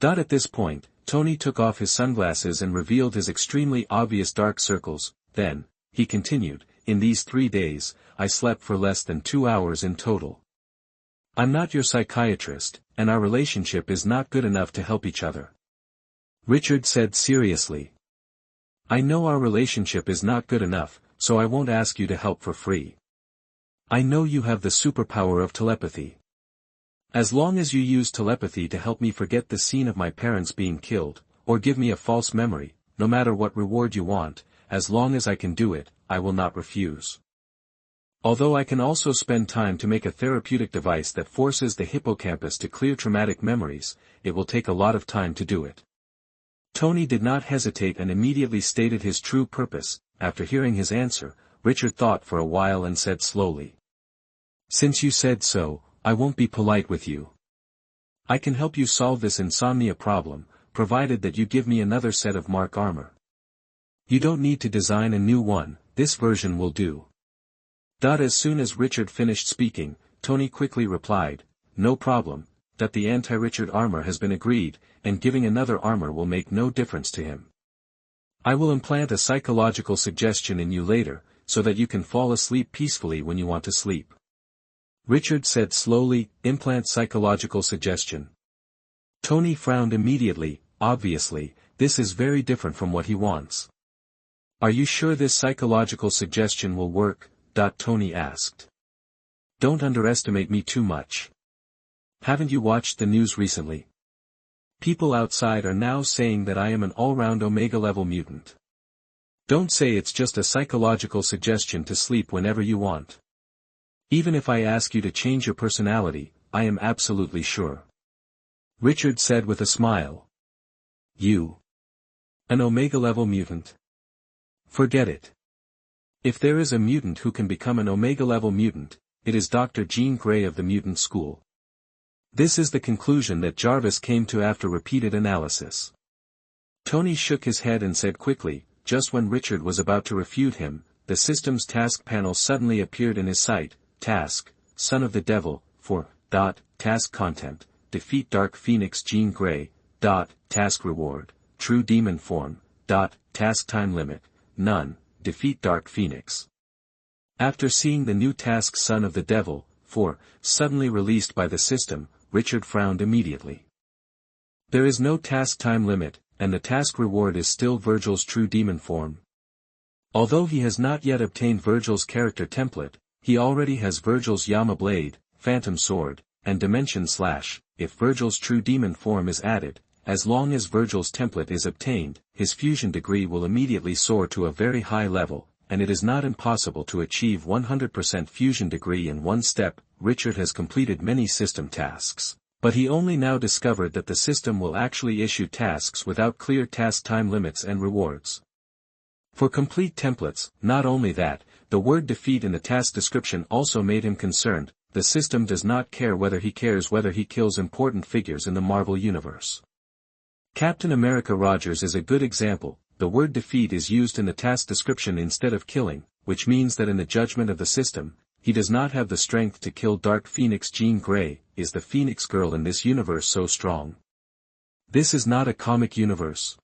A: At this point, Tony took off his sunglasses and revealed his extremely obvious dark circles. Then, he continued, in these 3 days, I slept for less than 2 hours in total. I'm not your psychiatrist, and our relationship is not good enough to help each other. Richard said seriously. I know our relationship is not good enough, so I won't ask you to help for free. I know you have the superpower of telepathy. As long as you use telepathy to help me forget the scene of my parents being killed, or give me a false memory, no matter what reward you want, as long as I can do it, I will not refuse. Although I can also spend time to make a therapeutic device that forces the hippocampus to clear traumatic memories, it will take a lot of time to do it. Tony did not hesitate and immediately stated his true purpose. After hearing his answer, Richard thought for a while and said slowly. Since you said so, I won't be polite with you. I can help you solve this insomnia problem, provided that you give me another set of Mark armor. You don't need to design a new one, this version will do. As soon as Richard finished speaking, Tony quickly replied, no problem, that the anti-Richard armor has been agreed, and giving another armor will make no difference to him. I will implant a psychological suggestion in you later, so that you can fall asleep peacefully when you want to sleep. Richard said slowly, implant psychological suggestion. Tony frowned immediately. Obviously, this is very different from what he wants. Are you sure this psychological suggestion will work? Tony asked. Don't underestimate me too much. Haven't you watched the news recently? People outside are now saying that I am an all-round Omega-level mutant. Don't say it's just a psychological suggestion to sleep whenever you want. Even if I ask you to change your personality, I am absolutely sure. Richard said with a smile. You? An Omega-level mutant? Forget it. If there is a mutant who can become an Omega-level mutant, it is Dr. Jean Grey of the Mutant School. This is the conclusion that Jarvis came to after repeated analysis. Tony shook his head and said quickly, just when Richard was about to refute him, the system's task panel suddenly appeared in his sight. Task, Son of the Devil, for, task content, defeat Dark Phoenix Jean Grey, task reward, True Demon Form, Task time limit, none, defeat Dark Phoenix. After seeing the new task Son of the Devil, 4, suddenly released by the system, Richard frowned immediately. There is no task time limit, and the task reward is still Virgil's true demon form. Although he has not yet obtained Virgil's character template, he already has Virgil's Yama Blade, Phantom Sword, and Dimension Slash. If Virgil's true demon form is added, as long as Virgil's template is obtained, his fusion degree will immediately soar to a very high level, and it is not impossible to achieve 100% fusion degree in one step. Richard has completed many system tasks, but he only now discovered that the system will actually issue tasks without clear task time limits and rewards. For complete templates, not only that, the word defeat in the task description also made him concerned. The system does not care whether he kills important figures in the Marvel Universe. Captain America Rogers is a good example. The word defeat is used in the task description instead of killing, which means that in the judgment of the system, he does not have the strength to kill Dark Phoenix. Jean Grey, is the Phoenix Girl in this universe so strong? This is not a comic universe.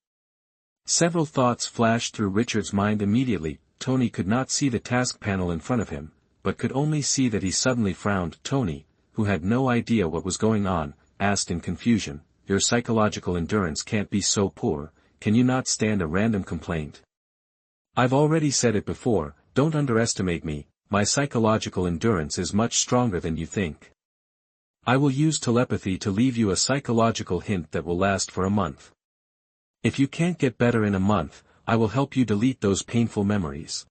A: Several thoughts flashed through Richard's mind immediately. Tony could not see the task panel in front of him, but could only see that he suddenly frowned. Tony, who had no idea what was going on, asked in confusion, "Your psychological endurance can't be so poor, can you not stand a random complaint?" "I've already said it before, don't underestimate me, my psychological endurance is much stronger than you think. I will use telepathy to leave you a psychological hint that will last for a month. If you can't get better in a month, I will help you delete those painful memories."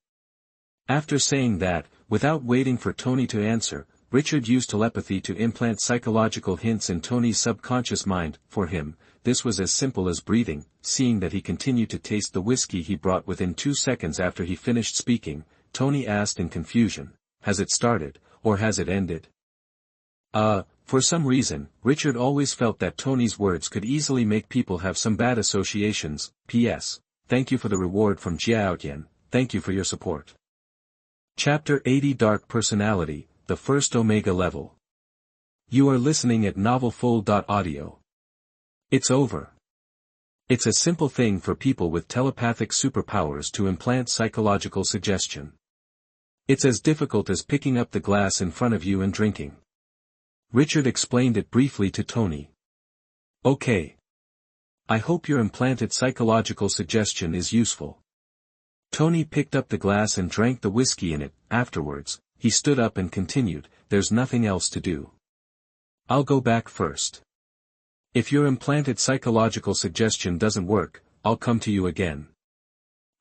A: After saying that, without waiting for Tony to answer, Richard used telepathy to implant psychological hints in Tony's subconscious mind. For him, this was as simple as breathing. Seeing that he continued to taste the whiskey he brought within 2 seconds after he finished speaking, Tony asked in confusion, "Has it started, or has it ended?" For some reason, Richard always felt that Tony's words could easily make people have some bad associations. P.S. Thank you for the reward from Jiaotian, thank you for your support. Chapter 80 Dark Personality, the first Omega level. You are listening at NovelFull.audio. It's over. It's a simple thing for people with telepathic superpowers to implant psychological suggestion. It's as difficult as picking up the glass in front of you and drinking. Richard explained it briefly to Tony. Okay. I hope your implanted psychological suggestion is useful. Tony picked up the glass and drank the whiskey in it. Afterwards, he stood up and continued, "There's nothing else to do. I'll go back first. If your implanted psychological suggestion doesn't work, I'll come to you again."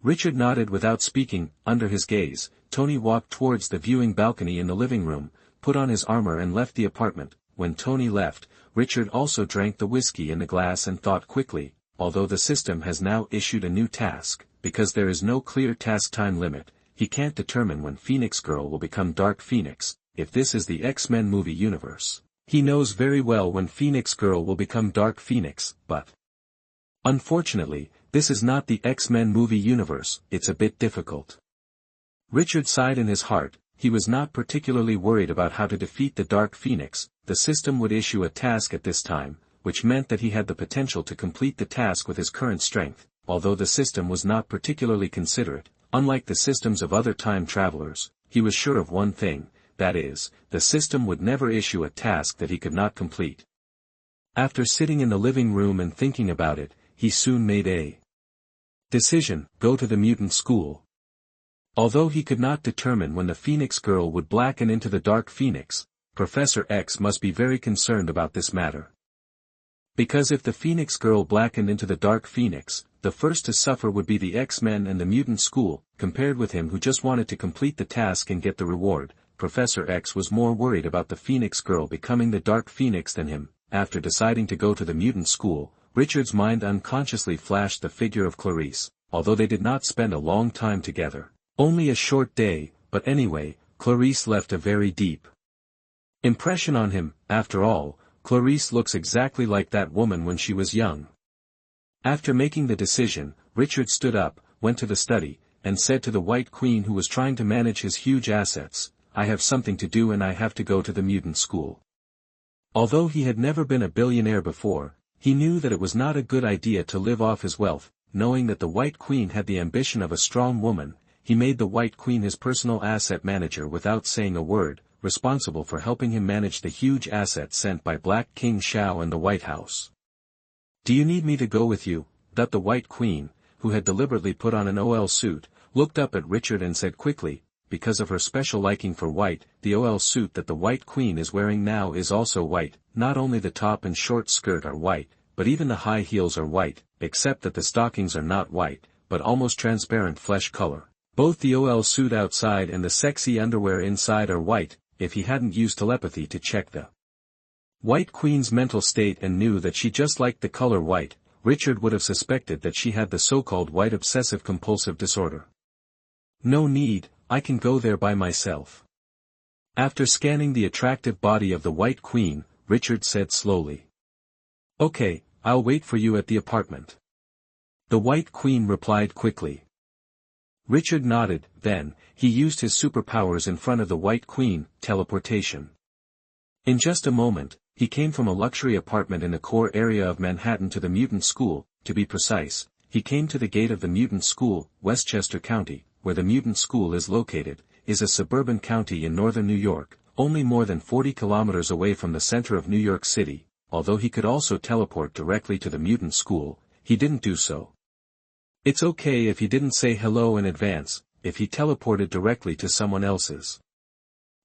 A: Richard nodded without speaking. Under his gaze, Tony walked towards the viewing balcony in the living room, put on his armor and left the apartment. When Tony left, Richard also drank the whiskey in the glass and thought quickly, although the system has now issued a new task, because there is no clear task time limit, he can't determine when Phoenix Girl will become Dark Phoenix. If this is the X-Men movie universe, he knows very well when Phoenix Girl will become Dark Phoenix, but unfortunately, this is not the X-Men movie universe. It's a bit difficult. Richard sighed in his heart. He was not particularly worried about how to defeat the Dark Phoenix. The system would issue a task at this time, which meant that he had the potential to complete the task with his current strength. Although the system was not particularly considerate, unlike the systems of other time travelers, he was sure of one thing, that is, the system would never issue a task that he could not complete. After sitting in the living room and thinking about it, he soon made a decision: go to the mutant school. Although he could not determine when the Phoenix Girl would blacken into the Dark Phoenix, Professor X must be very concerned about this matter. Because if the Phoenix Girl blackened into the Dark Phoenix, the first to suffer would be the X-Men and the mutant school. Compared with him who just wanted to complete the task and get the reward, Professor X was more worried about the Phoenix Girl becoming the Dark Phoenix than him. After deciding to go to the mutant school, Richard's mind unconsciously flashed the figure of Clarice, although they did not spend a long time together. Only a short day, but anyway, Clarice left a very deep impression on him. After all, Clarice looks exactly like that woman when she was young. After making the decision, Richard stood up, went to the study, and said to the White Queen who was trying to manage his huge assets, "I have something to do and I have to go to the mutant school." Although he had never been a billionaire before, he knew that it was not a good idea to live off his wealth. knowing that the White Queen had the ambition of a strong woman, he made the White Queen his personal asset manager without saying a word, responsible for helping him manage the huge assets sent by Black King Shao and the White House. "Do you need me to go with you?" That the White Queen, who had deliberately put on an OL suit, looked up at Richard and said quickly, because of her special liking for white, the OL suit that the White Queen is wearing now is also white. Not only the top and short skirt are white, but even the high heels are white, except that the stockings are not white, but almost transparent flesh color. Both the OL suit outside and the sexy underwear inside are white. If he hadn't used telepathy to check the White Queen's mental state and knew that she just liked the color white, Richard would have suspected that she had the so-called white obsessive-compulsive disorder. "No need, I can go there by myself." After scanning the attractive body of the White Queen, Richard said slowly, "Okay, I'll wait for you at the apartment." The White Queen replied quickly. Richard nodded, then, he used his superpowers in front of the White Queen, teleportation. In just a moment, he came from a luxury apartment in the core area of Manhattan to the Mutant School. To be precise, he came to the gate of the Mutant School. Westchester County, where the Mutant School is located, is a suburban county in northern New York, only more than 40 kilometers away from the center of New York City. Although he could also teleport directly to the Mutant School, he didn't do so. It's okay if he didn't say hello in advance. If he teleported directly to someone else's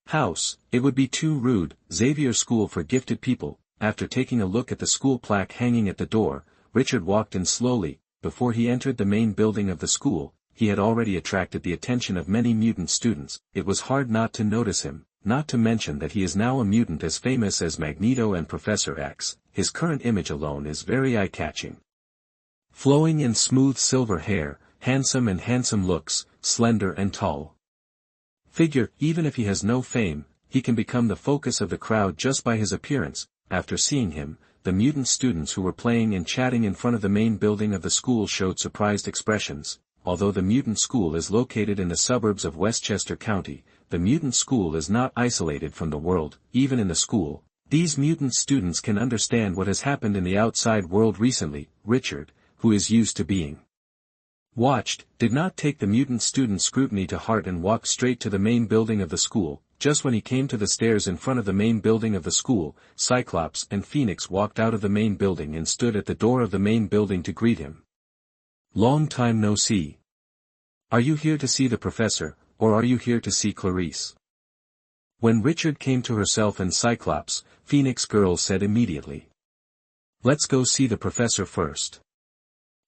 A: house, it would be too rude. Xavier School for Gifted People. After taking a look at the school plaque hanging at the door, Richard walked in slowly. Before he entered the main building of the school, he had already attracted the attention of many mutant students. It was hard not to notice him, not to mention that he is now a mutant as famous as Magneto and Professor X. His current image alone is very eye-catching. Flowing and smooth silver hair, handsome looks, slender and tall figure. Even if he has no fame, he can become the focus of the crowd just by his appearance. After seeing him, the mutant students who were playing and chatting in front of the main building of the school showed surprised expressions. Although the Mutant School is located in the suburbs of Westchester County, the Mutant School is not isolated from the world. Even in the school, these mutant students can understand what has happened in the outside world recently. Richard, who is used to being watched, did not take the mutant student's scrutiny to heart and walked straight to the main building of the school. Just when he came to the stairs in front of the main building of the school, Cyclops and Phoenix walked out of the main building and stood at the door of the main building to greet him. "Long time no see. Are you here to see the professor, or are you here to see Clarice?" When Richard came to herself and Cyclops, Phoenix Girl said immediately, "Let's go see the professor first."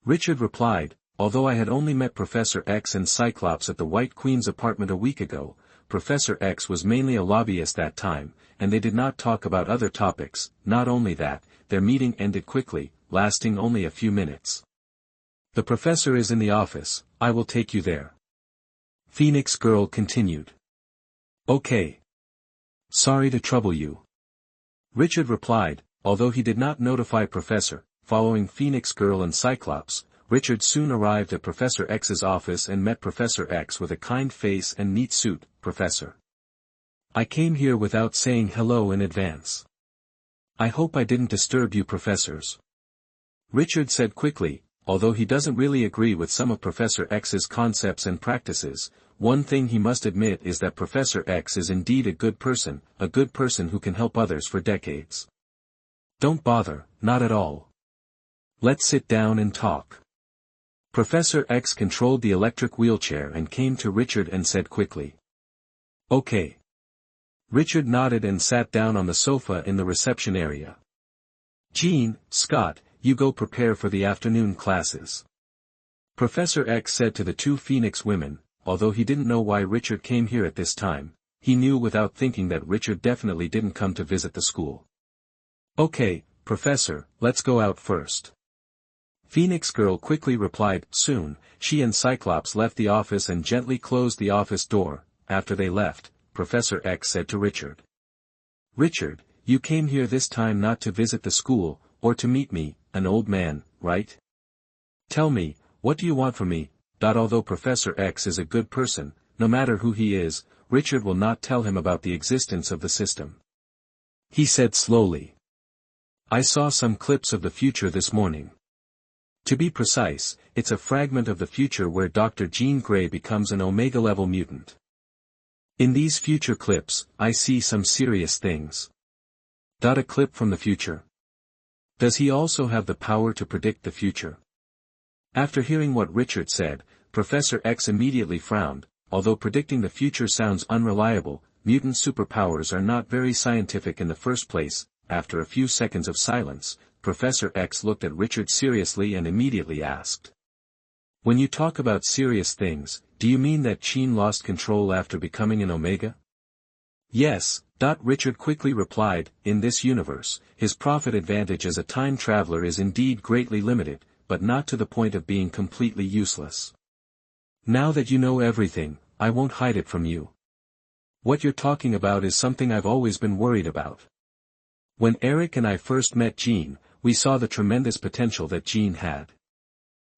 A: Richard replied, "Although I had only met Professor X and Cyclops at the White Queen's apartment a week ago, Professor X was mainly a lobbyist that time, and they did not talk about other topics. Not only that, their meeting ended quickly, lasting only a few minutes. The professor is in the office, I will take you there." Phoenix Girl continued. "Okay. Sorry to trouble you." Richard replied, although he did not notify Professor. Following Phoenix Girl and Cyclops, Richard soon arrived at Professor X's office and met Professor X with a kind face and neat suit. "Professor, I came here without saying hello in advance. I hope I didn't disturb you professors." Richard said quickly, although he doesn't really agree with some of Professor X's concepts and practices, one thing he must admit is that Professor X is indeed a good person who can help others for decades. "Don't bother, not at all. Let's sit down and talk." Professor X controlled the electric wheelchair and came to Richard and said quickly, "Okay." Richard nodded and sat down on the sofa in the reception area. "Jean, Scott, you go prepare for the afternoon classes," Professor X said to the two Phoenix women. Although he didn't know why Richard came here at this time, he knew without thinking that Richard definitely didn't come to visit the school. "Okay, Professor, let's go out first." Phoenix Girl quickly replied. Soon, she and Cyclops left the office and gently closed the office door. After they left, Professor X said to Richard, "Richard, you came here this time not to visit the school, or to meet me, an old man, right? Tell me, what do you want from me?" Although Professor X is a good person, no matter who he is, Richard will not tell him about the existence of the system. He said slowly, "I saw some clips of the future this morning. To be precise, it's a fragment of the future where Dr. Jean Grey becomes an Omega-level mutant. In these future clips, I see some serious things. A clip from the future. Does he also have the power to predict the future? After hearing what Richard said, Professor X immediately frowned. Although predicting the future sounds unreliable, mutant superpowers are not very scientific in the first place. After a few seconds of silence, Professor X looked at Richard seriously and immediately asked. When you talk about serious things, do you mean that Jean lost control after becoming an Omega? Yes, Richard quickly replied. In this universe, his profit advantage as a time traveler is indeed greatly limited, but not to the point of being completely useless. Now that you know everything, I won't hide it from you. What you're talking about is something I've always been worried about. When Eric and I first met Jean, we saw the tremendous potential that Jean had.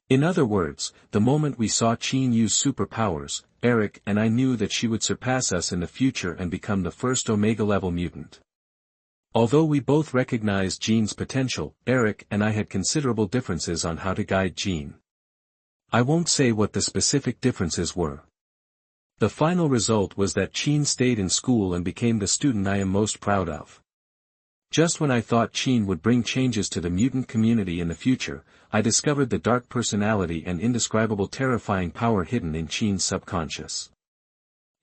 A: In other words, the moment we saw Jean use superpowers, Eric and I knew that she would surpass us in the future and become the first Omega-level mutant. Although we both recognized Jean's potential, Eric and I had considerable differences on how to guide Jean. I won't say what the specific differences were. The final result was that Jean stayed in school and became the student I am most proud of. Just when I thought Jean would bring changes to the mutant community in the future, I discovered the dark personality and indescribable terrifying power hidden in Jean's subconscious.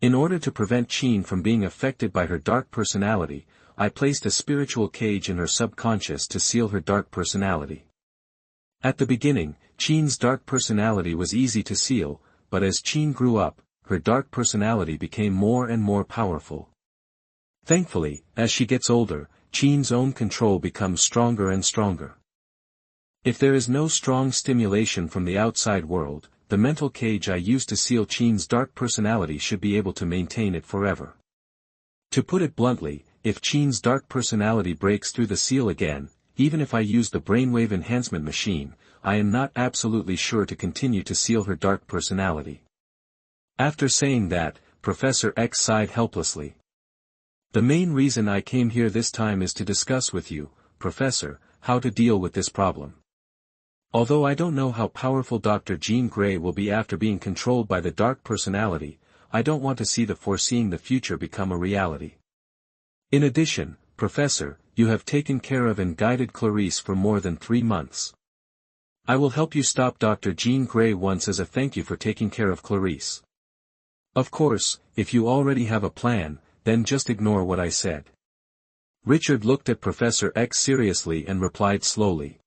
A: In order to prevent Jean from being affected by her dark personality, I placed a spiritual cage in her subconscious to seal her dark personality. At the beginning, Jean's dark personality was easy to seal, but as Jean grew up, her dark personality became more and more powerful. Thankfully, as she gets older, Jean's own control becomes stronger and stronger. If there is no strong stimulation from the outside world, the mental cage I used to seal Jean's dark personality should be able to maintain it forever. To put it bluntly, if Jean's dark personality breaks through the seal again, even if I use the brainwave enhancement machine, I am not absolutely sure to continue to seal her dark personality. After saying that, Professor X sighed helplessly. The main reason I came here this time is to discuss with you, Professor, how to deal with this problem. Although I don't know how powerful Dr. Jean Grey will be after being controlled by the dark personality, I don't want to see the foreseeing the future become a reality. In addition, Professor, you have taken care of and guided Clarice for more than 3 months. I will help you stop Dr. Jean Grey once as a thank you for taking care of Clarice. Of course, if you already have a plan, then just ignore what I said. Richard looked at Professor X seriously and replied slowly.